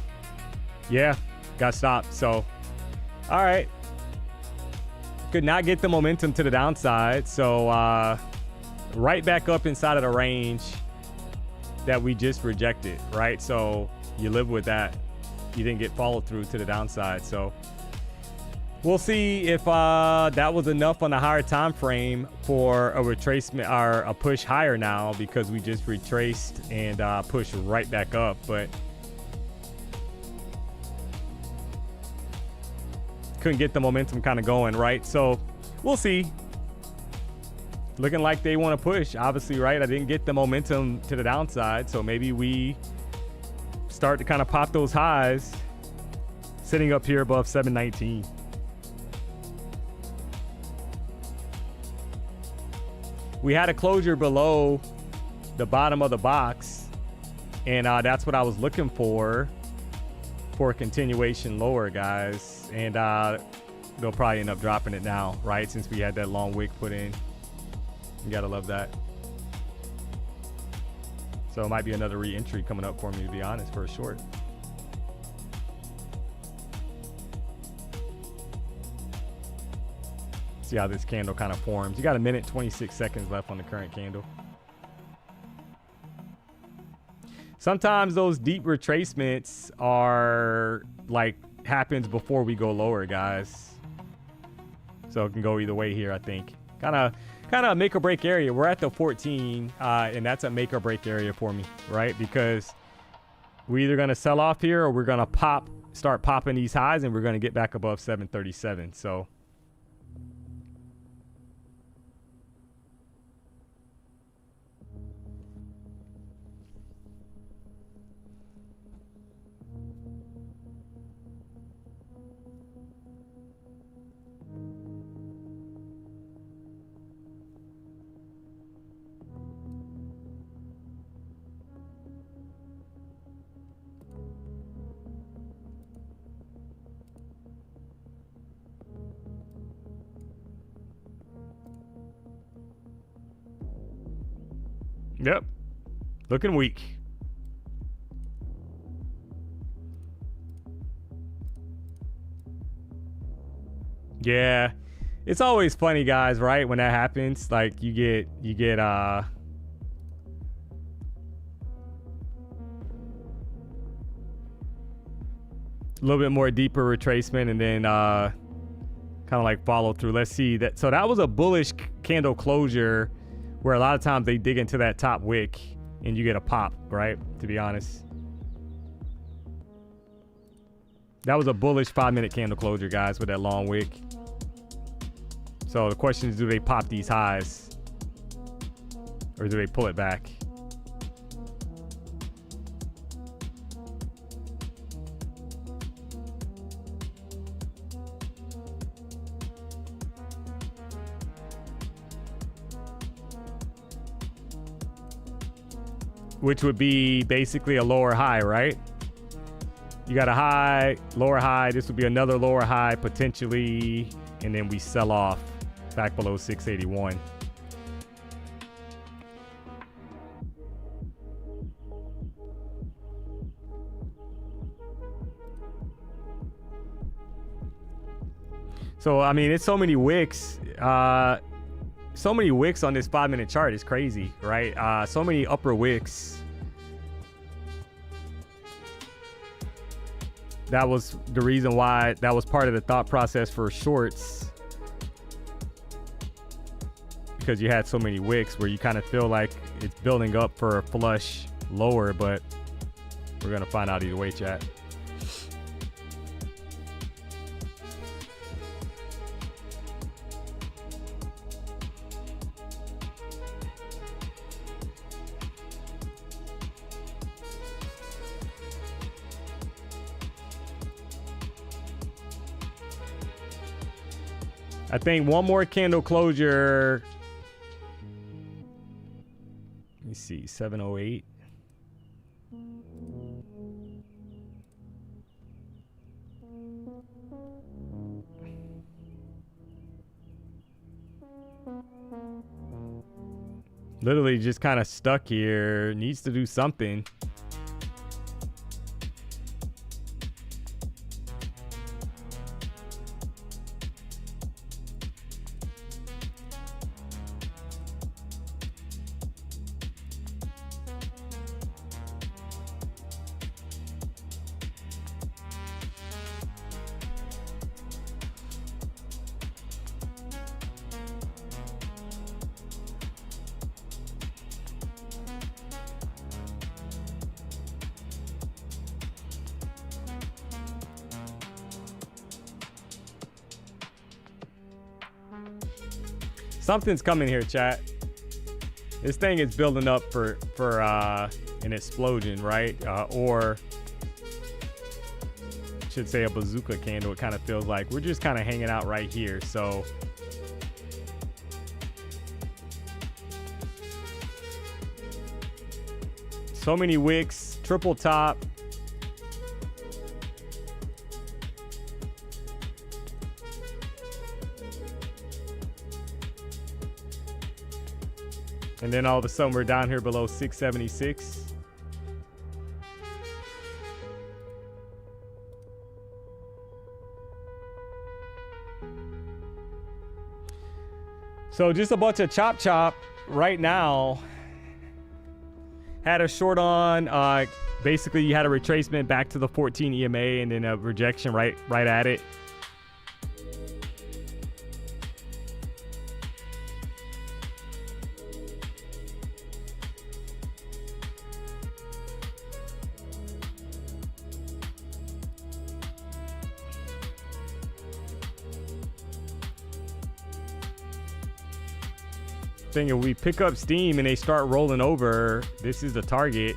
Yeah, got stopped. So, all right. Could not get the momentum to the downside. So, right back up inside of the range that we just rejected, right? So, you live with that. You didn't get followed through to the downside. So, we'll see if that was enough on the higher time frame for a retracement or a push higher now, because we just retraced and pushed right back up. But couldn't get the momentum kind of going, right? So we'll see. Looking like they want to push, obviously, right? I didn't get the momentum to the downside, so maybe we start to kind of pop those highs, sitting up here above 719. We had a closure below the bottom of the box, and that's what I was looking for a continuation lower, guys. And they'll probably end up dropping it now, right? Since we had that long wick put in. You gotta love that. So it might be another re-entry coming up for me, to be honest, for a short. See how this candle kind of forms. You got a minute, 26 seconds left on the current candle. Sometimes those deep retracements are like happens before we go lower, guys. So it can go either way here, I think. Kind of make or break area. We're at the 14, and that's a make or break area for me, right? Because we're either gonna sell off here or we're gonna start popping these highs, and we're gonna get back above 737. So yep, looking weak. Yeah, it's always funny, guys, right? When that happens, like you get a little bit more deeper retracement, and then kind of like follow through. Let's see that. So that was a bullish candle closure, where a lot of times they dig into that top wick and you get a pop, right? To be honest, that was a bullish 5-minute candle closure, guys, with that long wick. So the question is, do they pop these highs or do they pull it back? Which would be basically a lower high, right? You got a high, lower high. This would be another lower high potentially, and then we sell off back below 681. So I mean, it's so many wicks. So many wicks on this 5-minute chart is crazy, right? So many upper wicks. That was the reason why that was part of the thought process for shorts, because you had so many wicks where you kind of feel like it's building up for a flush lower, but we're gonna find out either way, chat. I think one more candle closure. Let me see, 708. Literally just kind of stuck here. Needs to do something. Something's coming here, chat. This thing is building up for an explosion, right? Or should say a bazooka candle. It kind of feels like we're just kind of hanging out right here. So many wicks, triple top. And then all of a sudden we're down here below 676. So just a bunch of chop right now. Had a short on, basically you had a retracement back to the 14 EMA and then a rejection right at it. Thing, if we pick up steam and they start rolling over, this is the target.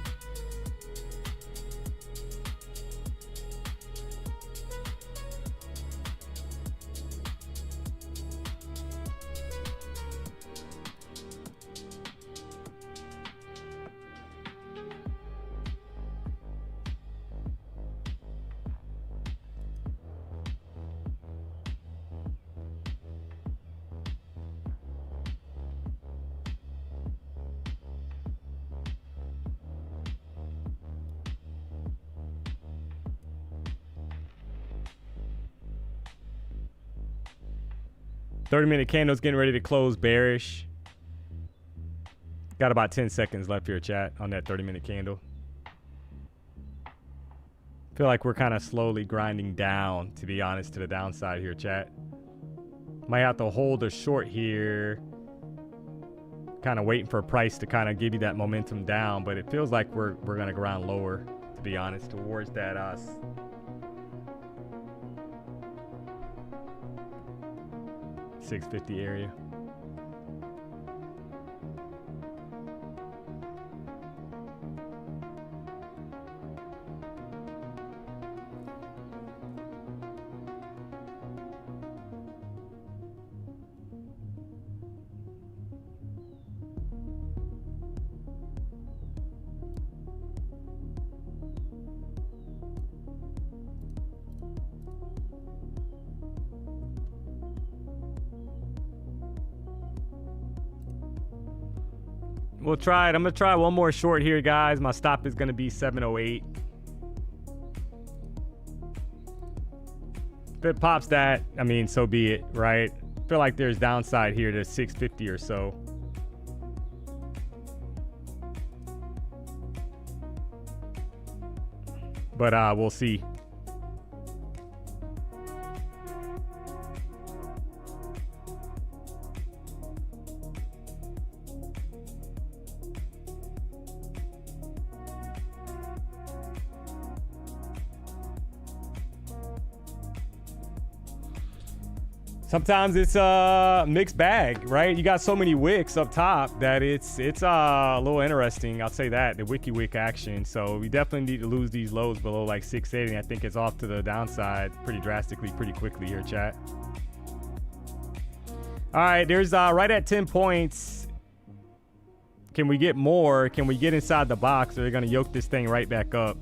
Minute candle's getting ready to close bearish. Got about 10 seconds left here, chat, on that 30-minute candle. Feel like we're kind of slowly grinding down, to be honest, to the downside here, chat. Might have to hold a short here. Kind of waiting for a price to kind of give you that momentum down, but it feels like we're going to grind lower, to be honest, towards that 650 area. We'll try it. I'm going to try one more short here, guys. My stop is going to be 708. If it pops that, I mean, so be it, right? I feel like there's downside here to 650 or so. But we'll see. Sometimes it's a mixed bag, right? You got so many wicks up top that it's a little interesting. I'll say that, the wicky wick action. So we definitely need to lose these lows below like 680. I think it's off to the downside pretty drastically, pretty quickly here, chat. All right, there's right at 10 points. Can we get more? Can we get inside the box? Or they're gonna yoke this thing right back up.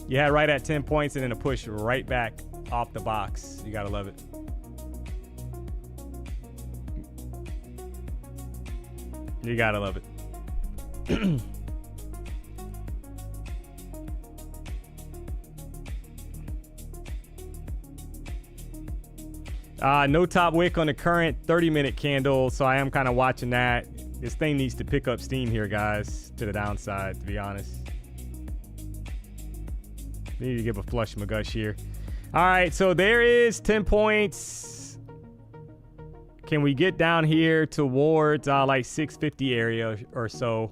You had right at 10 points and then a push right back off the box. You gotta love it. You gotta love it. No top wick on the current 30-minute candle, so I am kind of watching that. This thing needs to pick up steam here, guys, to the downside, to be honest. Need to give a flush McGush here. All right, so there is 10 points. Can we get down here towards like 650 area or so?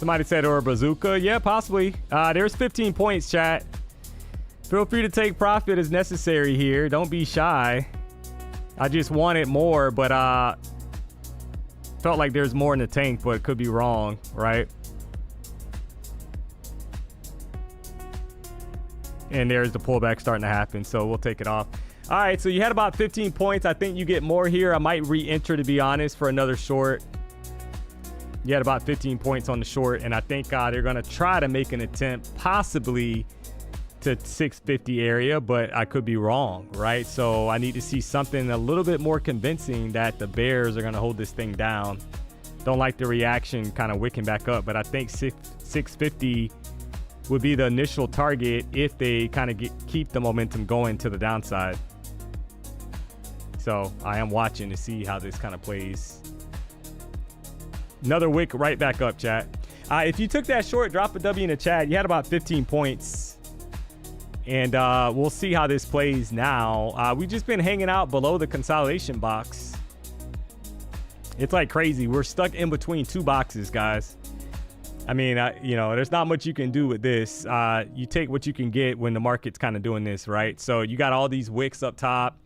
Somebody said, or a bazooka. Yeah, possibly. There's 15 points, chat. Feel free to take profit as necessary here. Don't be shy. I just wanted more, but felt like there's more in the tank, but it could be wrong, right? And there's the pullback starting to happen, so we'll take it off. All right, so you had about 15 points. I think you get more here. I might re-enter, to be honest, for another short. You had about 15 points on the short, and I think they're going to try to make an attempt possibly to 650 area, but I could be wrong, right? So I need to see something a little bit more convincing that the bears are going to hold this thing down. Don't like the reaction kind of wicking back up, but I think 650 would be the initial target if they kind of keep the momentum going to the downside. So I am watching to see how this kind of plays. Another wick right back up, chat. If you took that short, drop a W in the chat. You had about 15 points. And we'll see how this plays now. We've just been hanging out below the consolidation box. It's like crazy. We're stuck in between two boxes, guys. I mean, you know, there's not much you can do with this. You take what you can get when the market's kind of doing this, right? So you got all these wicks up top.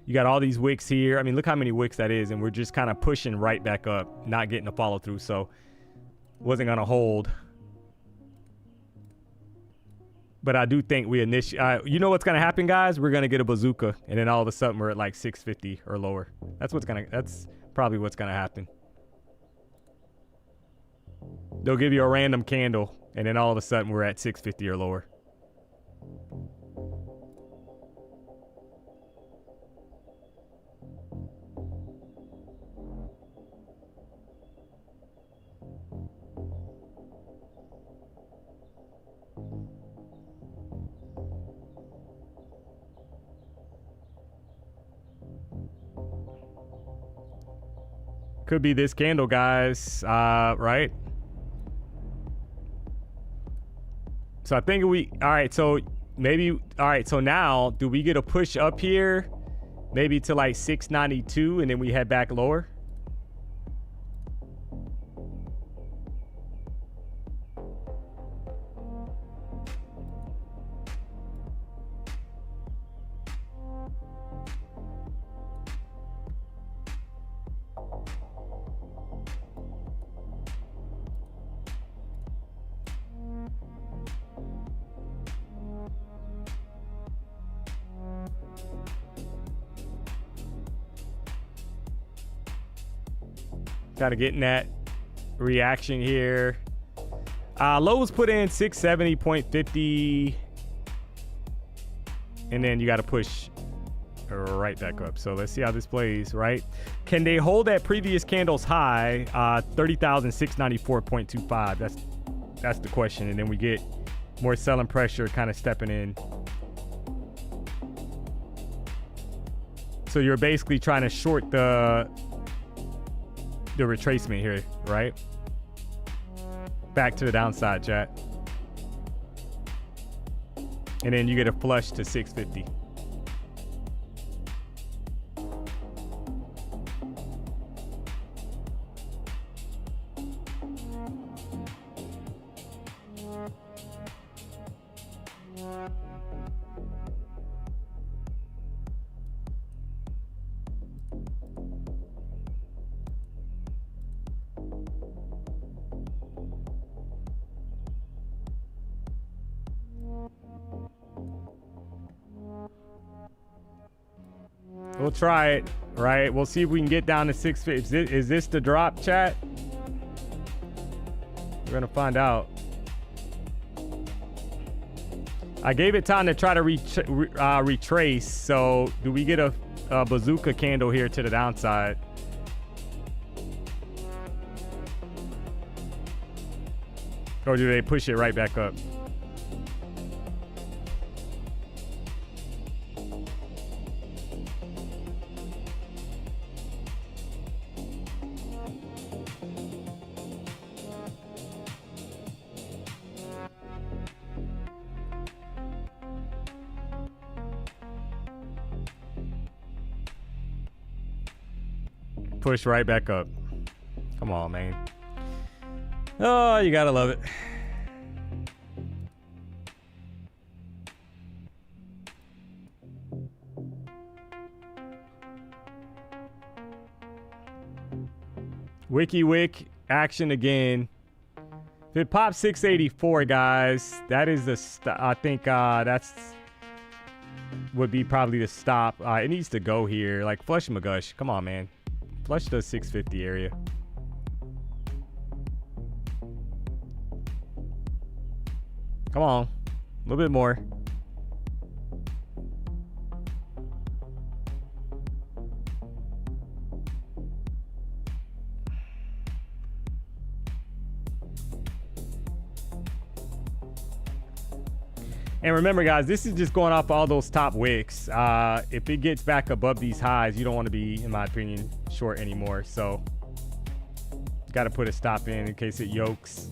You got all these wicks here. I mean, look how many wicks that is. And we're just kind of pushing right back up, not getting a follow through. So wasn't going to hold. But I do think we initiate. You know what's going to happen, guys? We're going to get a bazooka. And then all of a sudden we're at like 650 or lower. That's probably what's going to happen. They'll give you a random candle. And then all of a sudden we're at 650 or lower. Could be this candle, guys, right? So I think all right, so maybe, all right, so now, do we get a push up here? Maybe to like 692 and then we head back lower? Kind of getting that reaction here. Lowe's put in 670.50. And then you got to push right back up. So let's see how this plays, right? Can they hold that previous candle's high, 30,694.25? That's the question. And then we get more selling pressure kind of stepping in. So you're basically trying to short the retracement here, right? Back to the downside, chat. And then you get a flush to 650. We'll try it, right? We'll see if we can get down to 650. Is this the drop, chat? We're gonna find out. I gave it time to try to retrace. So do we get a bazooka candle here to the downside? Or do they push it right back up? Push right back up. Come on, man. Oh, you gotta love it. WikiWik action again. If it pops 684, guys, that is the I think that's would be probably the stop. It needs to go here. Like flush McGush. Come on, man. Flush the 650 area. Come on. A little bit more. And remember, guys, this is just going off all those top wicks. If it gets back above these highs, you don't want to be, in my opinion, short anymore. So, got to put a stop in case it yokes.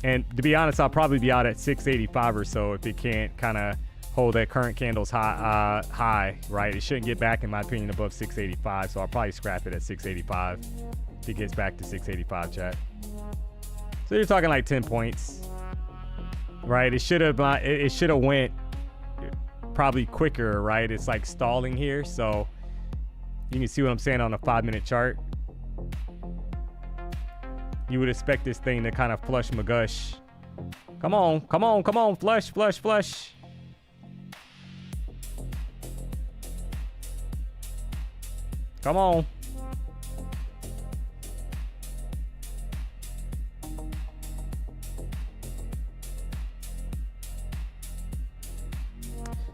And to be honest, I'll probably be out at 685 or so if it can't kind of hold that current candle's high, right? It shouldn't get back, in my opinion, above 685. So I'll probably scrap it at 685 if it gets back to 685, chat. So you're talking like 10 points, right? It should have went probably quicker, right? It's like stalling here. So you can see what I'm saying on a 5-minute chart. You would expect this thing to kind of flush McGush. Come on, come on, come on. Flush, flush, flush. Come on.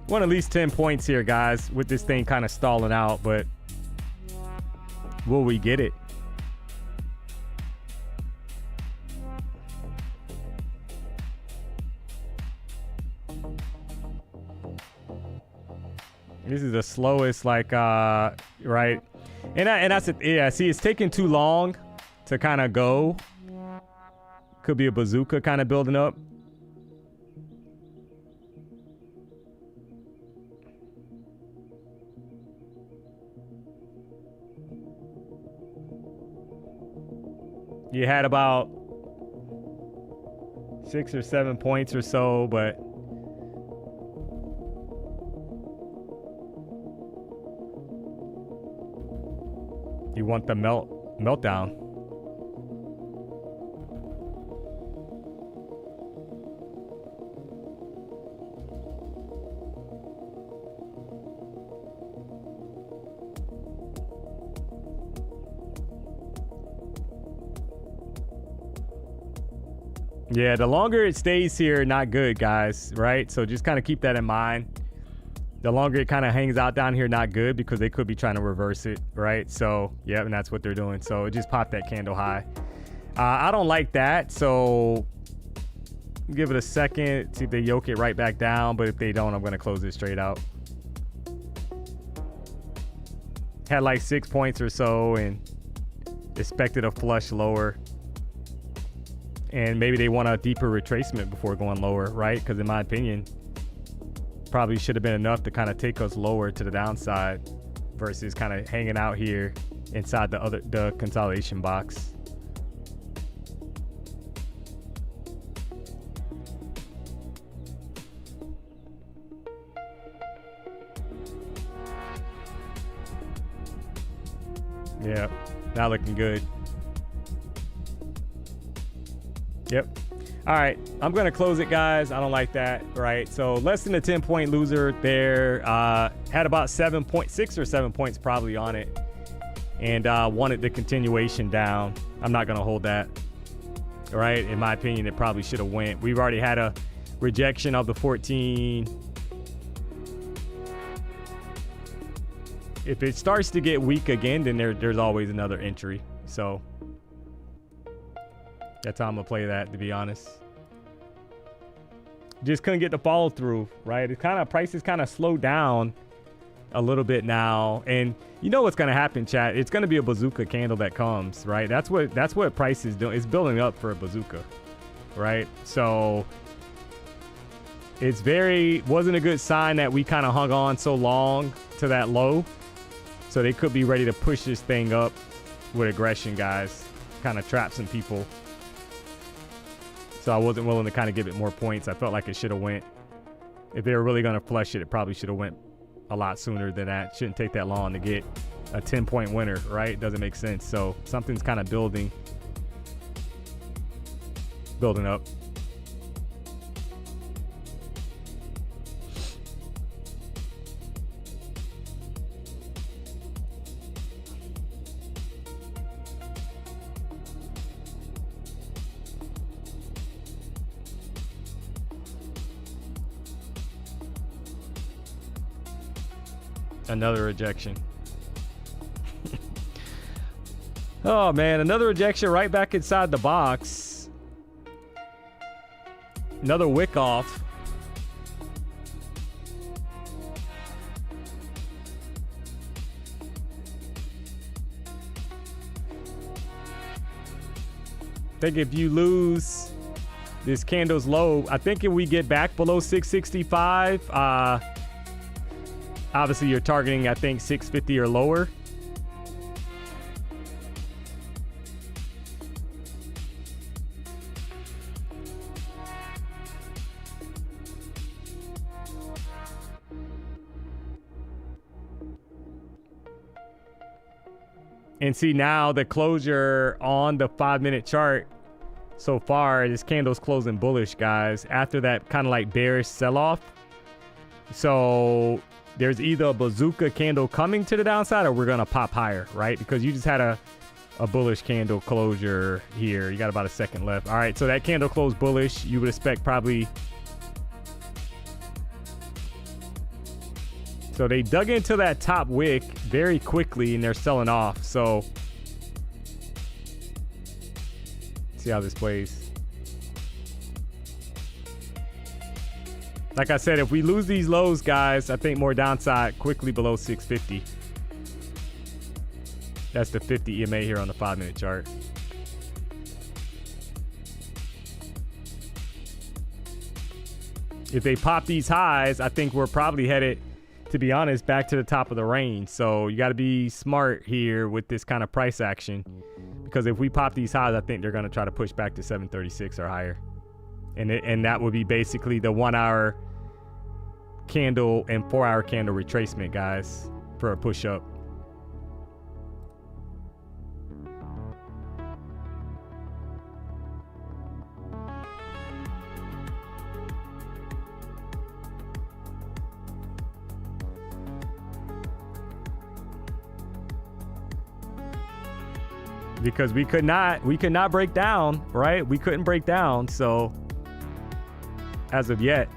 Want at least 10 points here, guys, with this thing kind of stalling out, but will we get it? This is the slowest, like, right? And that's it. Yeah, see, it's taking too long to kind of go. Could be a bazooka kind of building up. You had about 6 or 7 points or so, but you want the meltdown. Yeah, the longer it stays here, not good, guys, right? So just kind of keep that in mind. The longer it kind of hangs out down here, not good, because they could be trying to reverse it, right? So, yeah, and that's what they're doing. So it just popped that candle high. I don't like that, so give it a second, see if they yoke it right back down. But if they don't, I'm going to close it straight out. Had like 6 points or so and expected a flush lower. And maybe they want a deeper retracement before going lower, right? Because in my opinion, probably should have been enough to kind of take us lower to the downside versus kind of hanging out here inside the consolidation box. Yeah, not looking good. Yep. All right, I'm gonna close it, guys. I don't like that, right? So less than a 10-point loser there. Had about 6 or 7 points probably on it, and wanted the continuation down. I'm not gonna hold that, all right? In my opinion, it probably should have went. We've already had a rejection of the 14. If it starts to get weak again, then there's always another entry. So that's how I'm gonna play that, to be honest. Just couldn't get the follow through, right? It kind of, prices kind of slowed down a little bit now, and you know what's gonna happen, chat. It's gonna be a bazooka candle that comes, right? That's what price is doing. It's building up for a bazooka, right? So it's wasn't a good sign that we kind of hung on so long to that low, So they could be ready to push this thing up with aggression, guys. Kind of trap some people. So I wasn't willing to kind of give it more points. I felt like it should have went. If they were really going to flush it, it probably should have went a lot sooner than that. Shouldn't take that long to get a 10-point winner, right? Doesn't make sense. So something's kind of building up. Another rejection. Oh man, another rejection right back inside the box. Another wick off. I think if you lose this candle's low, I think if we get back below 665, obviously you're targeting, I think, 650 or lower. And see now the closure on the 5-minute chart so far, this candle's closing bullish, guys, after that kind of like bearish sell-off. So there's either a bazooka candle coming to the downside or we're going to pop higher, right? Because you just had a bullish candle closure here. You got about a second left. All right, so that candle closed bullish. You would expect probably... So they dug into that top wick very quickly and they're selling off. So see how this plays. Like I said, if we lose these lows, guys, I think more downside quickly below 650. That's the 50 EMA here on the 5-minute chart. If they pop these highs, I think we're probably headed, to be honest, back to the top of the range. So you got to be smart here with this kind of price action, because if we pop these highs, I think they're going to try to push back to 736 or higher. And that would be basically the 1-hour candle and 4-hour candle retracement, guys, for a push up. Because we could not break down, right? We couldn't break down, so as of yet.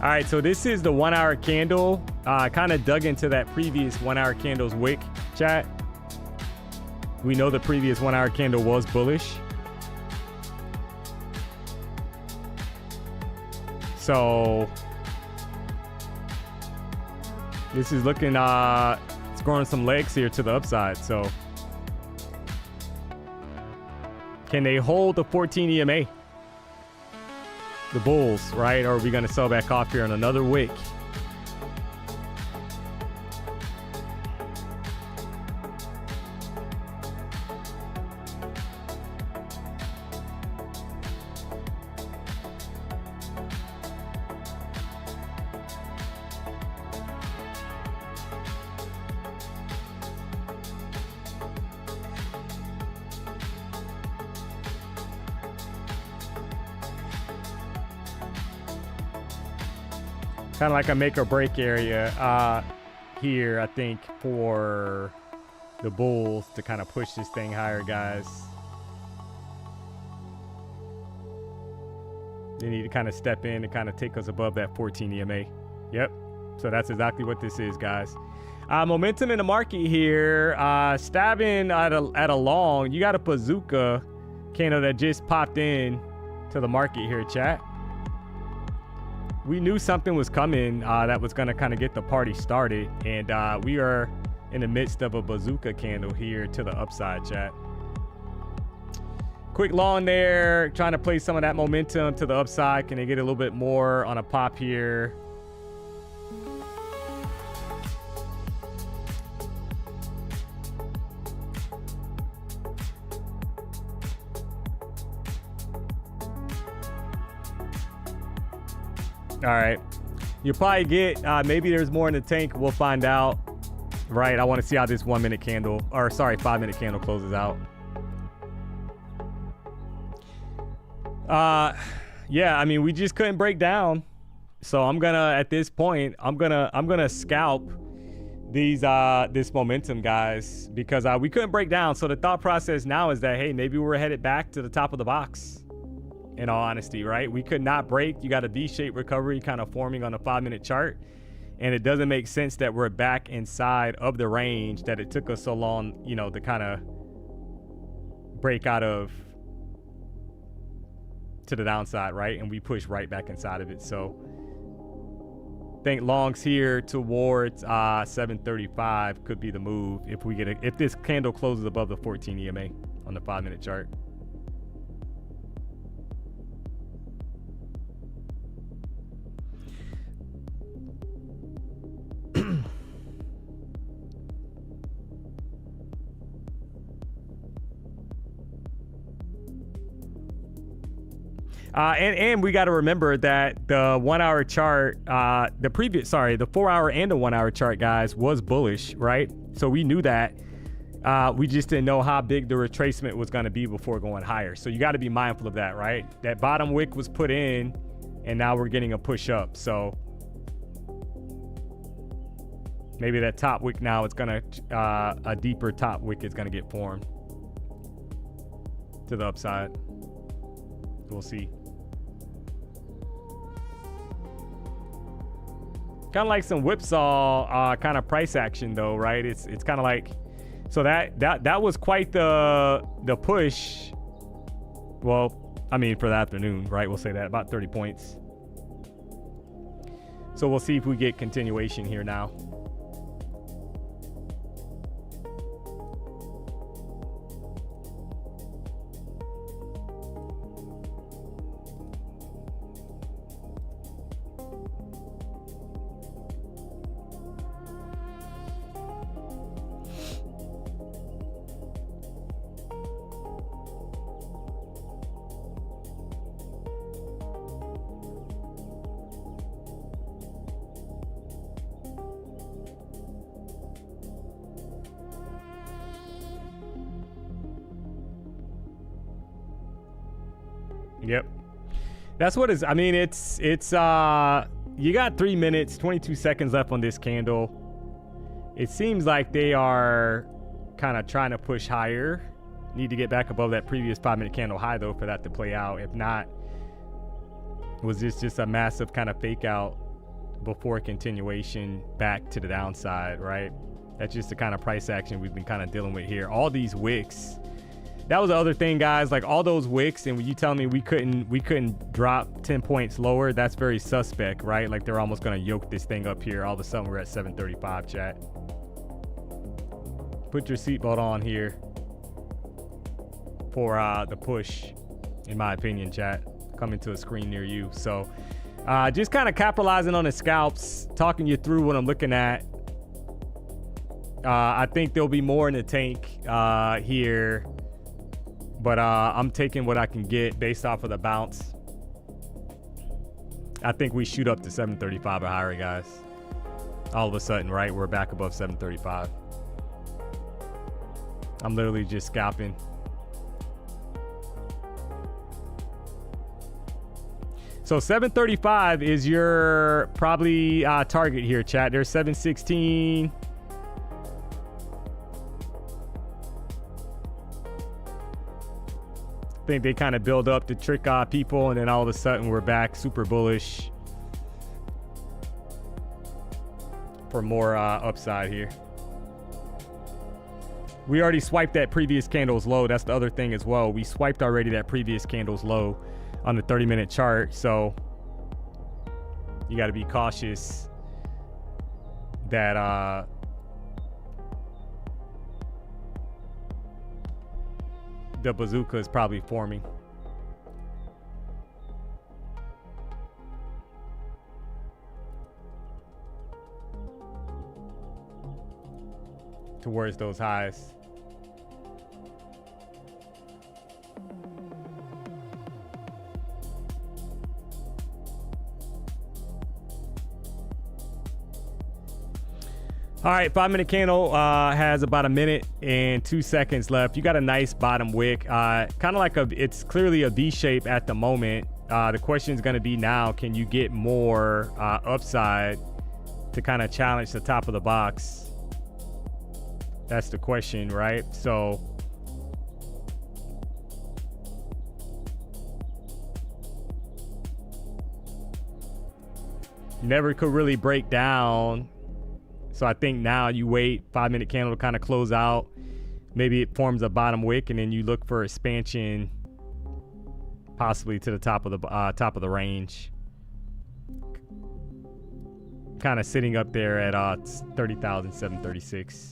All right, so this is the 1-hour candle. Kind of dug into that previous 1-hour candle's wick, chat. We know the previous 1-hour candle was bullish. So this is looking, it's growing some legs here to the upside. So can they hold the 14 EMA? The bulls, right? Or are we going to sell back off here on another wick? Kind of like a make or break area here, I think, for the bulls to kind of push this thing higher, guys. They need to kind of step in and kind of take us above that 14 EMA. Yep. So that's exactly what this is, guys. Momentum in the market here, stabbing at a long. You got a bazooka candle that just popped in to the market here, chat. We knew something was coming that was going to kind of get the party started, and we are in the midst of a bazooka candle here to the upside, chat. Quick long there, trying to play some of that momentum to the upside. Can they get a little bit more on a pop here? All right, you'll probably get maybe there's more in the tank. We'll find out. Right, I want to see how this 1 minute candle, or sorry, 5 minute candle closes out. Yeah, I mean, we just couldn't break down. So I'm gonna, at this point, I'm gonna scalp these this momentum, guys, because we couldn't break down. So the thought process now is that, hey, maybe we're headed back to the top of the box. In all honesty, right? We could not break. You got a V-shaped recovery kind of forming on a 5 minute chart. And it doesn't make sense that we're back inside of the range that it took us so long, you know, to kind of break out of to the downside, right? And we push right back inside of it. So I think longs here towards 735 could be the move if we get if this candle closes above the 14 EMA on the 5 minute chart. And we got to remember that the 1 hour chart, the 4 hour and the 1 hour chart, guys, was bullish, right? So we knew that. We just didn't know how big the retracement was going to be before going higher. So you got to be mindful of that, right? That bottom wick was put in, and now we're getting a push up. So maybe that top wick now, it's going to, a deeper top wick is going to get formed to the upside. We'll see. Kind of like some whipsaw kind of price action though, right? It's kind of like, so that was quite the push. Well, I mean, for the afternoon, right? We'll say that about 30 points. So we'll see if we get continuation here now. Yep. That's what it's, I mean, it's you got 3 minutes, 22 seconds left on this candle. It seems like they are kind of trying to push higher. Need to get back above that previous 5 minute candle high though for that to play out. If not, was this just a massive kind of fake out before continuation back to the downside, right? That's just the kind of price action we've been kind of dealing with here. All these wicks. That was the other thing, guys, like all those wicks, and when you tell me we couldn't drop 10 points lower, that's very suspect, right? Like they're almost going to yoke this thing up here. All of a sudden we're at 735, chat. Put your seatbelt on here for the push, in my opinion, chat. Coming to a screen near you. So just kind of capitalizing on the scalps, talking you through what I'm looking at. I think there'll be more in the tank here. But I'm taking what I can get based off of the bounce. I think we shoot up to 735 or higher, guys. All of a sudden, right? We're back above 735. I'm literally just scalping. So 735 is your probably target here, chat. There's 716. I think they kind of build up to trick people, and then all of a sudden we're back super bullish. for more upside here. We already swiped that previous candle's low. That's the other thing as well. We swiped already that previous candle's low on the 30-minute chart. So you got to be cautious that the bazooka is probably forming. Towards those highs. All right, 5-minute candle has about 1 minute and 2 seconds left. You got a nice bottom wick, kind of like it's clearly a V shape at the moment. The question is going to be now, can you get more upside to kind of challenge the top of the box? That's the question, right? So you never could really break down. So I think now you wait 5-minute candle to kind of close out. Maybe it forms a bottom wick, and then you look for expansion, possibly to the top of the range. Kind of sitting up there at 30,736.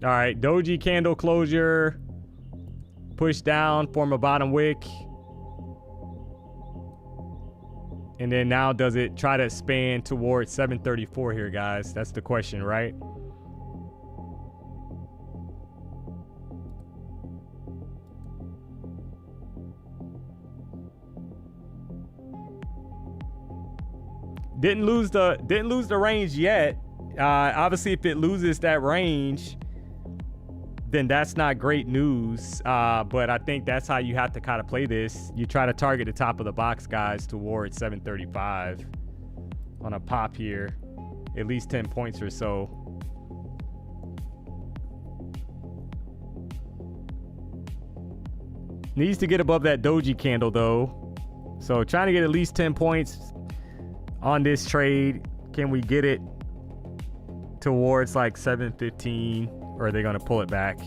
All right, doji candle closure, push down, form a bottom wick. And then now does it try to expand towards 734 here, guys? That's the question, right? Didn't lose the range yet. Obviously, if it loses that range, then that's not great news. But I think that's how you have to kind of play this. You try to target the top of the box, guys, towards 735 on a pop here, at least 10 points or so. Needs to get above that doji candle though. So trying to get at least 10 points on this trade. Can we get it towards like 715, or are they going to pull it back?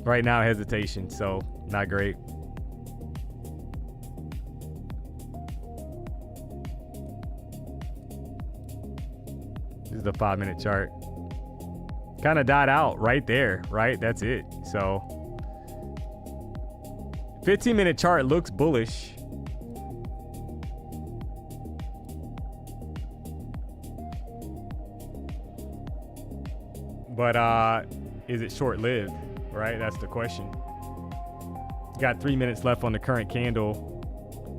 Right now, hesitation, so not great. This is the 5-minute chart. Kind of died out right there, right? That's it. So 15-minute chart looks bullish. But is it short-lived, right? That's the question. Got 3 minutes left on the current candle.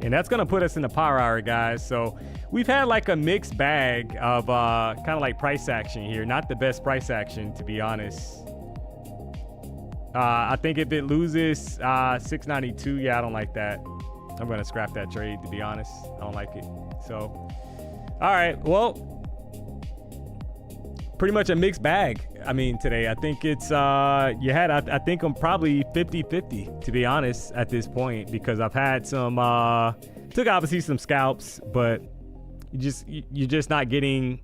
And that's going to put us in the power hour, guys. So we've had like a mixed bag of kind of like price action here. Not the best price action, to be honest. I think if it loses 692, yeah, I don't like that. I'm going to scrap that trade, to be honest. I don't like it. So, all right, well, pretty much a mixed bag. I mean, today, I think it's, I think I'm probably 50-50, to be honest, at this point, because I've had some, took obviously some scalps, but you're just not getting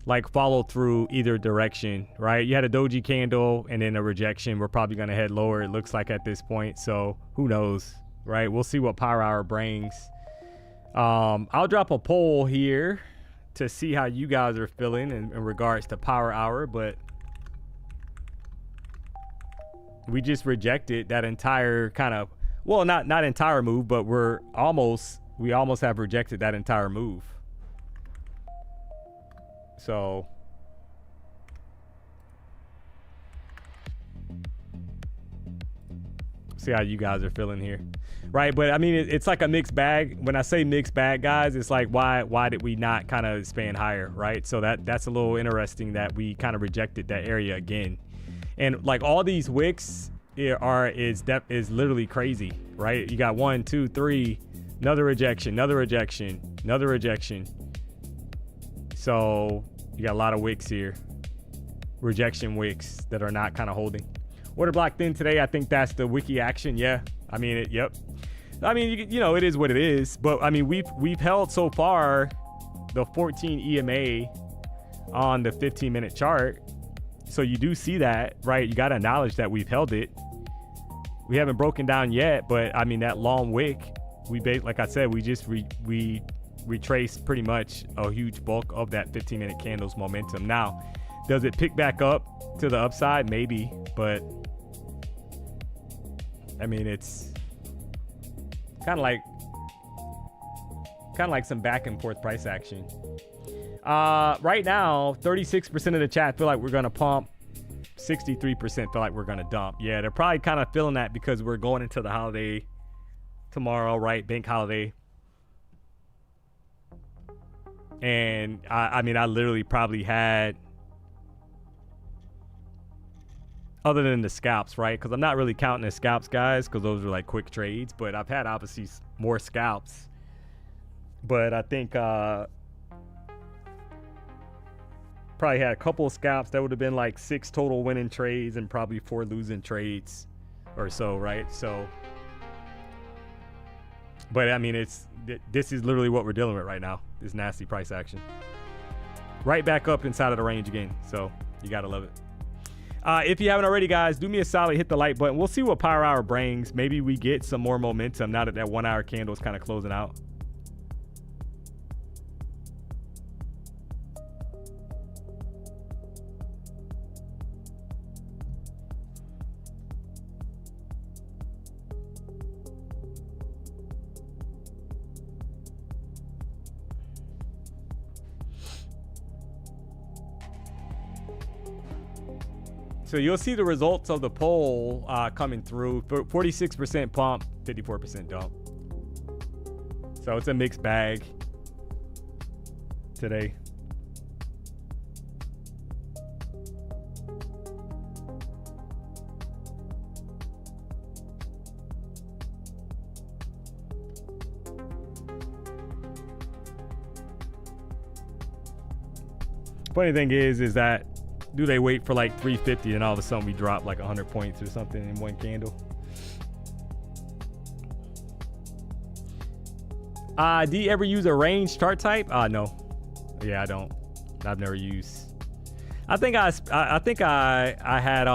like follow through either direction, right? You had a doji candle and then a rejection. We're probably going to head lower, it looks like, at this point. So who knows, right? We'll see what power hour brings. I'll drop a poll here to see how you guys are feeling in regards to power hour, but we just rejected that entire kind of, well, not entire move, but we almost have rejected that entire move. So see how you guys are feeling here, right? But I mean, it's like a mixed bag. When I say mixed bag, guys, it's like why did we not kind of expand higher, right? So that's a little interesting that we kind of rejected that area again. And like all these wicks, is literally crazy, right? You got 1, 2, 3, another rejection, another rejection, another rejection. So you got a lot of wicks here, rejection wicks that are not kind of holding. Order block thin today. I think that's the wiki action. Yeah, I mean yep. I mean, you know, it is what it is. But I mean, we've held so far the 14 EMA on the 15-minute chart. So you do see that, right? You got to acknowledge that we've held it. We haven't broken down yet, but I mean, that long wick, like I said, we just we retraced pretty much a huge bulk of that 15-minute candle's momentum. Now, does it pick back up to the upside? Maybe, but I mean, it's kind of like some back and forth price action. Right now, 36% of the chat feel like we're gonna pump. 63% feel like we're gonna dump. Yeah, they're probably kind of feeling that because we're going into the holiday tomorrow, right? Bank holiday. And I mean, I literally probably had, other than the scalps, right? Because I'm not really counting the scalps, guys, because those are like quick trades. But I've had obviously more scalps. But I think probably had a couple of scalps. That would have been like 6 total winning trades and probably 4 losing trades or so, right? So, but I mean, this is literally what we're dealing with right now. This nasty price action. Right back up inside of the range again. So you got to love it. If you haven't already, guys, do me a solid, hit the like button. We'll see what Power Hour brings. Maybe we get some more momentum now that that 1 hour candle is kind of closing out. So you'll see the results of the poll coming through. 46% pump, 54% dump. So it's a mixed bag today. Funny thing is that, do they wait for like 350 and all of a sudden we drop like 100 points or something in one candle? Do you ever use a range chart type? No. Yeah, I don't. I've never used. I think I had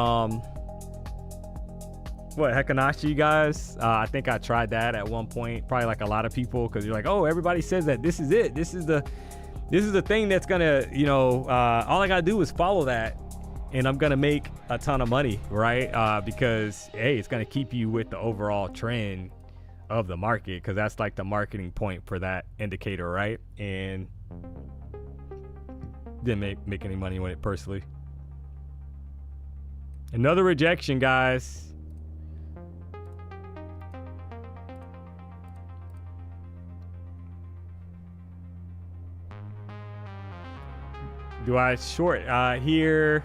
what, Hekanashi, guys? I think I tried that at one point. Probably like a lot of people, because you're like, oh, everybody says that this is it. This is the thing that's gonna, you know, all I gotta do is follow that and I'm gonna make a ton of money, right? Because hey, it's gonna keep you with the overall trend of the market, because that's like the marketing point for that indicator, right? And didn't make any money with it personally. Another rejection, guys. Do I short here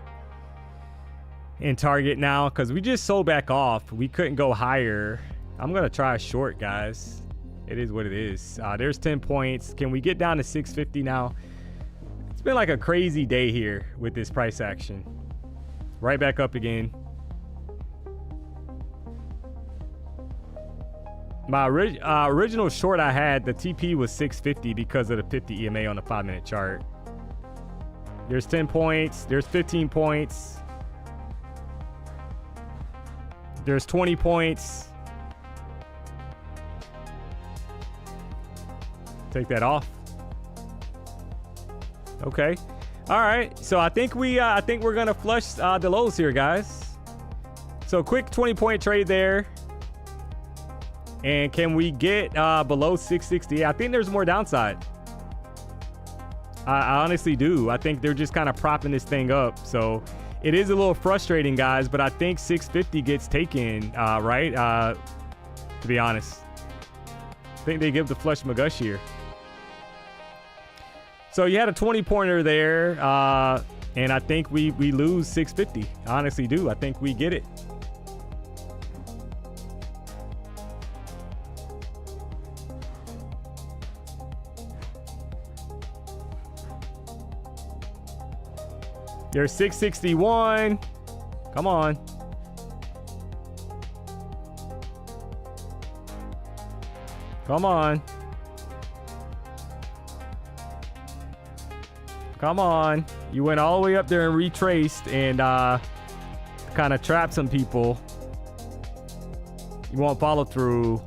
and target now? Because we just sold back off. We couldn't go higher. I'm going to try a short, guys. It is what it is. There's 10 points. Can we get down to 650 now? It's been like a crazy day here with this price action. Right back up again. My original short I had, the TP was 650 because of the 50 EMA on the 5-minute chart. There's 10 points. There's 15 points. There's 20 points. Take that off. Okay. All right. So I think we're gonna flush the lows here, guys. So quick 20-point trade there. And can we get below 660? I think there's more downside. I honestly do. I think they're just kind of propping this thing up. So it is a little frustrating, guys, but I think 650 gets taken, right? To be honest. I think they give the flush McGush here. So you had a 20-pointer there, and I think we lose 650. I honestly do. I think we get it. There's 661. Come on. Come on. Come on. You went all the way up there and retraced and kind of trapped some people. You won't follow through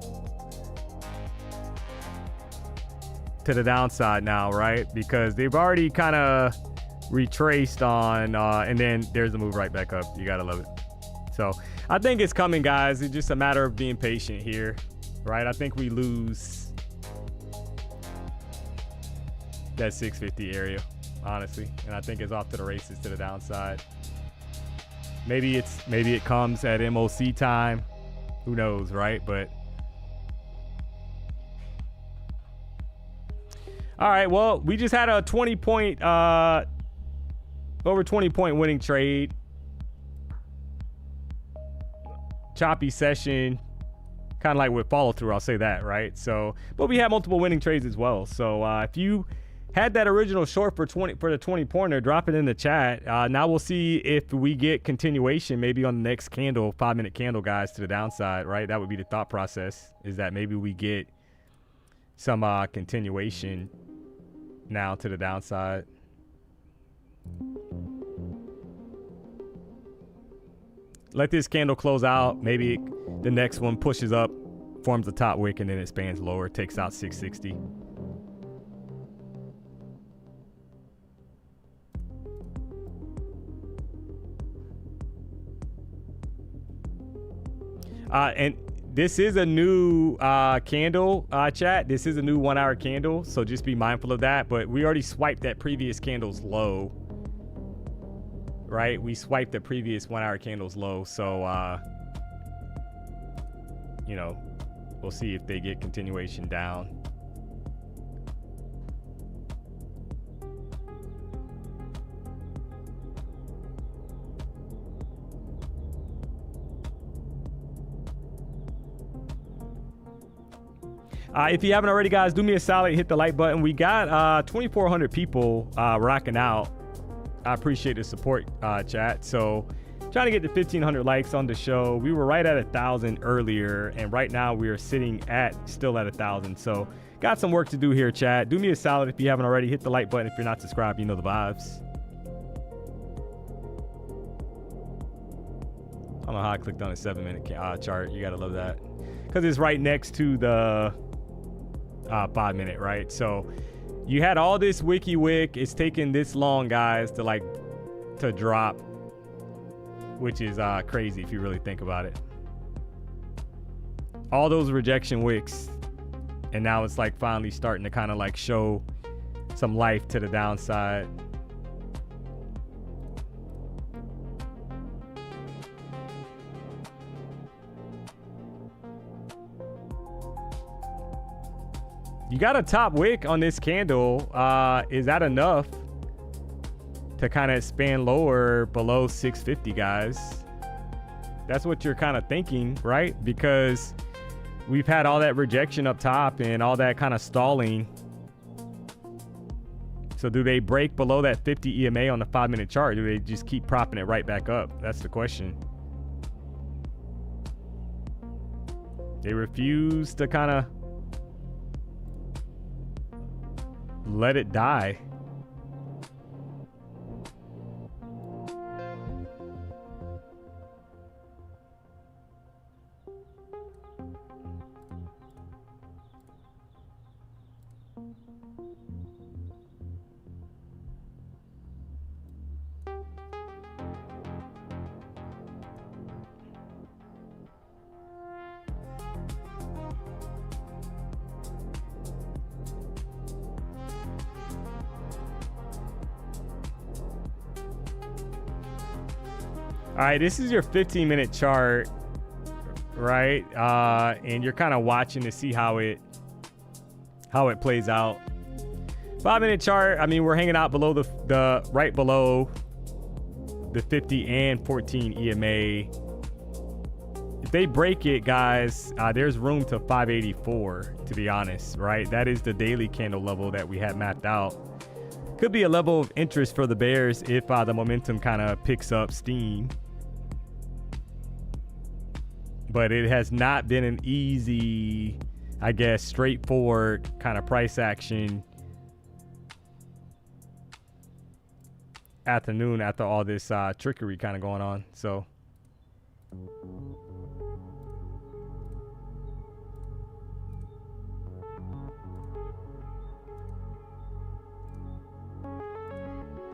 to the downside now, right? Because they've already kind of retraced on and then there's the move right back up. You gotta love it. So I think it's coming, guys. It's just a matter of being patient here, right? I think we lose that 650 area, honestly, and I think it's off to the races to the downside. Maybe it comes at MOC time. Who knows, right? But all right, well, we just had a 20 point over 20 point winning trade. Choppy session, kind of like with follow through, I'll say that, right? So, but we had multiple winning trades as well. So if you had that original short for the 20 pointer, drop it in the chat. Now we'll see if we get continuation maybe on the next candle, 5-minute candle, guys, to the downside, right? That would be the thought process, is that maybe we get some continuation now to the downside. Let this candle close out. Maybe the next one pushes up, forms the top wick, and then it expands lower, takes out 660. And this is a new candle, chat. This is a new 1 hour candle, so just be mindful of that. But we already swiped that previous candle's low, right? We swiped the previous 1 hour candle's low, so you know, we'll see if they get continuation down. If you haven't already, guys, do me a solid, hit the like button. We got 2,400 people rocking out. I appreciate the support, chat. So trying to get to 1,500 likes on the show. We were right at 1,000 earlier, and right now we are sitting at still at 1,000. So got some work to do here, chat. Do me a solid if you haven't already. Hit the like button. If you're not subscribed, you know the vibes. I don't know how I clicked on a 7-minute chart. You gotta love that, because it's right next to the 5-minute, right? So you had all this wiki wick. It's taken this long, guys, to drop, which is crazy if you really think about it. All those rejection wicks, and now it's like finally starting to kind of like show some life to the downside. You got a top wick on this candle. Is that enough to kind of expand lower below 650, guys? That's what you're kind of thinking, right? Because we've had all that rejection up top and all that kind of stalling. So do they break below that 50 EMA on the 5-minute chart? Do they just keep propping it right back up? That's the question. They refuse to kind of let it die. All right, this is your 15-minute chart, right? And you're kind of watching to see how it plays out. 5-minute chart, I mean, we're hanging out below the right below the 50 and 14 EMA. If they break it, guys, there's room to 584, to be honest, right? That is the daily candle level that we had mapped out. Could be a level of interest for the bears if the momentum kind of picks up steam. But it has not been an easy, I guess, straightforward kind of price action afternoon after all this trickery kind of going on. So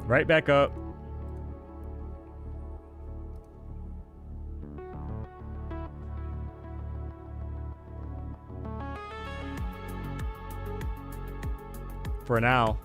right back up. For now.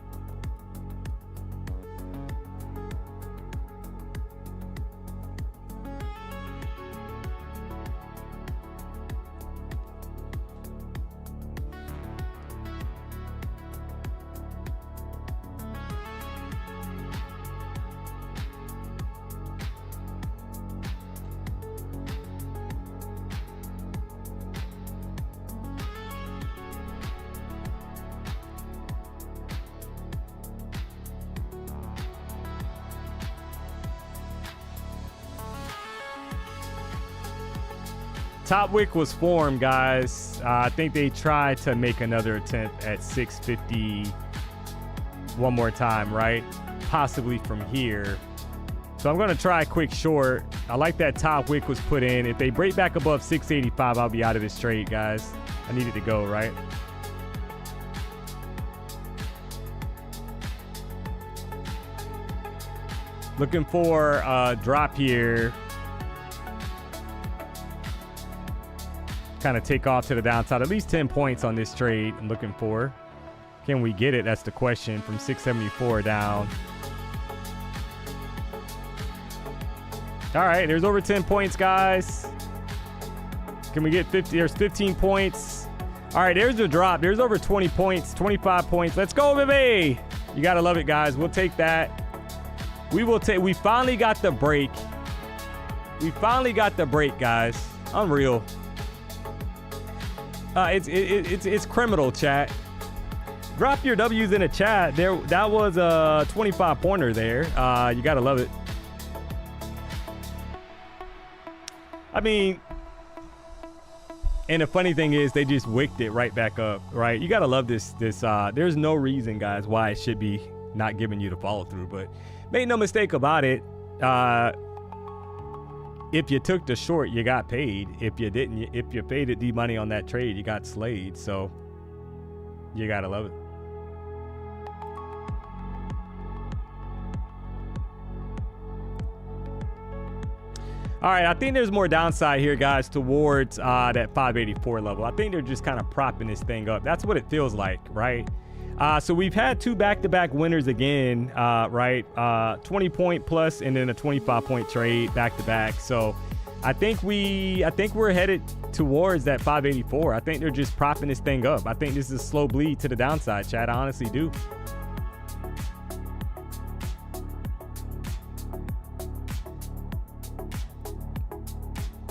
Top wick was formed, guys. I think they tried to make another attempt at 650 one more time, right? Possibly from here. So I'm going to try a quick short. I like that top wick was put in. If they break back above 685, I'll be out of this trade, guys. I need it to go, right? Looking for a drop here. Kind of take off to the downside. At least 10 points on this trade I'm looking for. Can we get it? That's the question. From 674 down. All right, there's over 10 points, guys. Can we get 50? There's 15 points. All right, there's the drop. There's over 20 points, 25 points. Let's go, baby. You got to love it, guys. We'll take that. We finally got the break. We finally got the break, guys. Unreal. It's criminal, chat. Drop your W's in the chat. That was a 25 pointer there. You gotta love it. I mean, and the funny thing is they just wicked it right back up, right? You gotta love this. There's no reason, guys, why it should be not giving you the follow through, but make no mistake about it. If you took the short, you got paid. If you didn't, if you faded DMONEY on that trade, you got slayed. So you gotta love it. All right, I think there's more downside here, guys, towards that 584 level. I think they're just kind of propping this thing up. That's what it feels like, right? So we've had two back-to-back winners again, right? 20-point plus and then a 25-point trade back-to-back. So I think we're headed towards that 584. I think they're just propping this thing up. I think this is a slow bleed to the downside, Chad. I honestly do.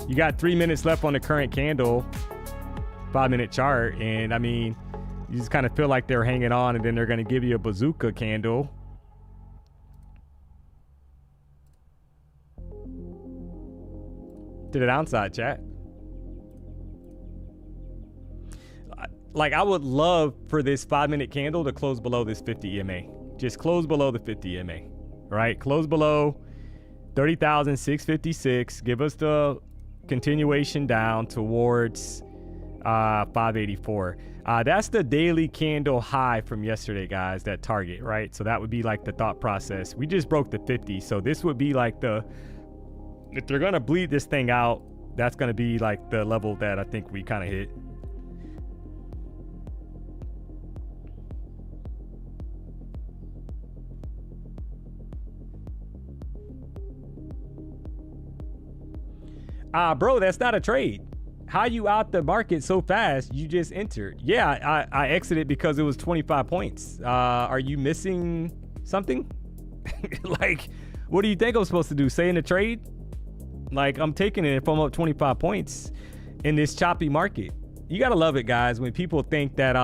You got 3 minutes left on the current candle, 5-minute chart, and I mean, you just kind of feel like they're hanging on, and then they're going to give you a bazooka candle. To the downside, chat. Like, I would love for this 5-minute candle to close below this 50 EMA. Just close below the 50 EMA, right? Close below 30,656. Give us the continuation down towards 584. That's the daily candle high from yesterday, guys, that target, right? So that would be like the thought process. We just broke the 50. So this would be like if they're going to bleed this thing out, that's going to be like the level that I think we kind of hit. Bro, that's not a trade. How you out the market so fast? You just entered. Yeah, I exited because it was 25 points. Are you missing something? Like, what do you think I'm supposed to do? Say in the trade? Like, I'm taking it if I'm up 25 points in this choppy market. you gotta love it, guys, when people think that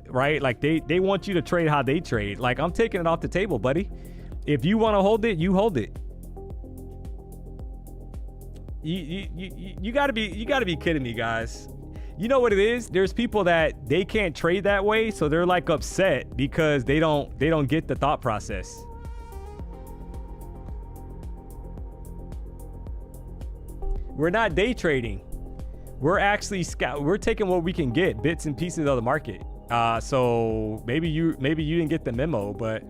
right, like they want you to trade how they trade. Like, I'm taking it off the table, buddy. If you want to hold it, you hold it. You gotta be kidding me, guys. You know what it is? There's people that they can't trade that way, so they're like upset because they don't get the thought process. We're not day trading. We're actually we're taking what we can get, bits and pieces of the market. So maybe you didn't get the memo, but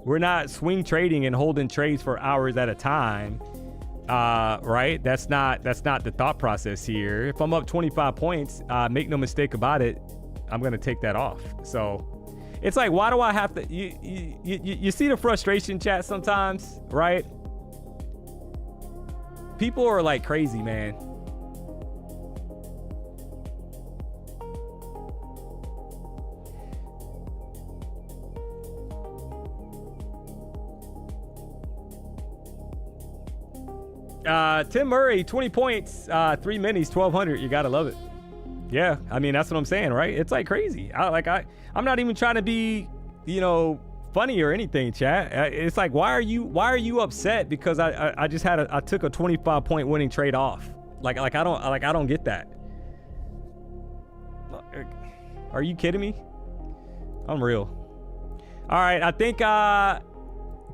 we're not swing trading and holding trades for hours at a time. Right? That's not the thought process here. If I'm up 25 points, make no mistake about it, I'm gonna take that off. So it's like, why do I have to? You see the frustration, chat, sometimes, right? People are like crazy, man. Tim Murray, 20 points, 3 minis, 1,200. You gotta love it. Yeah, I mean, that's what I'm saying, right? It's like crazy. I'm not even trying to be, funny or anything, chat. It's like, why are you upset because I took a 25 point winning trade off? Like I don't get that. Are you kidding me? I'm real. All right, I think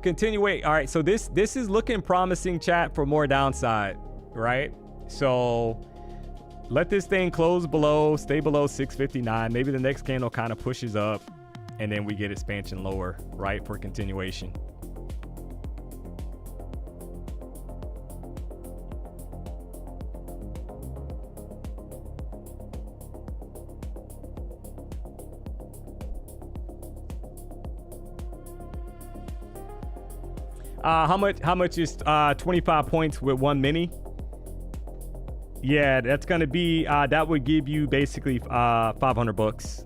continue. Wait, all right, so this is looking promising, chat, for more downside, right? So let this thing close below, stay below 659. Maybe the next candle kind of pushes up and then we get expansion lower, right, for continuation. How much is 25 points with 1 mini? Yeah, that's gonna be that would give you basically 500 bucks.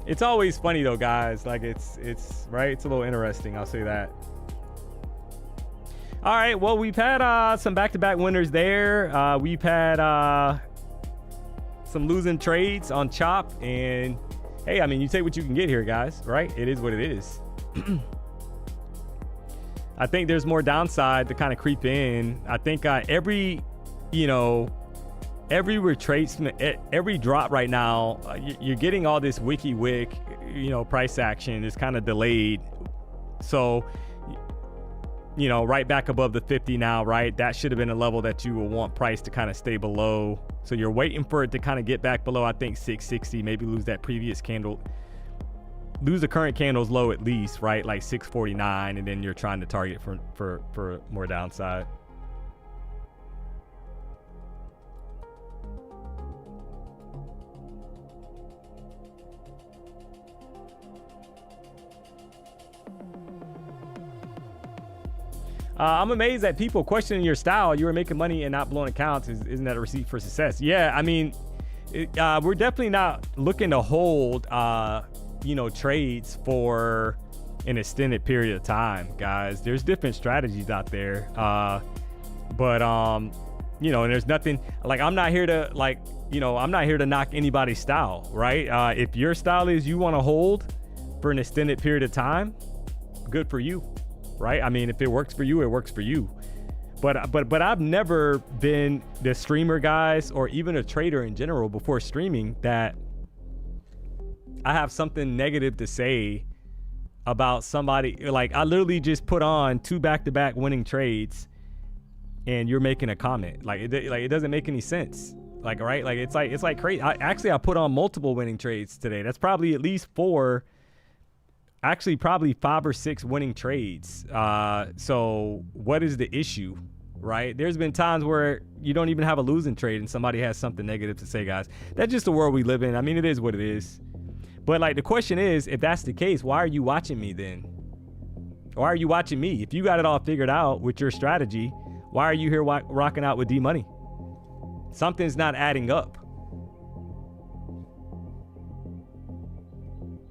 It's always funny though, guys. Like it's right. It's a little interesting. I'll say that. All right. Well, we've had some back-to-back winners there. We've had some losing trades on Chop, and hey, I mean, you take what you can get here, guys. Right? It is what it is. I think there's more downside to kind of creep in. I think every retracement, every drop right now, you're getting all this wick, price action is kind of delayed. So, right back above the 50 now, right? That should have been a level that you will want price to kind of stay below. So you're waiting for it to kind of get back below, I think 660, maybe lose that previous candle, lose the current candle's low at least, right? Like 649, and then you're trying to target for more downside. I'm amazed at people questioning your style. You were making money and not blowing accounts. Isn't that a receipt for success? Yeah, I mean, we're definitely not looking to hold, trades for an extended period of time, guys. There's different strategies out there. And there's nothing, like, I'm not here to knock anybody's style, right? If your style is you want to hold for an extended period of time, good for you. Right? I mean, if it works for you, it works for you. But I've never been the streamer, guys, or even a trader in general before streaming that I have something negative to say about somebody. Like, I literally just put on 2 back-to-back winning trades and you're making a comment. Like it doesn't make any sense. Like, right? Like it's like crazy. I put on multiple winning trades today. That's probably at least 4. Actually, probably 5 or 6 winning trades. So what is the issue, right? There's been times where you don't even have a losing trade and somebody has something negative to say, guys. That's just the world we live in. I mean, it is what it is. But like, the question is, if that's the case, why are you watching me then? Why are you watching me? If you got it all figured out with your strategy, why are you here rocking out with D-Money? Something's not adding up.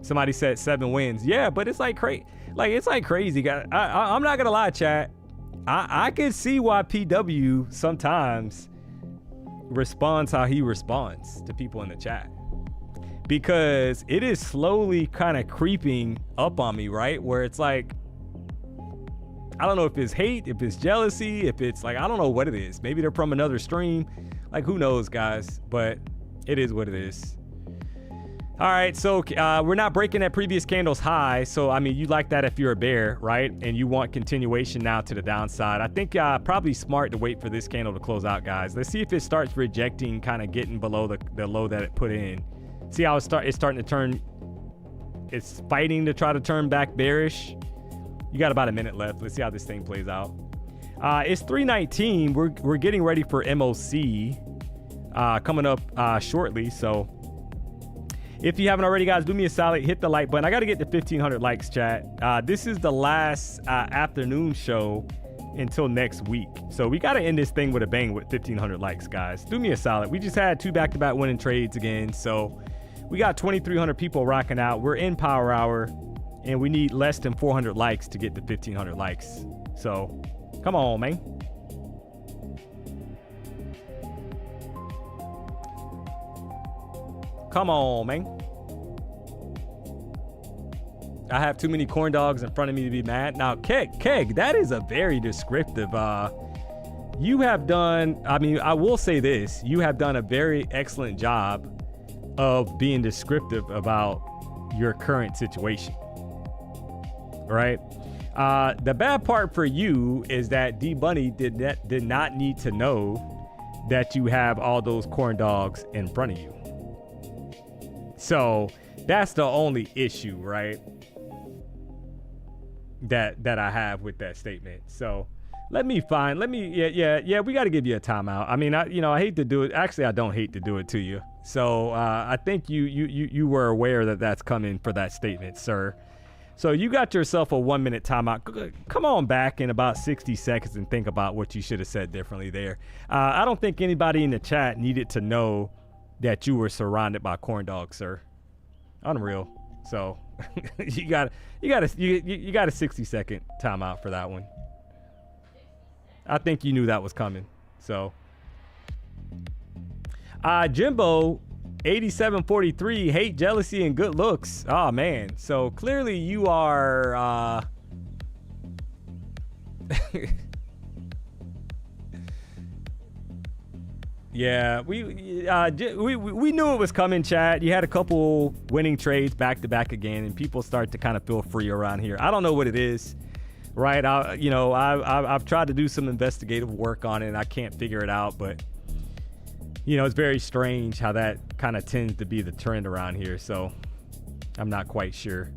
Somebody said 7 wins. Yeah, but it's like crazy. Like, it's like crazy, guys. I'm not gonna lie, chat. I can see why PW sometimes responds how he responds to people in the chat, because it is slowly kind of creeping up on me, right? Where it's like, I don't know if it's hate, if it's jealousy, if it's like, I don't know what it is. Maybe they're from another stream. Like, who knows, guys? But it is what it is. All right, so we're not breaking that previous candle's high. So, I mean, you like that if you're a bear, right? And you want continuation now to the downside. I think probably smart to wait for this candle to close out, guys. Let's see if it starts rejecting, kind of getting below the low that it put in. See how it's starting to turn. It's fighting to try to turn back bearish. You got about a minute left. Let's see how this thing plays out. It's 3:19. We're getting ready for MOC coming up shortly. So if you haven't already, guys, do me a solid, hit the like button. I got to get to 1,500 likes, chat. This is the last afternoon show until next week. So we got to end this thing with a bang with 1,500 likes, guys. Do me a solid. We just had 2 back-to-back winning trades again. So we got 2,300 people rocking out. We're in power hour, and we need less than 400 likes to get to 1,500 likes. So come on, man. Come on, man. I have too many corn dogs in front of me to be mad. Now, Keg, that is a very descriptive. You have done, I mean, I will say this. You have done a very excellent job of being descriptive about your current situation. Right? The bad part for you is that DMONEY did not need to know that you have all those corn dogs in front of you. So that's the only issue, right? That I have with that statement. So we got to give you a timeout. I mean, I hate to do it. Actually, I don't hate to do it to you. So I think you were aware that that's coming for that statement, sir. So you got yourself a 1-minute timeout. Come on back in about 60 seconds and think about what you should have said differently there. I don't think anybody in the chat needed to know that you were surrounded by corn dogs, sir. Unreal. So you got a 60-second timeout for that one. I think you knew that was coming. So Jimbo 8743, hate, jealousy, and good looks. Oh man. So clearly you are yeah, we knew it was coming, chat. You had a couple winning trades back to back again, and people start to kind of feel free around here. I don't know what it is, right? I've tried to do some investigative work on it, and I can't figure it out. But it's very strange how that kind of tends to be the trend around here. So I'm not quite sure.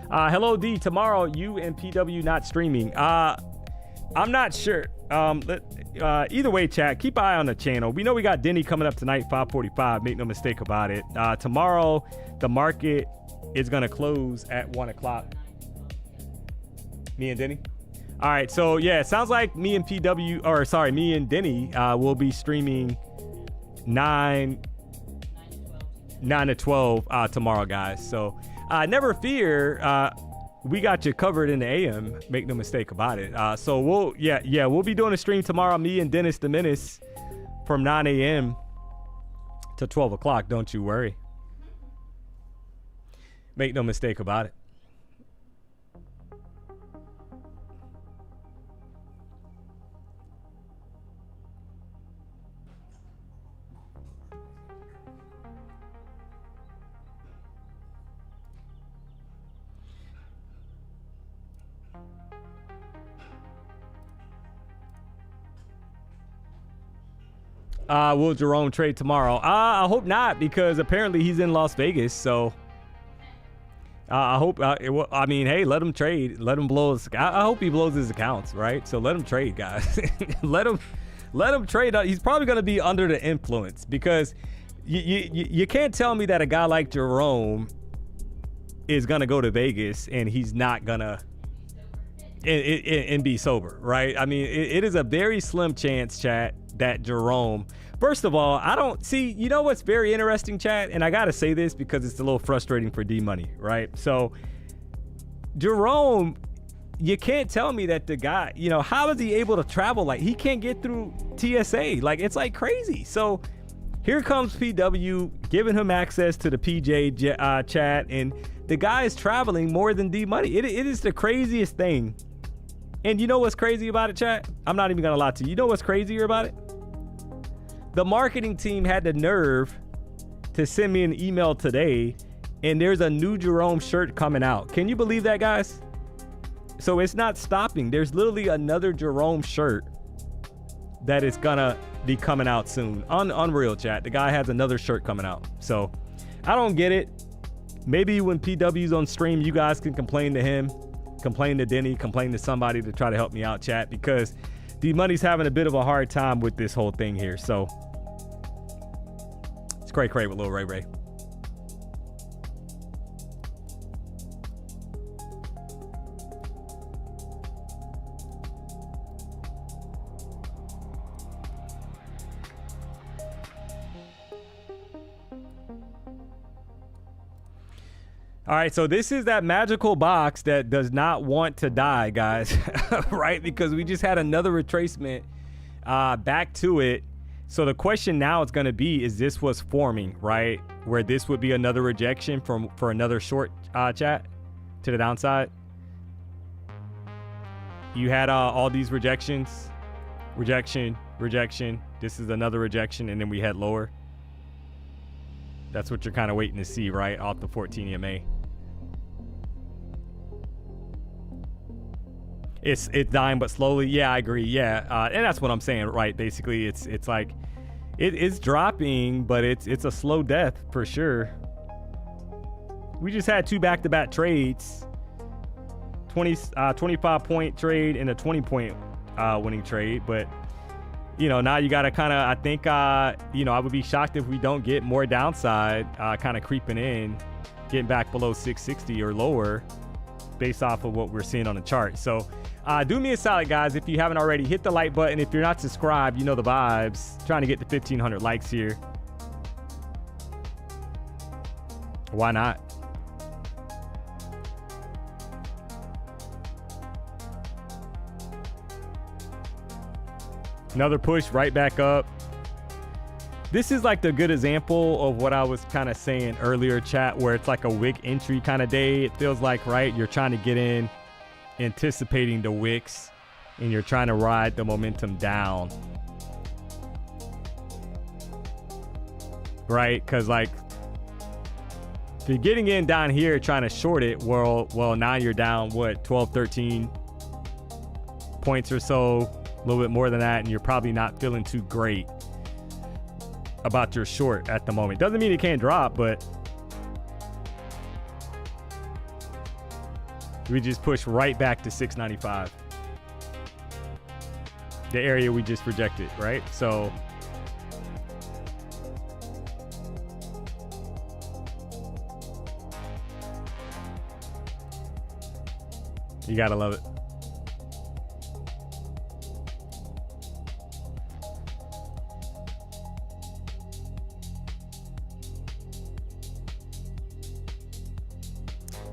Hello D, tomorrow you and PW not streaming. I'm not sure. Either way, chat, keep an eye on the channel. We know we got Denny coming up tonight, 5:45. Make no mistake about it. Tomorrow, the market is going to close at 1 o'clock. Me and Denny? All right. So, yeah, it sounds like me and Denny will be streaming 9 to 12 tomorrow, guys. So, never fear. We got you covered in the AM. Make no mistake about it. So we'll be doing a stream tomorrow. Me and Dennis the Menace from 9 a.m. to 12 o'clock. Don't you worry. Make no mistake about it. Will Jerome trade tomorrow? I hope not, because apparently he's in Las Vegas. So I hope. I mean, hey, let him trade. Let him blow his. I hope he blows his accounts, right? So let him trade, guys. let him trade. He's probably going to be under the influence, because you can't tell me that a guy like Jerome is going to go to Vegas and he's not gonna. and be sober, right? I mean, it is a very slim chance, chat, that Jerome. First of all, I don't see, you know what's very interesting, chat? And I got to say this because it's a little frustrating for D-Money, right? So Jerome, you can't tell me that the guy, you know, how is he able to travel? Like, he can't get through TSA. Like, it's like crazy. So here comes PW giving him access to the PJ chat, and the guy is traveling more than D-Money. It is the craziest thing. And you know what's crazy about it, chat? I'm not even gonna lie to you. You know what's crazier about it? The marketing team had the nerve to send me an email today, and there's a new Jerome shirt coming out. Can you believe that, guys? So it's not stopping. There's literally another Jerome shirt that is gonna be coming out soon. Unreal, chat. The guy has another shirt coming out. So I don't get it. Maybe when PW's on stream, you guys can complain to him, complain to Denny, complain to somebody to try to help me out, chat, because D-Money's having a bit of a hard time with this whole thing here. So it's cray with Lil Ray Ray. All right, so this is that magical box that does not want to die, guys, right? Because we just had another retracement back to it. So the question now is going to be, is this what's forming, right? Where this would be another rejection for another short chat to the downside. You had all these rejections, rejection. This is another rejection, and then we had lower. That's what you're kind of waiting to see, right? Off the 14 EMA. It's dying, but slowly. Yeah, I agree. Yeah, and that's what I'm saying, right? Basically, it's like it is dropping, but it's a slow death for sure. We just had two back-to-back trades, 25-point trade and a 20-point winning trade. But you know, now you got to kind of, I think, you know, I would be shocked if we don't get more downside, kind of creeping in, getting back below 660 or lower, based off of what we're seeing on the chart. So do me a solid, guys. If you haven't already, hit the like button. If you're not subscribed, you know the vibes. Trying to get to 1,500 likes here. Why not? Another push right back up. This is like the good example of what I was kind of saying earlier, chat, where it's like a wick entry kind of day. It feels like, right? You're trying to get in, anticipating the wicks, and you're trying to ride the momentum down. Right? Because like, if you're getting in down here trying to short it, well, now you're down, what, 12, 13 points or so, a little bit more than that, and you're probably not feeling too great about your short at the moment. Doesn't mean it can't drop, but we just push right back to 695. The area we just rejected, right? So you gotta love it.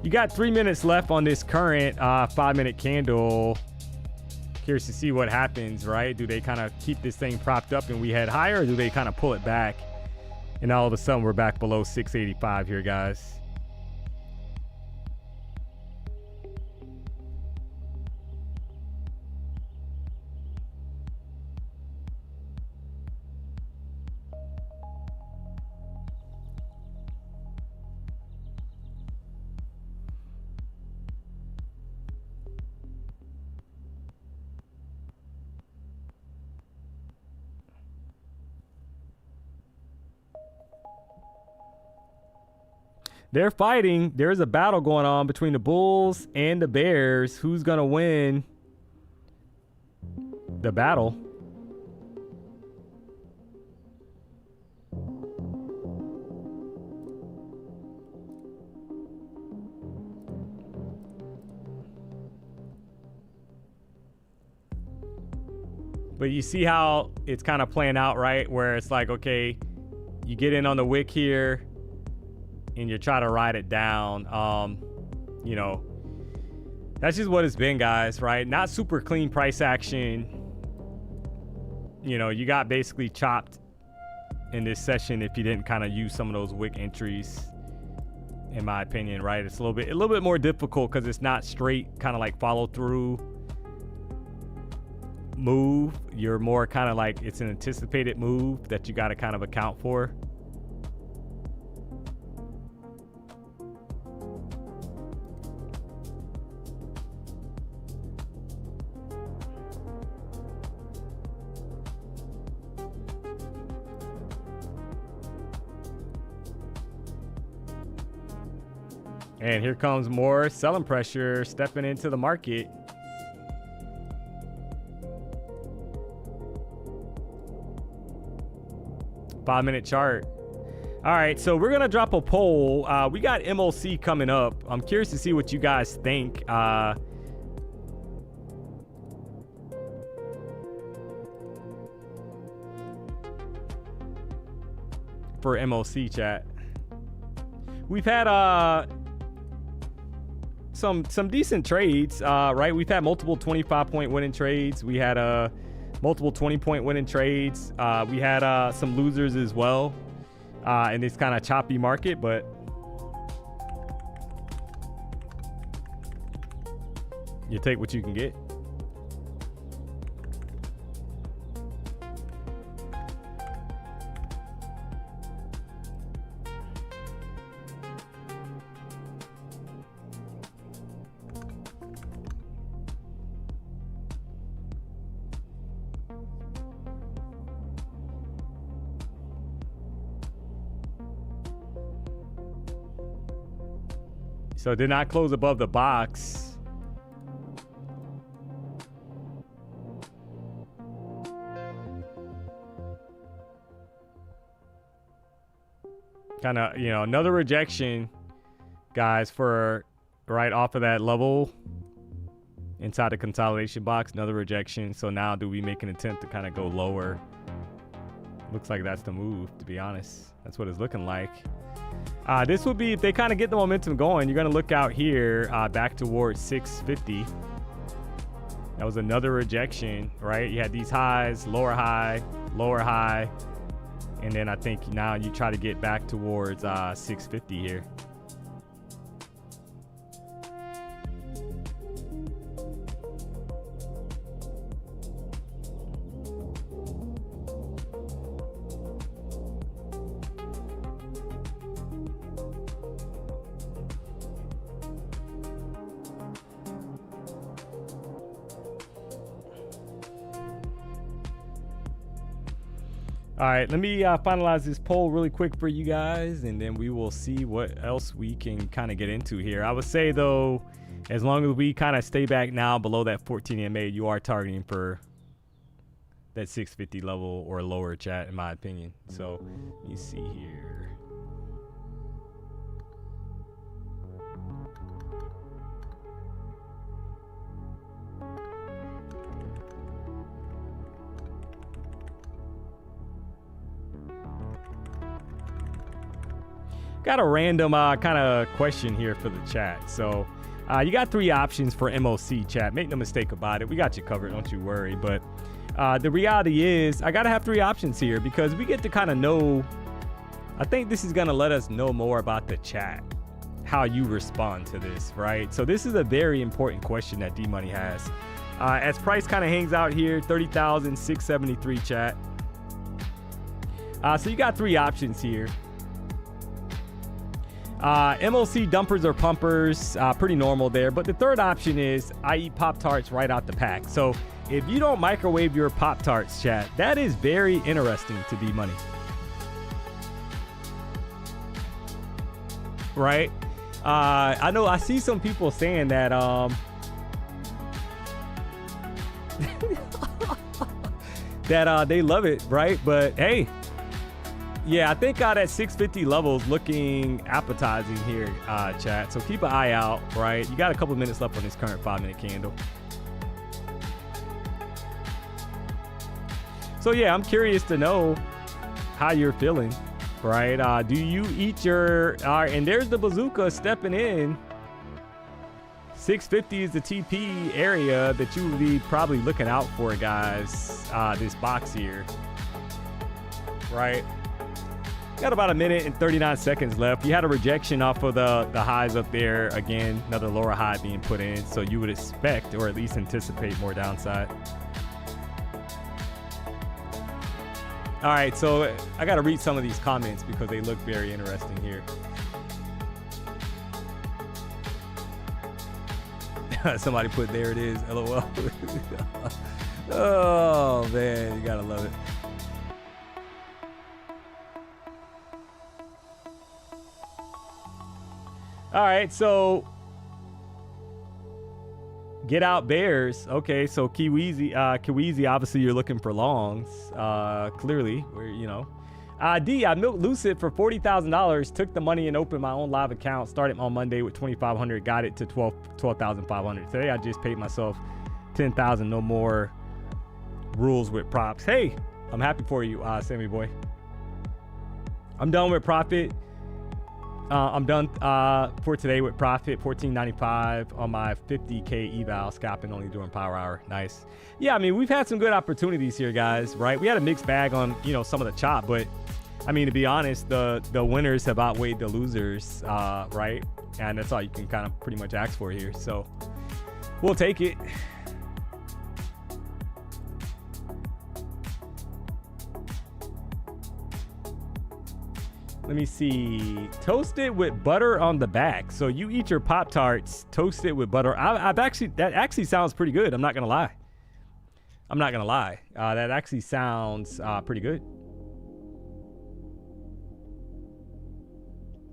You got 3 minutes left on this current 5-minute candle. Curious to see what happens, right? Do they kind of keep this thing propped up and we head higher, or do they kind of pull it back? And all of a sudden we're back below 685 here, guys. They're fighting. There's a battle going on between the Bulls and the Bears. Who's going to win the battle? But you see how it's kind of playing out, right? Where it's like, okay, you get in on the wick here and you try to ride it down. You know, that's just what it's been, guys, right? Not super clean price action. You know, you got basically chopped in this session if you didn't kind of use some of those wick entries, in my opinion, right? It's a little bit more difficult because it's not straight kind of like follow through move. You're more kind of like it's an anticipated move that you got to kind of account for. And here comes more selling pressure stepping into the market. Five-minute chart. All right, so we're gonna drop a poll. We got MOC coming up. I'm curious to see what you guys think. For MOC chat, we've had some decent trades, right? We've had multiple 25-point winning trades. We had multiple 20-point winning trades. We had some losers as well in this kind of choppy market, but you take what you can get. So did not close above the box. Kind of, you know, another rejection, guys, for right off of that level inside the consolidation box. Another rejection. So now do we make an attempt to kind of go lower? Looks like that's the move, to be honest. That's what it's looking like. This would be, if they kind of get the momentum going, you're going to look out here back towards 650. That was another rejection, right? You had these highs, lower high, and then I think now you try to get back towards 650 here. All right, let me finalize this poll really quick for you guys, and then we will see what else we can kind of get into here. I would say, though, as long as we kind of stay back now below that 14 MA, you are targeting for that 650 level or lower, chat, in my opinion. So let me see here. Got a random kind of question here for the chat. So you got three options for MOC, chat. Make no mistake about it. We got you covered. Don't you worry. But the reality is I got to have three options here because we get to kind of know. I think this is going to let us know more about the chat, how you respond to this, right? So this is a very important question that DMONEY has. As price kind of hangs out here, 30,673, chat. So you got three options here. MOC dumpers or pumpers, pretty normal there. But the third option is I eat Pop-Tarts right out the pack. So if you don't microwave your Pop-Tarts, chat, that is very interesting to DMONEY. Right? I know I see some people saying that that they love it, right? But hey, yeah, I think that 650 level is looking appetizing here, chat. So keep an eye out, right? You got a couple minutes left on this current 5-minute candle. So yeah, I'm curious to know how you're feeling, right? Do you eat your, and there's the bazooka stepping in. 650 is the TP area that you would be probably looking out for, guys. This box here, right? Got about a minute and 39 seconds left. You had a rejection off of the highs up there. Again, another lower high being put in. So you would expect, or at least anticipate, more downside. All right, so I got to read some of these comments because they look very interesting here. Somebody put, there it is, LOL. Oh, man, you got to love it. All right, so get out bears. Okay, so Kiwizi, obviously you're looking for longs. Clearly, D, I milked Lucid for $40,000. Took the money and opened my own live account. Started on Monday with $2,500. Got it to $12,500. Today I just paid myself $10,000. No more rules with props. Hey, I'm happy for you, Sammy boy. I'm done with profit. I'm done for today with profit. $14.95 on my 50K eval, scalping only during power hour. Nice. Yeah, I mean, we've had some good opportunities here, guys, right? We had a mixed bag on, some of the chop, but I mean, to be honest, the winners have outweighed the losers, right? And that's all you can kind of pretty much ask for here. So we'll take it. Let me see. Toast it with butter on the back. So you eat your Pop-Tarts, toast it with butter. That actually sounds pretty good. I'm not gonna lie. That actually sounds pretty good.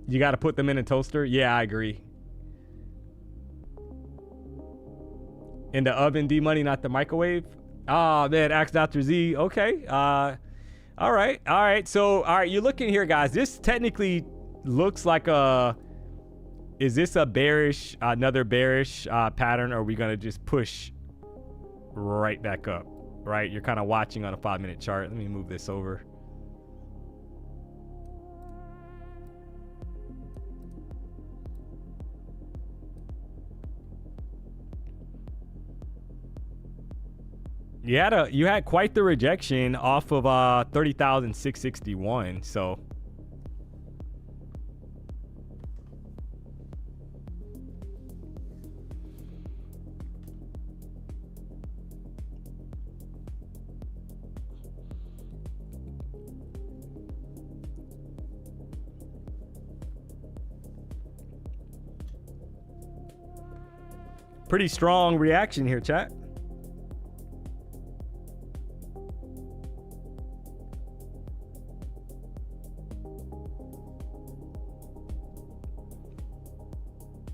You got to put them in a toaster. Yeah, I agree. In the oven, D-Money, not the microwave. Oh man, ask Dr. Z. Okay. All right. So, you're looking here, guys. This technically looks like is this another bearish pattern, or are we going to just push right back up, right? You're kind of watching on a 5-minute chart. Let me move this over. You had quite the rejection off of 30,661. So pretty strong reaction here, chat.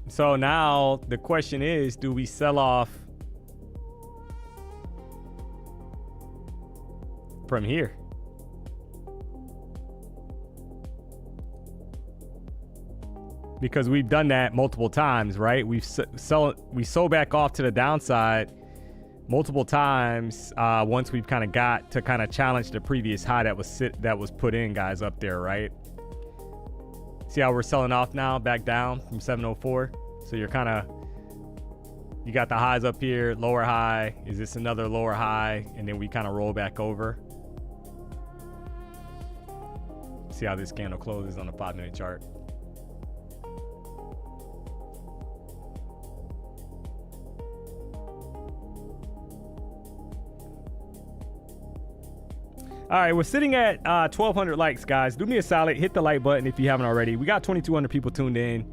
So now the question is, do we sell off from here? Because we've done that multiple times, right? We sold back off to the downside multiple times once we've kind of got to kind of challenge the previous high that was put in, guys, up there, right? See how we're selling off now, back down from 704. So you got the highs up here, lower high. Is this another lower high? And then we kind of roll back over. See how this candle closes on the 5-minute chart. All right, we're sitting at 1,200 likes, guys. Do me a solid, hit the like button if you haven't already. We got 2,200 people tuned in.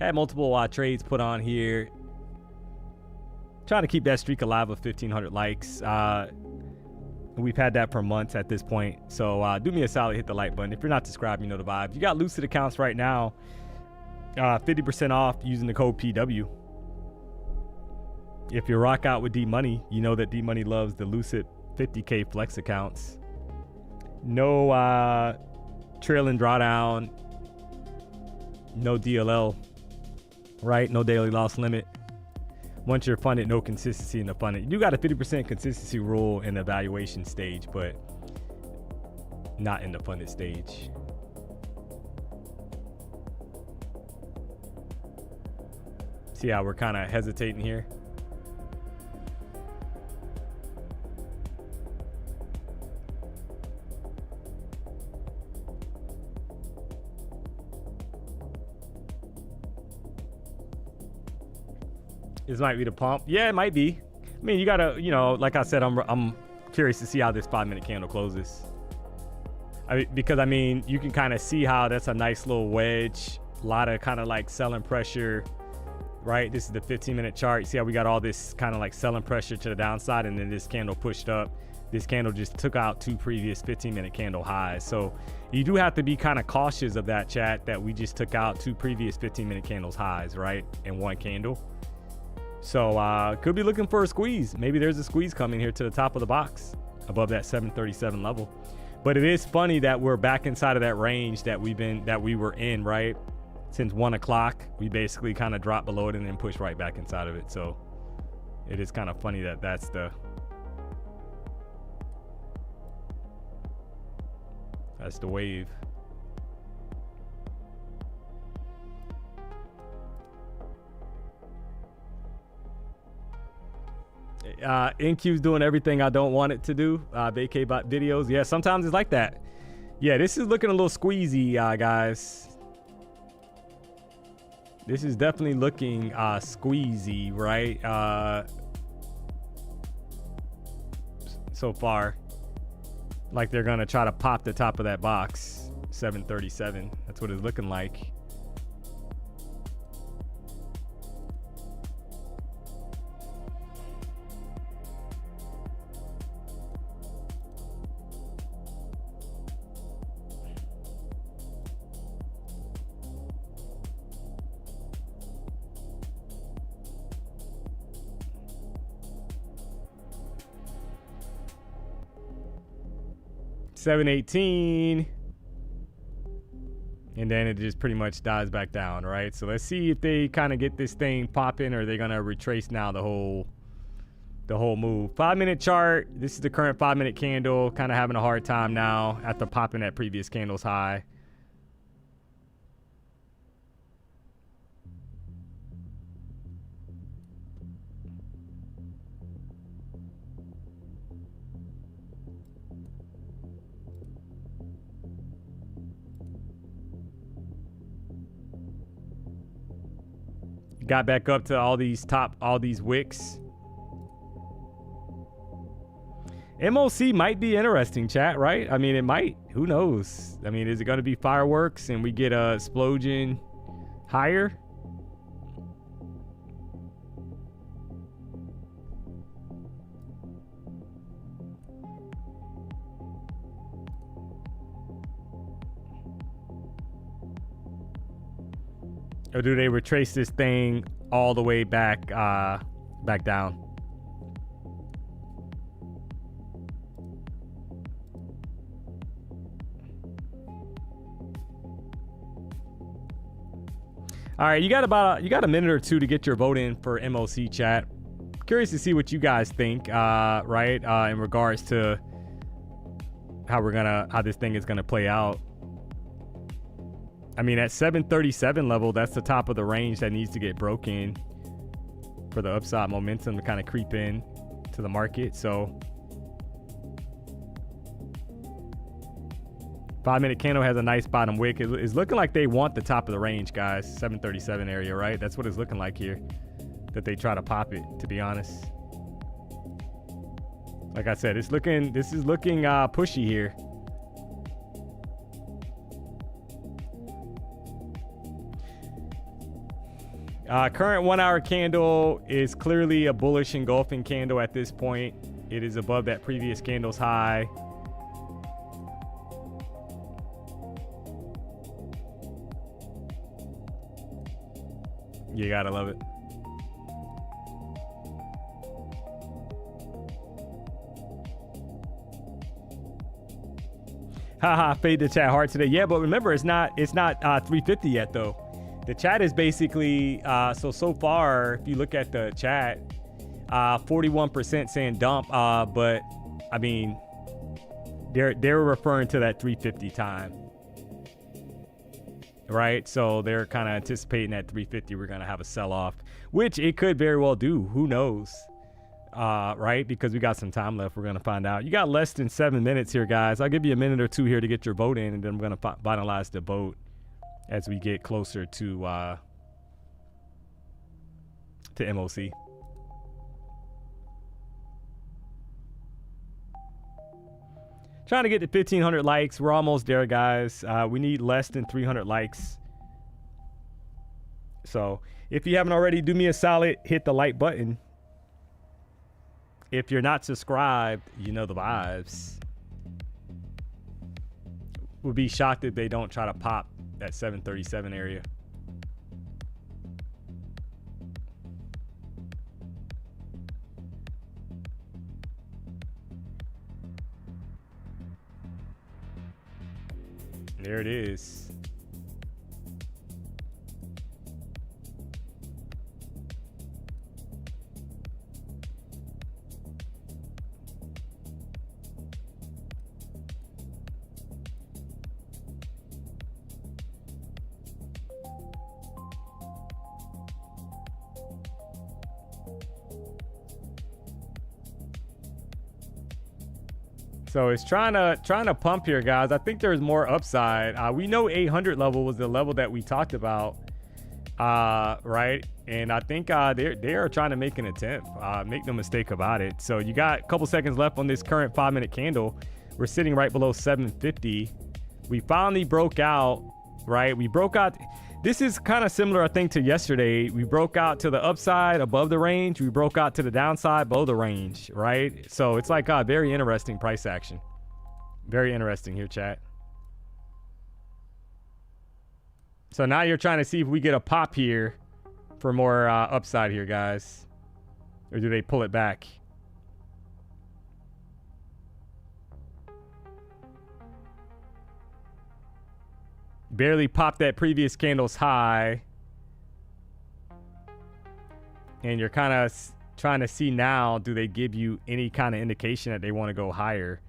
Had multiple trades put on here. Trying to keep that streak alive of 1,500 likes. We've had that for months at this point. So do me a solid, hit the like button. If you're not subscribed, you know the vibe. You got Lucid accounts right now. 50% off using the code PW. If you rock out with D-Money, you know that D-Money loves the Lucid 50K flex accounts. No trailing drawdown. No DLL, right? No daily loss limit. once you're funded, no consistency in the funded. You do got a 50% consistency rule in the evaluation stage, but not in the funded stage. See how we're kind of hesitating here? This might be the pump. Yeah, it might be. I mean, you gotta, you know, like I said, I'm curious to see how this 5 minute candle closes. Because I mean, you can kind of see how that's a nice little wedge. A lot of kind of like selling pressure, right? This is the 15-minute chart. You see how we got all this kind of like selling pressure to the downside, and then this candle pushed up. This candle just took out 2 previous 15-minute candle highs. So you do have to be kind of cautious of that, chat, that we just took out 2 previous 15-minute candles highs, right? In one candle. So could be looking for a squeeze. Maybe there's a squeeze coming here to the top of the box above that 737 level. But it is funny that we're back inside of that range that we were in, right? Since 1 o'clock, we basically kind of dropped below it and then pushed right back inside of it. So it is kind of funny that that's the wave. NQ's doing everything I don't want it to do. Vacay bot videos. Yeah, sometimes it's like that. Yeah, this is looking a little squeezy, guys. This is definitely looking squeezy, right? So far. Like they're going to try to pop the top of that box. 737. That's what it's looking like. $7.18, and then it just pretty much dies back down, right? So let's see if they kind of get this thing popping, or are they gonna retrace now the whole move. 5 minute chart. This is the current 5 minute candle, kind of having a hard time now after popping that previous candle's high. Got back up to all these wicks. MOC might be interesting, chat, right? I mean, it might. Who knows? I mean, is it going to be fireworks and we get a explosion higher? Or do they retrace this thing all the way back down? All right, you got a minute or two to get your vote in for MOC, chat. Curious to see what you guys think, right? In regards to how this thing is gonna play out. I mean, at 737 level, that's the top of the range that needs to get broken for the upside momentum to kind of creep in to the market. So 5 minute candle has a nice bottom wick. It's looking like they want the top of the range, guys. 737 area, right? That's what it's looking like here, that they try to pop it, to be honest. Like I said, this is looking pushy here. Current 1 hour candle is clearly a bullish engulfing candle at this point. It is above that previous candle's high. You gotta love it. Haha, fade the chat hard today. Yeah, but remember, it's not 350 yet though. The chat is basically, so far, if you look at the chat, 41% saying dump, but I mean, they're referring to that 350 time, right? So they're kind of anticipating at 350 we're gonna have a sell-off, which it could very well do. Who knows, right? Because we got some time left. We're gonna find out. You got less than 7 minutes here, guys. I'll give you a minute or two here to get your vote in, and then I'm gonna finalize the vote as we get closer to MOC. Trying to get to 1,500 likes. We're almost there, guys. We need less than 300 likes. So if you haven't already, do me a solid, hit the like button. If you're not subscribed, you know the vibes. Would be shocked if they don't try to pop that 737 area. There it is. So it's trying to pump here, guys. I think there's more upside. We know 800 level was the level that we talked about, right? And I think they are trying to make an attempt. Make no mistake about it. So you got a couple seconds left on this current 5-minute candle. We're sitting right below 750. We finally broke out, right? We broke out. This is kind of similar, I think, to yesterday. We broke out to the upside above the range. We broke out to the downside below the range, right? So it's like a very interesting price action. Very interesting here, chat. So now you're trying to see if we get a pop here for more upside here, guys. Or do they pull it back? Barely popped that previous candle's high. And you're kind of trying to see now, do they give you any kind of indication that they want to go higher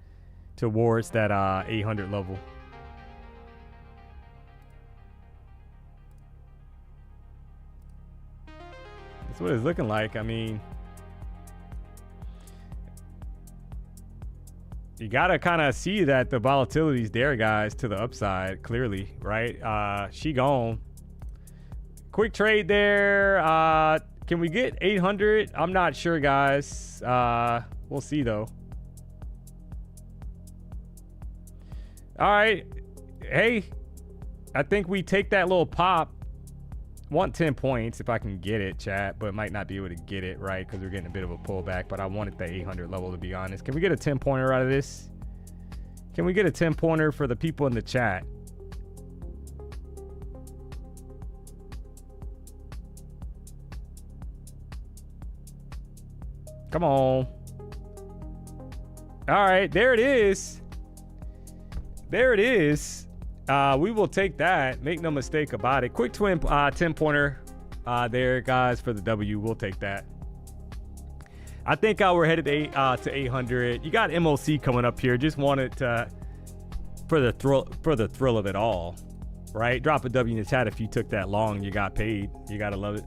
towards that 800 level? That's what it's looking like. I mean, you got to kind of see that the volatility's there, guys, to the upside, clearly, right? She gone. Quick trade there. Can we get 800? I'm not sure, guys. We'll see, though. All right. Hey, I think we take that little pop. Want 10 points if I can get it, chat, but might not be able to get it, right? Because we're getting a bit of a pullback, but I wanted the 800 level, to be honest. Can we get a 10-pointer out of this? Can we get a 10-pointer for the people in the chat? Come on. All right, there it is. There it is. We will take that. Make no mistake about it. Quick twin 10-pointer there, guys, for the W. We'll take that. I think we're headed to 800. You got MOC coming up here. Just wanted to, for the thrill of it all, right? Drop a W in the chat if you took that long. You got paid. You gotta love it.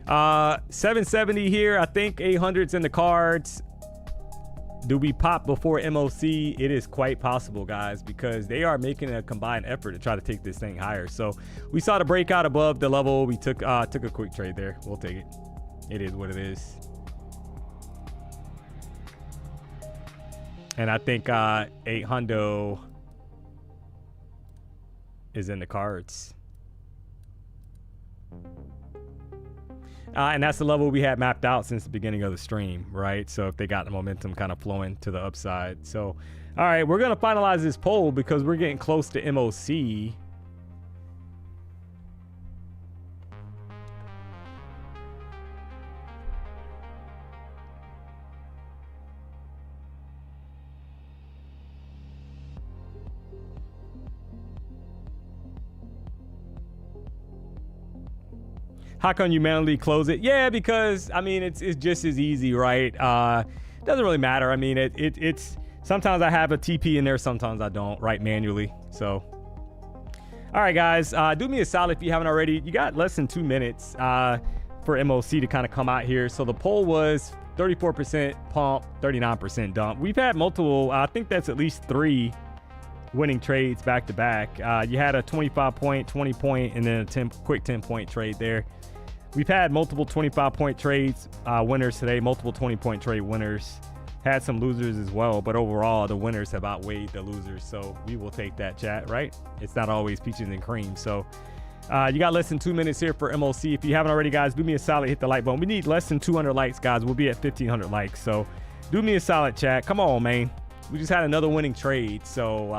770 here. I think 800's in the cards. Do we pop before MOC? It is quite possible, guys, because they are making a combined effort to try to take this thing higher. So we saw the breakout above the level. We took a quick trade there. We'll take it. It is what it is. And I think 800 is in the cards. And that's the level we had mapped out since the beginning of the stream, right? So if they got the momentum kind of flowing to the upside. So, all right, we're going to finalize this poll because we're getting close to MOC. How come you manually close it? Yeah, because I mean it's just as easy, right? Doesn't really matter. I mean it's sometimes I have a TP in there, sometimes I don't, right, manually. So all right, guys, do me a solid if you haven't already. You got less than 2 minutes for MOC to kind of come out here. So the poll was 34% pump, 39% dump. We've had multiple, I think that's at least 3 winning trades back to back. You had a 25 point, 20 point, and then a quick 10 point trade there. We've had multiple 25 point trades winners today, multiple 20 point trade winners. Had some losers as well, but overall the winners have outweighed the losers, so we will take that, chat, right? It's not always peaches and cream. So you got less than 2 minutes here for MOC. If you haven't already, guys, do me a solid, hit the like button. We need less than 200 likes, guys. We'll be at 1,500 likes, so do me a solid, chat. Come on, man. We just had another winning trade, so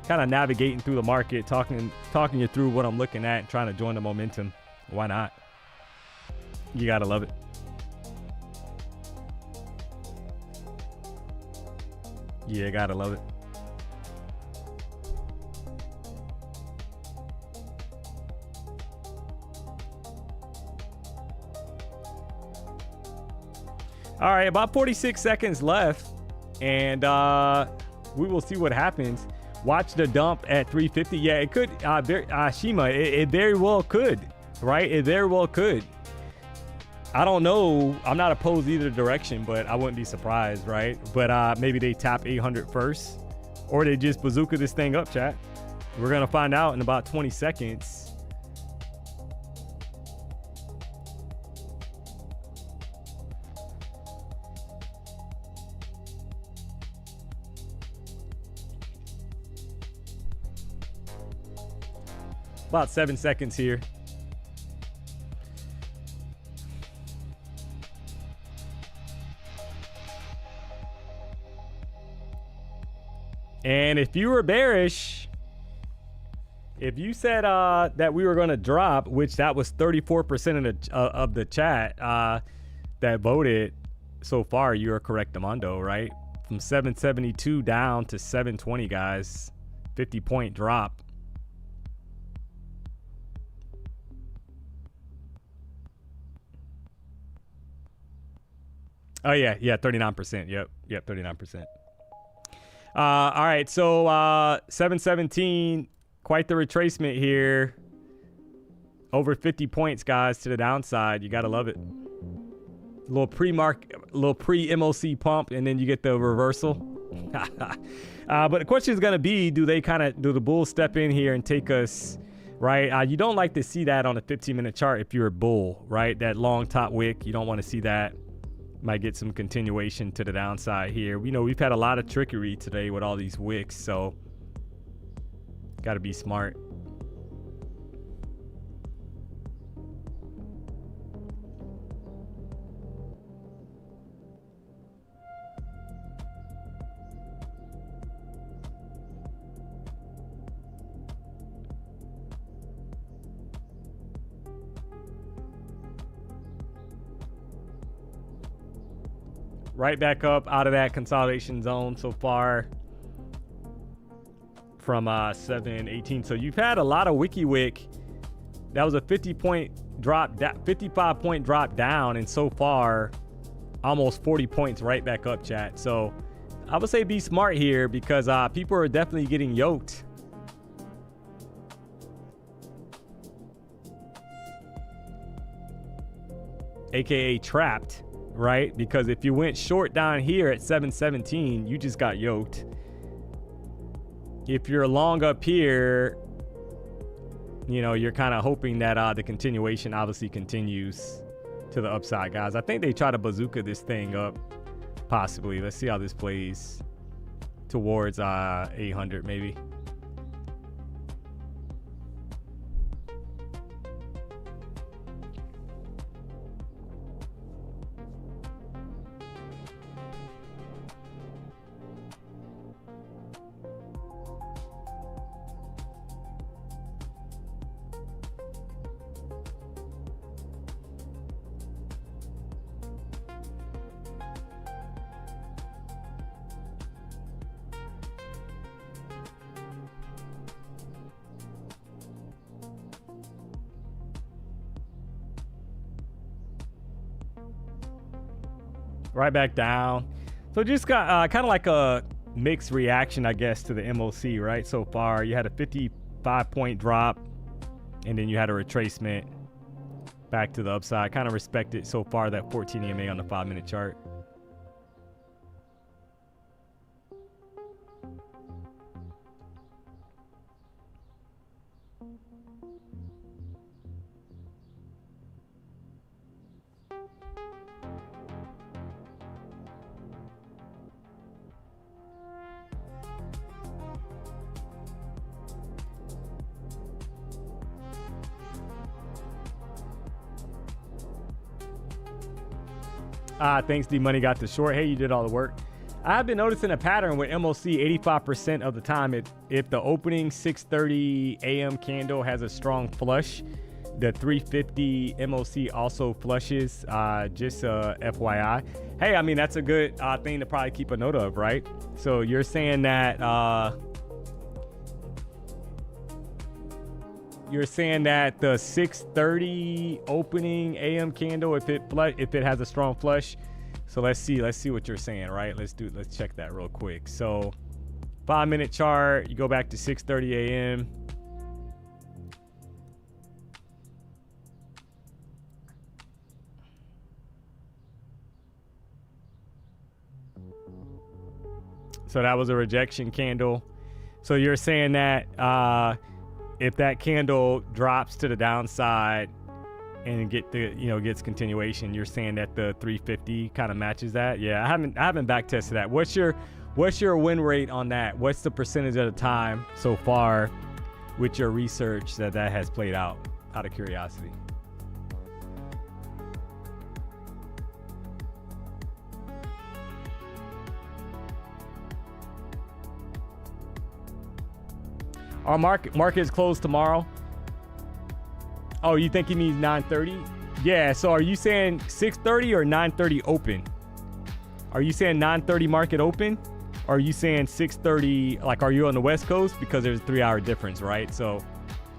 kind of navigating through the market, talking you through what I'm looking at, and trying to join the momentum. Why not? You gotta love it. Yeah, gotta love it. All right, about 46 seconds left, and we will see what happens. Watch the dump at 350. Yeah, it could, Shima, it very well could, right? It very well could. I don't know. I'm not opposed either direction, but I wouldn't be surprised, right? But maybe they tap 800 first, or they just bazooka this thing up, chat. We're going to find out in about 20 seconds. About 7 seconds here. And if you were bearish, if you said that we were going to drop, which that was 34% of the chat that voted so far, you are correct, Amondo, right? From 772 down to 720, guys. 50-point drop. Oh, yeah, 39%. Yep, 39%. All right, so 717, quite the retracement here. Over 50 points, guys, to the downside. You gotta love it. Little pre-MOC pump, and then you get the reversal. But the question is gonna be, do the bulls step in here and take us, right? You don't like to see that on a 15-minute chart if you're a bull, right? That long top wick, you don't want to see that. Might get some continuation to the downside here. We know we've had a lot of trickery today with all these wicks, so got to be smart. Right back up out of that consolidation zone so far from 718. So you've had a lot of wiki wick. That was a 50-point drop, 55-point drop down, and so far almost 40 points right back up, chat. So I would say be smart here, because people are definitely getting yoked. AKA trapped. Right? Because if you went short down here at 717, you just got yoked. If you're long up here, you know, you're kind of hoping that the continuation obviously continues to the upside, guys. I think they try to bazooka this thing up, possibly. Let's see how this plays towards 800 maybe. right back down. So just got kind of like a mixed reaction, I guess, to the MOC, right? So far, you had a 55-point drop, and then you had a retracement back to the upside. Kind of respected so far that 14 EMA on the 5-minute chart. Thanks, D-Money got the short. Hey, you did all the work. I've been noticing a pattern with MOC 85% of the time. If the opening 6:30 a.m. candle has a strong flush, the 350 MOC also flushes. Just FYI. Hey, I mean, that's a good thing to probably keep a note of, right? So you're saying that the 6:30 opening AM candle, if it has a strong flush. So let's see what you're saying, right? Let's check that real quick. So 5-minute chart, you go back to 6:30 AM. So that was a rejection candle. So you're saying that if that candle drops to the downside and gets continuation, you're saying that the 350 kind of matches that? Yeah, I haven't back tested that. What's your win rate on that? What's the percentage of the time so far with your research that has played out of curiosity? Our market is closed tomorrow. Oh, you think he means 9:30? Yeah, so are you saying 6:30 or 9:30 open? Are you saying 9:30 market open? Or are you saying 6:30, like, are you on the West Coast? Because there's a 3-hour difference, right? So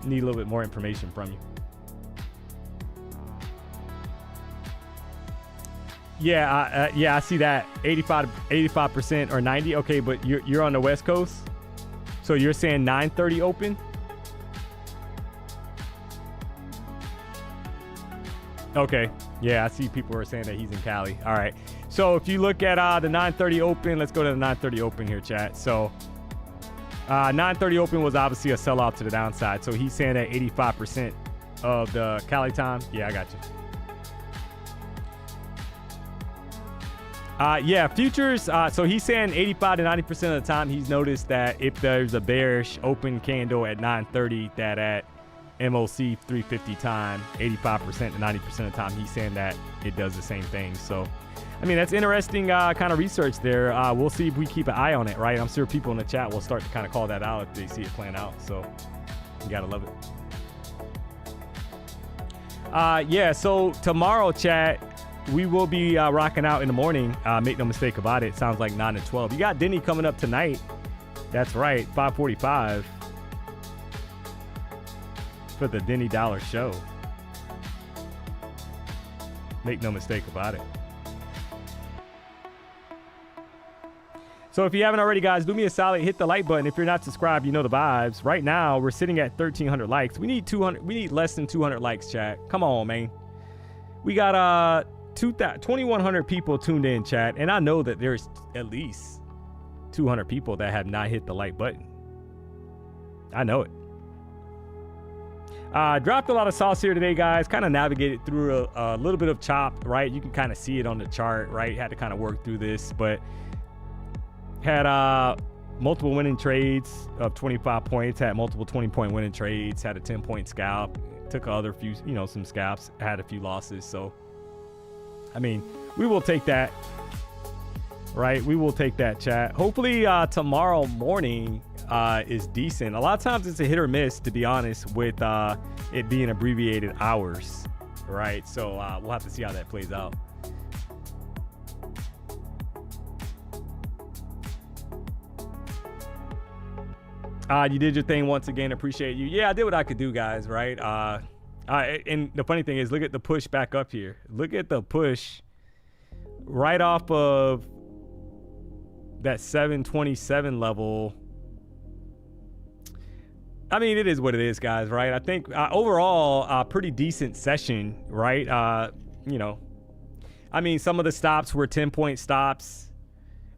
need a little bit more information from you. Yeah, I see that 85% or 90. Okay, but you're on the West Coast? So you're saying 9:30 open? Okay. Yeah, I see people are saying that he's in Cali. All right. So if you look at the 9:30 open, let's go to the 9:30 open here, chat. So 9:30 open was obviously a sell-off to the downside. So he's saying that 85% of the Cali time. Yeah, I got you. Yeah, futures. So he's saying 85 to 90% of the time he's noticed that if there's a bearish open candle at 9:30, that at MOC 350 time, 85% to 90% of the time he's saying that it does the same thing. So, I mean, that's interesting kind of research there. We'll see if we keep an eye on it, right? I'm sure people in the chat will start to kind of call that out if they see it playing out. So, you gotta love it. Yeah, so tomorrow, chat, we will be rocking out in the morning. Make no mistake about it. Sounds like 9 to 12. You got Denny coming up tonight. That's right, 5:45 for the Denny Dollar Show. Make no mistake about it. So if you haven't already, guys, do me a solid. Hit the like button. If you're not subscribed, you know the vibes. Right now, we're sitting at 1,300 likes. We need 200. We need less than 200 likes, chat. Come on, man. We got 2,100 people tuned in, chat, and I know that there's at least 200 people that have not hit the like button. I know it. Dropped a lot of sauce here today, guys. Kind of navigated through a little bit of chop, right? You can kind of see it on the chart, right? Had to kind of work through this, but had multiple winning trades of 25 points, had multiple 20-point winning trades, had a 10-point scalp, took other few, some scalps, had a few losses. So, I mean, we will take that, right? We will take that, chat. Hopefully tomorrow morning is decent. A lot of times it's a hit or miss, to be honest, with it being abbreviated hours, right? So we'll have to see how that plays out. You did your thing once again. Appreciate you. Yeah, I did what I could do, guys, right? And the funny thing is, look at the push back up here. Look at the push right off of that 727 level. I mean, it is what it is, guys, right? I think overall, pretty decent session, right? You know, I mean, some of the stops were 10-point stops,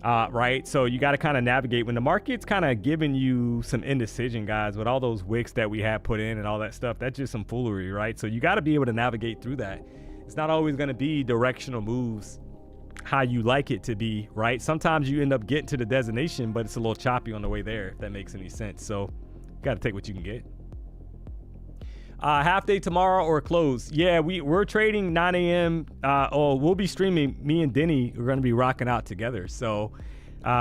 right? So you got to kind of navigate when the market's kind of giving you some indecision, guys, with all those wicks that we have put in and all that stuff. That's just some foolery, right? So you got to be able to navigate through that. It's not always going to be directional moves how you like it to be, right? Sometimes you end up getting to the destination, but it's a little choppy on the way there, if that makes any sense. So got to take what you can get. Half day tomorrow or close? Yeah, we're trading 9 a.m. We'll be streaming. Me and Denny are going to be rocking out together. So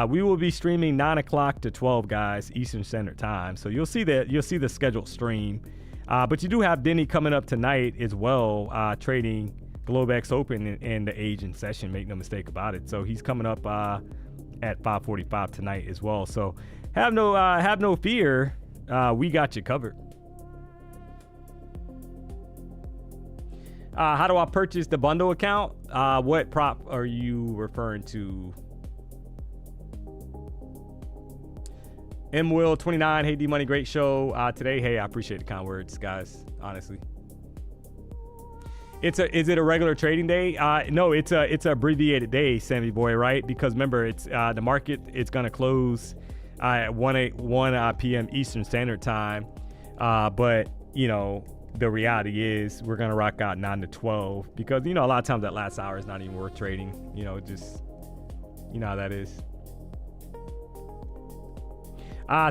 we will be streaming 9 o'clock to 12, guys, Eastern Standard Time. So you'll see the scheduled stream. But you do have Denny coming up tonight as well, trading Globex Open and the Asian session. Make no mistake about it. So he's coming up at 5:45 tonight as well. So have no fear. We got you covered. How do I purchase the bundle account? What prop are you referring to? MWill29, hey D-Money, great show today. Hey, I appreciate the kind words, guys, honestly. Is it a regular trading day? No, it's a abbreviated day, Sammy boy, right? Because remember, it's the market, it's gonna close at 1 p.m. Eastern Standard Time. But you know, the reality is we're gonna rock out 9 to 12 because, you know, a lot of times that last hour is not even worth trading. You know, just, you know how that is.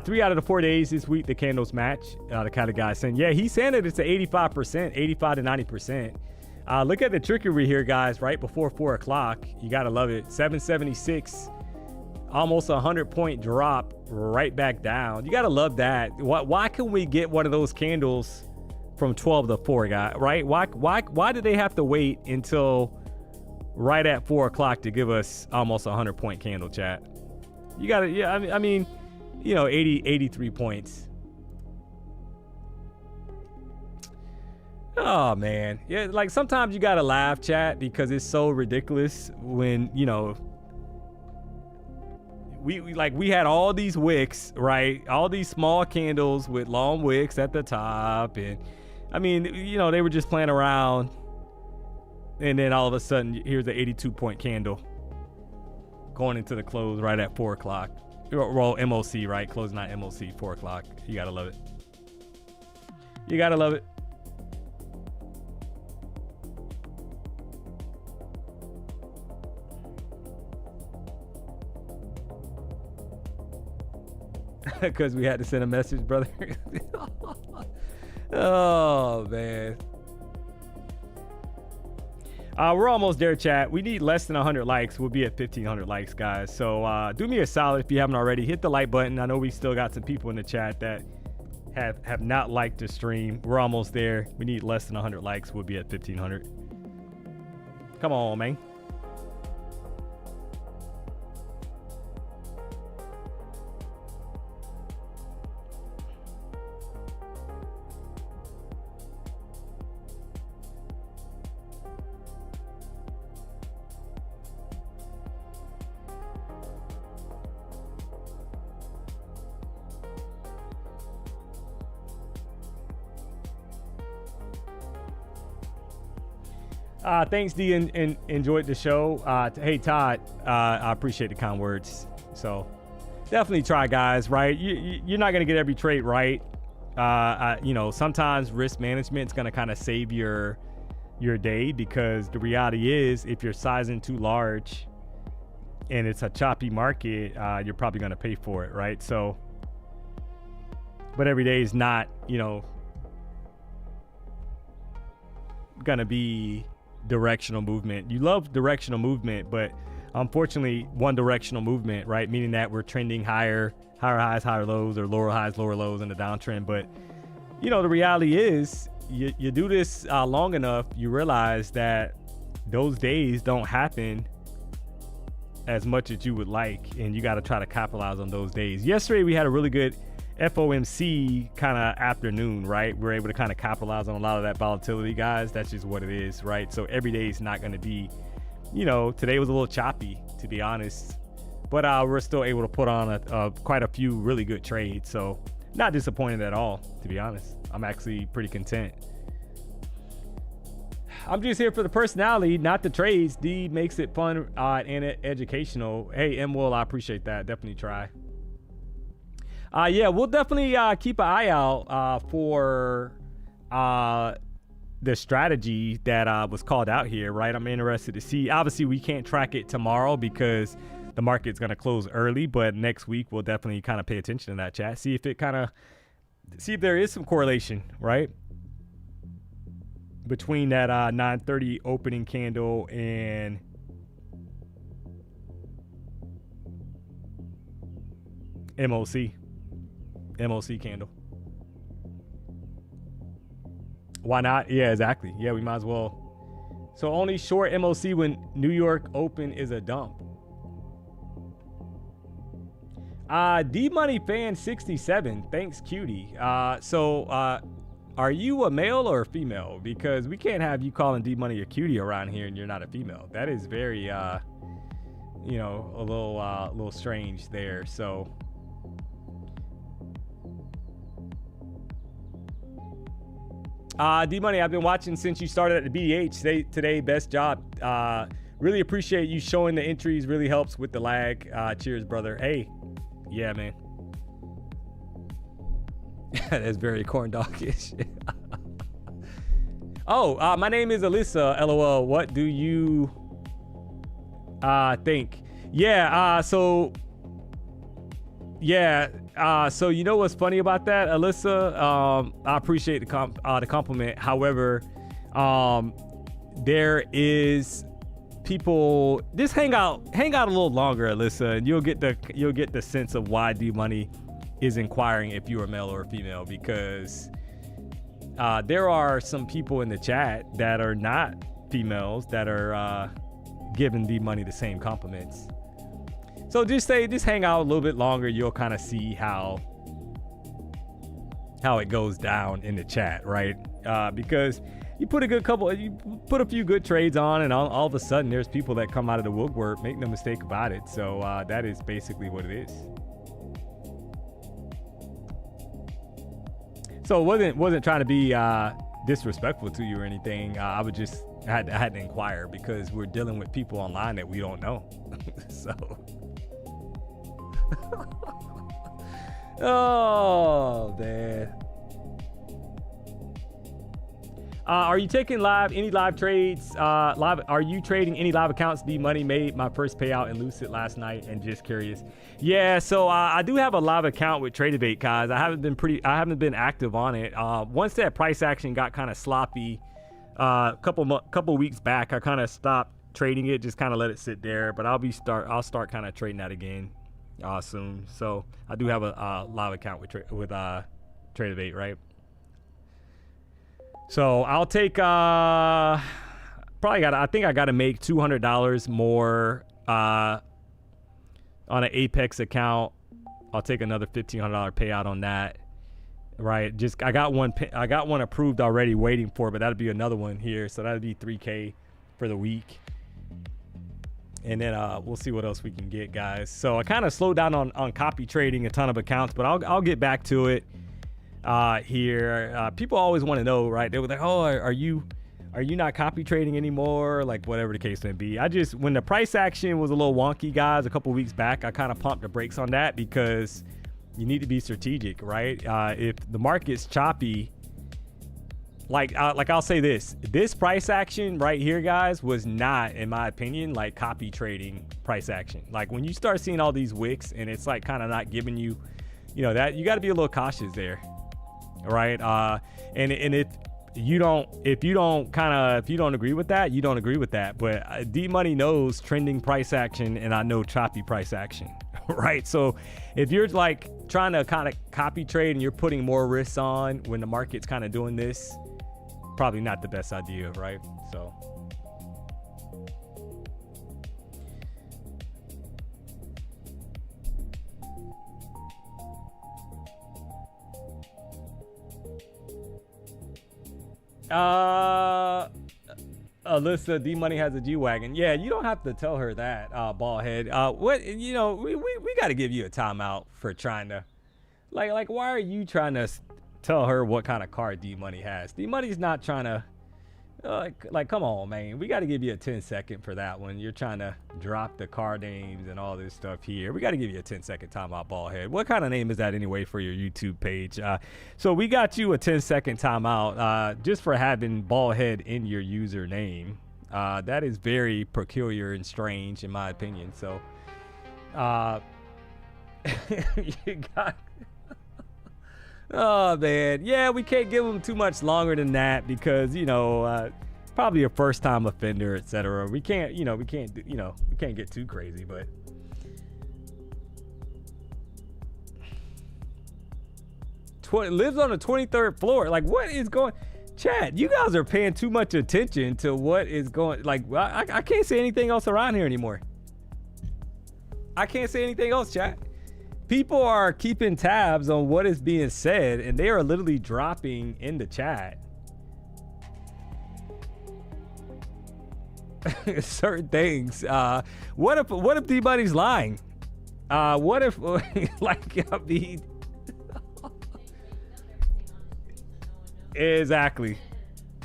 3 out of the 4 days this week, the candles match. The kind of guy saying, yeah, he's saying that it's at 85%, 85 to 90%. Look at the trickery here, guys, right before 4 o'clock. You got to love it. 776, almost a 100-point drop right back down. You got to love that. Why can we get one of those candles from 12 to 4, guy, right? Why did they have to wait until right at 4 o'clock to give us almost a 100-point candle, chat? You got to, yeah, I mean, you know, 83 points. Oh man, yeah, like sometimes you gotta laugh, chat, because it's so ridiculous when, you know, we had all these wicks, right? All these small candles with long wicks at the top, and I mean, you know, they were just playing around, and then all of a sudden, here's the 82-point candle going into the close right at 4 o'clock. Well, MOC, right? Closing out MOC, 4 o'clock. You gotta love it. You gotta love it. Because we had to send a message, brother. Oh, man. We're almost there, chat. We need less than 100 likes. We'll be at 1,500 likes, guys. So do me a solid if you haven't already. Hit the like button. I know we still got some people in the chat that have not liked the stream. We're almost there. We need less than 100 likes. We'll be at 1,500. Come on, man. Thanks, D, and enjoyed the show. Hey, Todd, I appreciate the kind words. So definitely try, guys, right? You're not going to get every trade right. You know, sometimes risk management is going to kind of save your day, because the reality is if you're sizing too large and it's a choppy market, you're probably going to pay for it, right? So, but every day is not, you know, going to be directional movement. You love directional movement, but unfortunately one directional movement, right, meaning that we're trending higher highs, higher lows, or lower highs, lower lows in the downtrend. But you know, the reality is you do this long enough, you realize that those days don't happen as much as you would like, and you got to try to capitalize on those days. Yesterday we had a really good FOMC kind of afternoon, right? We're able to kind of capitalize on a lot of that volatility, guys. That's just what it is, right? So every day is not going to be you know, today was a little choppy, to be honest. But we're still able to put on quite a few really good trades. So not disappointed at all, to be honest. I'm actually pretty content. I'm just here for the personality, not the trades. D makes it fun and educational. Hey, M. Will, I appreciate that. Definitely try. Yeah, we'll definitely keep an eye out for the strategy that was called out here, right? I'm interested to see. Obviously, we can't track it tomorrow because the market's going to close early, but next week we'll definitely kind of pay attention to that chat. See if there is some correlation, right? Between that 9:30 opening candle and MOC candle. Why not? Yeah, exactly. Yeah, we might as well. So only short MOC when New York open is a dump. DMONEY fan 67. Thanks, cutie. Are you a male or a female? Because we can't have you calling DMONEY a cutie around here and you're not a female. That is very, a little strange there. So, DMONEY, I've been watching since you started at the BDH today. Best job. Really appreciate you showing the entries. Really helps with the lag. Cheers, brother. Hey, yeah, man. That's very corn doggish. Oh, my name is Alyssa. LOL. What do you think? Yeah. So you know what's funny about that, Alyssa? I appreciate the compliment. However, there is people. Just hang out a little longer, Alyssa, and you'll get the sense of why DMONEY is inquiring if you are male or female, because there are some people in the chat that are not females that are giving DMONEY the same compliments. So just hang out a little bit longer. You'll kind of see how it goes down in the chat, right? Because you put a few good trades on, and all of a sudden there's people that come out of the woodwork. Make no mistake about it. So that is basically what it is. So it wasn't trying to be disrespectful to you or anything. I had to inquire because we're dealing with people online that we don't know. So, oh man. Are you taking any live trades? Are you trading any live accounts? DMONEY made my first payout in Lucid last night, and just curious. Yeah, so I do have a live account with TradeDebate, guys. I haven't been active on it. Once that price action got kind of sloppy, couple weeks back, I kind of stopped trading it, just kind of let it sit there. But I'll start kind of trading that again soon. So I do have a live account with TradeDebate, right? So I'll take I think I got to make $200 more on an Apex account. I'll take another $1,500 payout on that, right? I got one approved already waiting for it, but that'll be another one here. So that'll be $3K for the week. And then we'll see what else we can get, guys. So I kind of slowed down on copy trading a ton of accounts, but I'll get back to it. Here, people always want to know, right? They were like, "Oh, are you not copy trading anymore?" Like whatever the case may be. When the price action was a little wonky, guys, a couple weeks back, I kind of pumped the brakes on that because you need to be strategic, right? If the market's choppy, like I'll say this price action right here, guys, was not, in my opinion, like copy trading price action. Like when you start seeing all these wicks and it's like kind of not giving you, that you got to be a little cautious there. Right. And if you don't agree with that, you don't agree with that. But DMONEY knows trending price action, and I know choppy price action. Right. So if you're like trying to kind of copy trade and you're putting more risks on when the market's kind of doing this, probably not the best idea. Right. So. Alyssa, D-Money has a G-Wagon. Yeah, you don't have to tell her that, bald head. What, you know, we got to give you a timeout for trying to, like, why are you trying to tell her what kind of car D-Money has? D-Money's not trying to, like, come on, man. We got to give you a 10-second for that one. You're trying to drop the car names and all this stuff here. We got to give you a 10-second timeout, bald head. What kind of name is that anyway for your YouTube page? So we got you a 10-second timeout just for having bald head in your username. That is very peculiar and strange in my opinion. So you got... Oh man, yeah, we can't give them too much longer than that because, you know, probably a first-time offender, etc. We can't, you know, we can't get too crazy, but lives on the 23rd floor. Like, what is going? Chat, you guys are paying too much attention to what is going. Like, I can't say anything else around here anymore. I can't say anything else, chat. People are keeping tabs on what is being said, and they are literally dropping in the chat certain things. What if D-Money's lying? What if, like, I mean, exactly.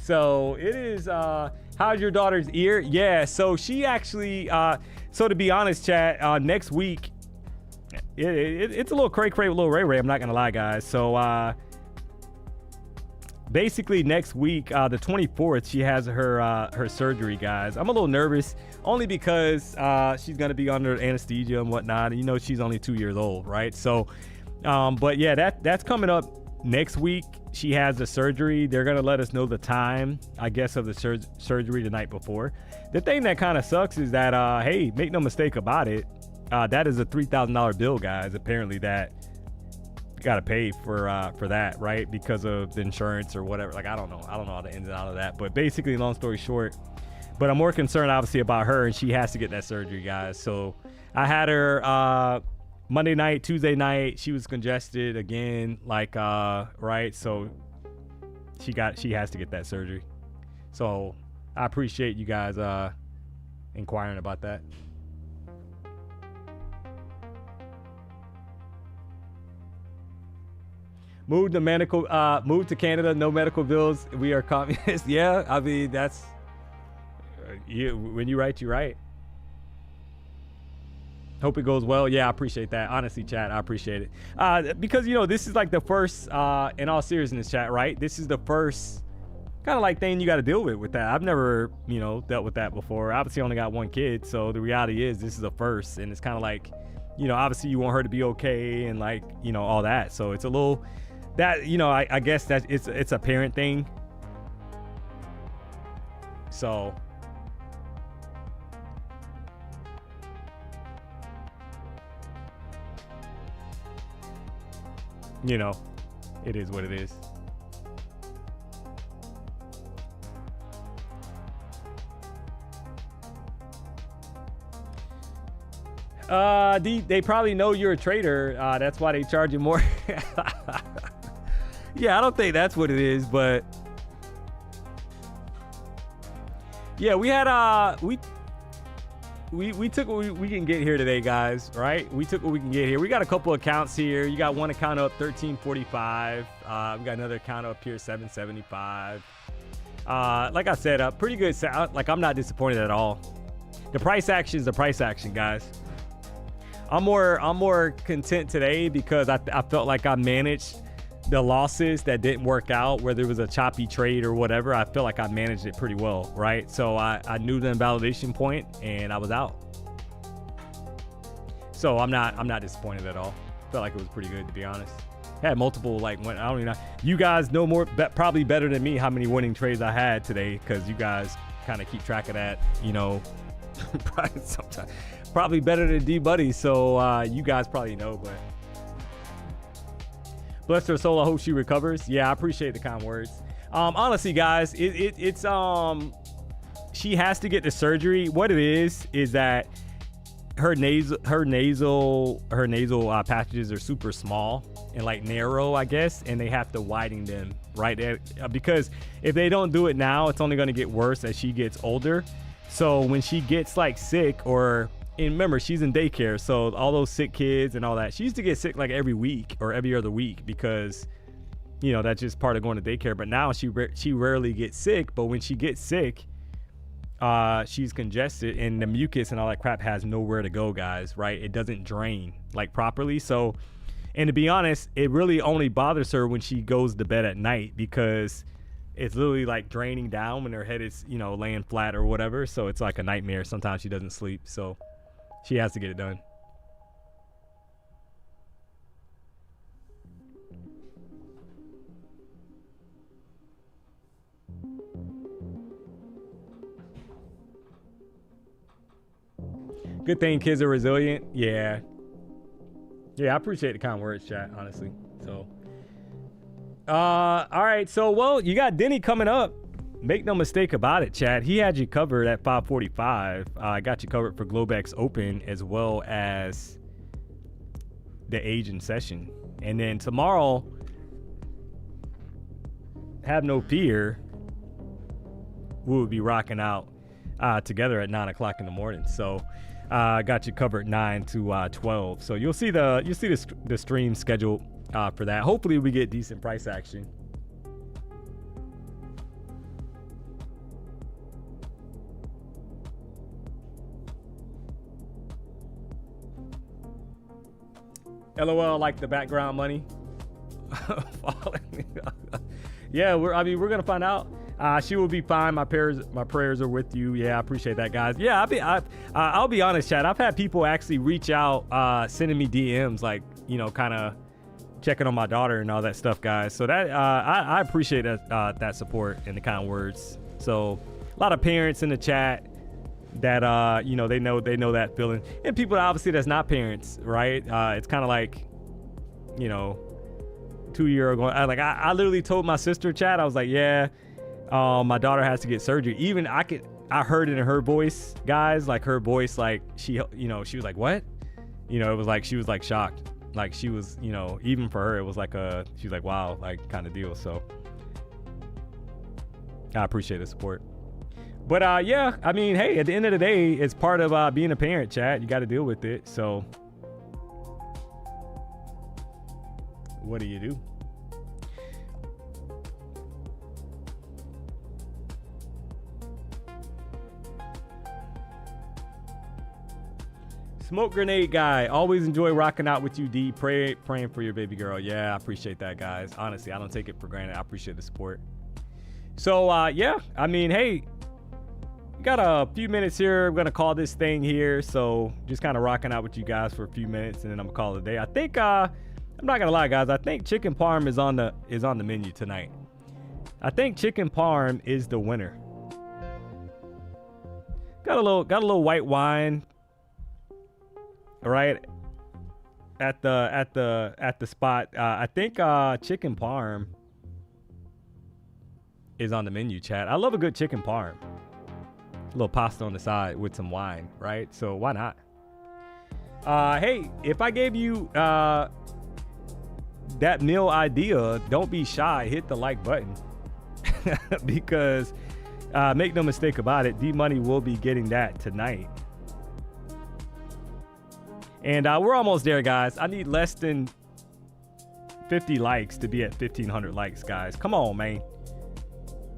So it is. How's your daughter's ear? Yeah. So she actually. So to be honest, chat. Next week. It's a little cray with little Ray. I'm not gonna lie, guys. So basically next week, the 24th, she has her surgery, guys. I'm a little nervous only because she's gonna be under anesthesia and whatnot. And, you know, she's only 2 years old, right? So, but yeah, that's coming up next week. She has the surgery. They're gonna let us know the time, I guess, of the surgery the night before. The thing that kind of sucks is that, hey, make no mistake about it. That is a $3,000 bill, guys. Apparently that you got to pay for that, right? Because of the insurance or whatever. Like, I don't know all the ins and outs of that, but basically, long story short, but I'm more concerned obviously about her, and she has to get that surgery, guys. So I had her, Monday night, Tuesday night, she was congested again, like, right. So she has to get that surgery. So I appreciate you guys, inquiring about that. Move to Canada, no medical bills. We are communists. Yeah, I mean, that's when you write, you right. Hope it goes well. Yeah, I appreciate that. Honestly, chat, I appreciate it. Because, you know, this is like the first, in all seriousness, chat, right? This is the first kind of like thing you got to deal with that. I've never, you know, dealt with that before. Obviously, I only got one kid, so the reality is this is the first, and it's kind of like, you know, obviously you want her to be okay and, like, you know, all that. So it's a little. That, you know, I guess that it's a parent thing. So you know, it is what it is. They probably know you're a trader. That's why they charge you more. Yeah, I don't think that's what it is, but yeah, we had we took what we can get here today, guys, right? We took what we can get here. We got a couple accounts here. You got one account up 1345. We got another account up here 775. Like I said, pretty good. Like, I'm not disappointed at all. The price action is the price action, guys. I'm more content today because I felt like I managed the losses that didn't work out, whether it was a choppy trade or whatever. I feel like I managed it pretty well, right? So I knew the invalidation point and I was out. So I'm not disappointed at all. Felt like it was pretty good, to be honest. Had multiple, like, I don't even know. You guys know more, probably better than me, how many winning trades I had today, because you guys kind of keep track of that, you know, probably sometimes. Probably better than D-Buddy, so you guys probably know, but bless her soul, I hope she recovers. Yeah, I appreciate the kind words. Honestly, guys, it's she has to get the surgery. What it is that her nasal passages are super small, and like narrow, I guess, and they have to widen them, right? Because if they don't do it now, it's only going to get worse as she gets older. So when she gets like sick, and remember, she's in daycare, so all those sick kids and all that, she used to get sick like every week or every other week because, you know, that's just part of going to daycare. But now she rarely gets sick. But when she gets sick, she's congested, and the mucus and all that crap has nowhere to go, guys, right? It doesn't drain like properly. So, and to be honest, it really only bothers her when she goes to bed at night, because it's literally like draining down when her head is, you know, laying flat or whatever. So it's like a nightmare. Sometimes she doesn't sleep, so she has to get it done. Good thing kids are resilient. Yeah, I appreciate the kind words, chat, honestly. So all right, so well, you got Denny coming up. Make no mistake about it, chat. He had you covered at 545. I got you covered for Globex Open as well as the Asian session. And then tomorrow, have no fear, we will be rocking out together at 9 o'clock in the morning. So I got you covered 9 to 12. So you'll see the stream schedule for that. Hopefully we get decent price action. LOL, like the background money. Yeah, we're gonna find out. She will be fine. My prayers are with you. Yeah, I appreciate that, guys. Yeah, I'll be honest, Chad. I've had people actually reach out, sending me DMs, like, you know, kind of checking on my daughter and all that stuff, guys. So that I appreciate that support and the kind words. So a lot of parents in the chat that you know, they know that feeling, and people obviously that's not parents, right? It's kind of like, you know, 2 years ago, I literally told my sister, chat, I was like, yeah, my daughter has to get surgery. Even I heard it in her voice, guys, like her voice, like she, you know, she was like, what? You know, it was like she was like shocked, like she was, you know, even for her, it was like she was like, wow, like kind of deal. So I appreciate the support. But yeah, I mean, hey, at the end of the day, it's part of being a parent, chat. You got to deal with it. So what do you do? Smoke grenade guy, always enjoy rocking out with you, D. Praying for your baby girl. Yeah, I appreciate that, guys. Honestly, I don't take it for granted. I appreciate the support. So yeah, I mean, hey, we got a few minutes here. I'm gonna call this thing here. So just kind of rocking out with you guys for a few minutes, and then I'm gonna call it a day. I think I'm not gonna lie, guys. I think chicken parm is on the menu tonight. I think chicken parm is the winner. Got a little white wine, right at the spot. I think chicken parm is on the menu, chat. I love a good chicken parm. A little pasta on the side with some wine, right? So why not? Hey, if I gave you that meal idea, don't be shy. Hit the like button. Because make no mistake about it, D-Money will be getting that tonight. And we're almost there, guys. I need less than 50 likes to be at 1,500 likes, guys. Come on, man.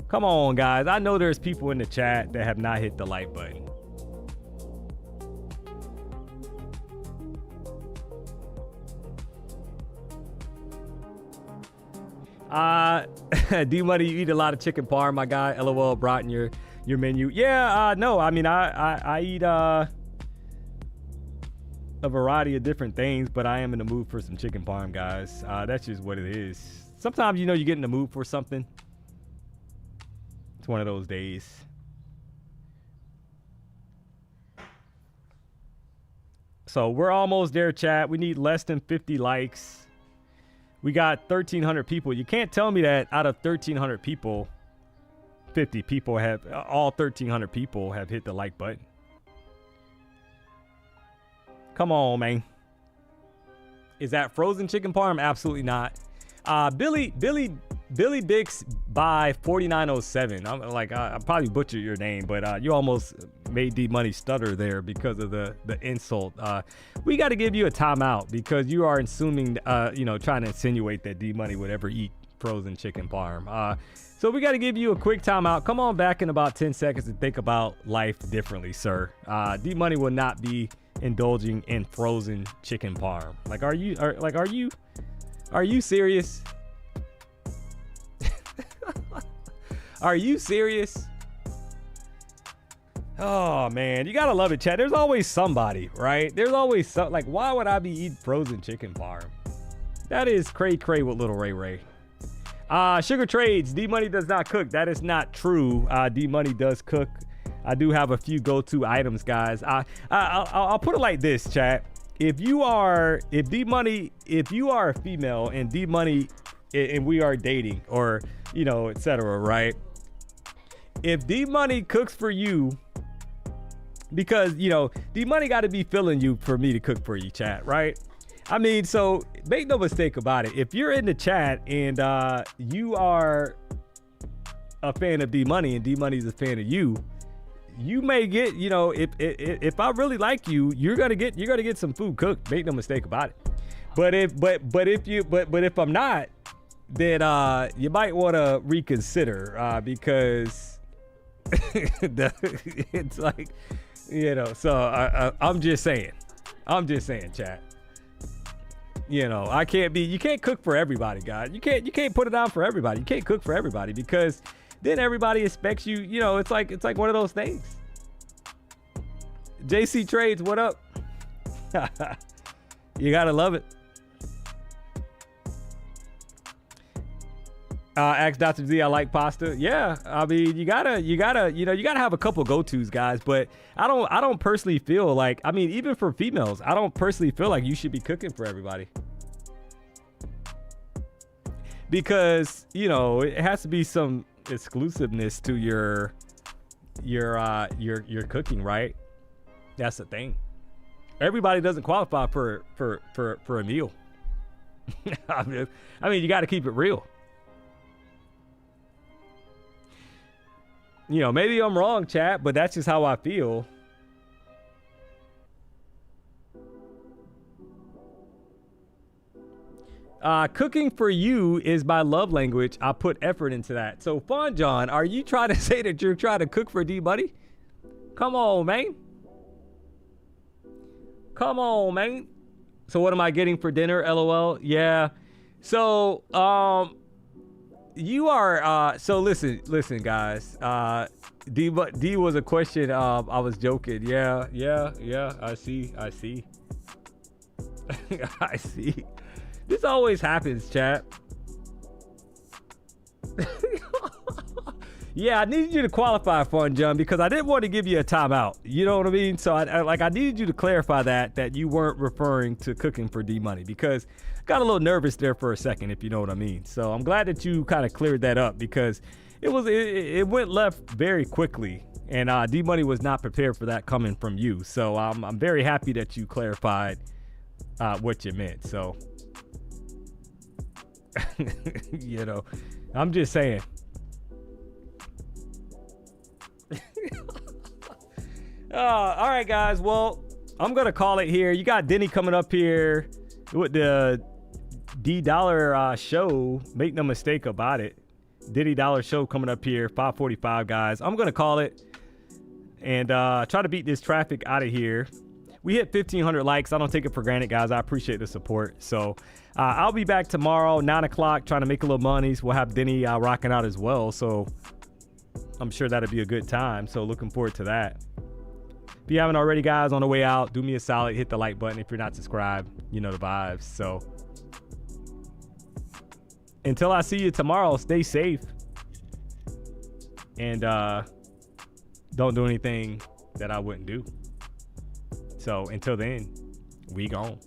Come on, guys. I know there's people in the chat that have not hit the like button. D-Money, you eat a lot of chicken parm, my guy. LOL brought in your menu. Yeah, no, I mean, I eat a variety of different things, but I am in the mood for some chicken parm, guys. That's just what it is. Sometimes, you know, you get in the mood for something. It's one of those days. So we're almost there, chat. We need less than 50 likes. We got 1,300 people. You can't tell me that out of 1,300 people, 50 people have, all 1,300 people have hit the like button. Come on, man. Is that frozen chicken parm? Absolutely not. Billy Bix by 4907. I'm like, I probably butchered your name, but you almost made D-Money stutter there because of the insult. We got to give you a timeout because you are assuming, trying to insinuate that D-Money would ever eat frozen chicken parm. So we got to give you a quick timeout. Come on back in about 10 seconds and think about life differently, sir. D-Money will not be indulging in frozen chicken parm. Like, are you serious? Are you serious? Oh man, you gotta love it, chat. There's always somebody, right? There's always some, like, why would I be eating frozen chicken parm? That is cray cray with little Ray Ray. Sugar Trades, D-Money does not cook. That is not true. D-Money does cook. I do have a few go-to items, guys. I'll put it like this, chat. If you are a female and D-Money and we are dating, or etc., right? If D-Money cooks for you, because D-Money got to be feeling you for me to cook for you, chat, right? I mean, so make no mistake about it. If you're in the chat and you are a fan of D-Money and D-Money's a fan of you, you may get, if I really like you, you're gonna get some food cooked. Make no mistake about it. But if I'm not, then you might want to reconsider because it's like, so I'm just saying, chat. I can't be, you can't cook for everybody, guys. You can't put it down for everybody. You can't cook for everybody because then everybody expects you, it's like one of those things. JC Trades, what up? You gotta love it. Ask Dr. Z, I like pasta. Yeah, I mean, you gotta have a couple go-tos, guys. But I don't personally feel like, I mean, even for females, I don't personally feel like you should be cooking for everybody. Because, it has to be some exclusiveness to your cooking, right? That's the thing. Everybody doesn't qualify for a meal. I mean, you got to keep it real. Maybe I'm wrong, chat, but that's just how I feel. Cooking for you is my love language. I put effort into that. So, Fun John, are you trying to say that you're trying to cook for D-Money? Come on, man. Come on, man. So what am I getting for dinner? LOL. Yeah. So, you are, so listen, guys. D was a question. I was joking. Yeah. I see. I see. This always happens, chat. Yeah, I needed you to qualify, Fun John, because I didn't want to give you a timeout. You know what I mean? So I needed you to clarify that you weren't referring to cooking for D-Money, because I got a little nervous there for a second, if you know what I mean. So I'm glad that you kind of cleared that up, because it went left very quickly, and D-Money was not prepared for that coming from you. So I'm very happy that you clarified what you meant. So I'm just saying. All right, guys. Well, I'm gonna call it here. You got Denny coming up here with the D Dollar show. Make no mistake about it. Diddy Dollar show coming up here, 5:45, guys. I'm gonna call it and try to beat this traffic out of here. We hit 1,500 likes. I don't take it for granted, guys. I appreciate the support. So I'll be back tomorrow, 9 o'clock, trying to make a little money. We'll have Denny rocking out as well. So I'm sure that'll be a good time. So looking forward to that. If you haven't already, guys, on the way out, do me a solid. Hit the like button if you're not subscribed. You know the vibes. So until I see you tomorrow, stay safe. And don't do anything that I wouldn't do. So until then, we gone.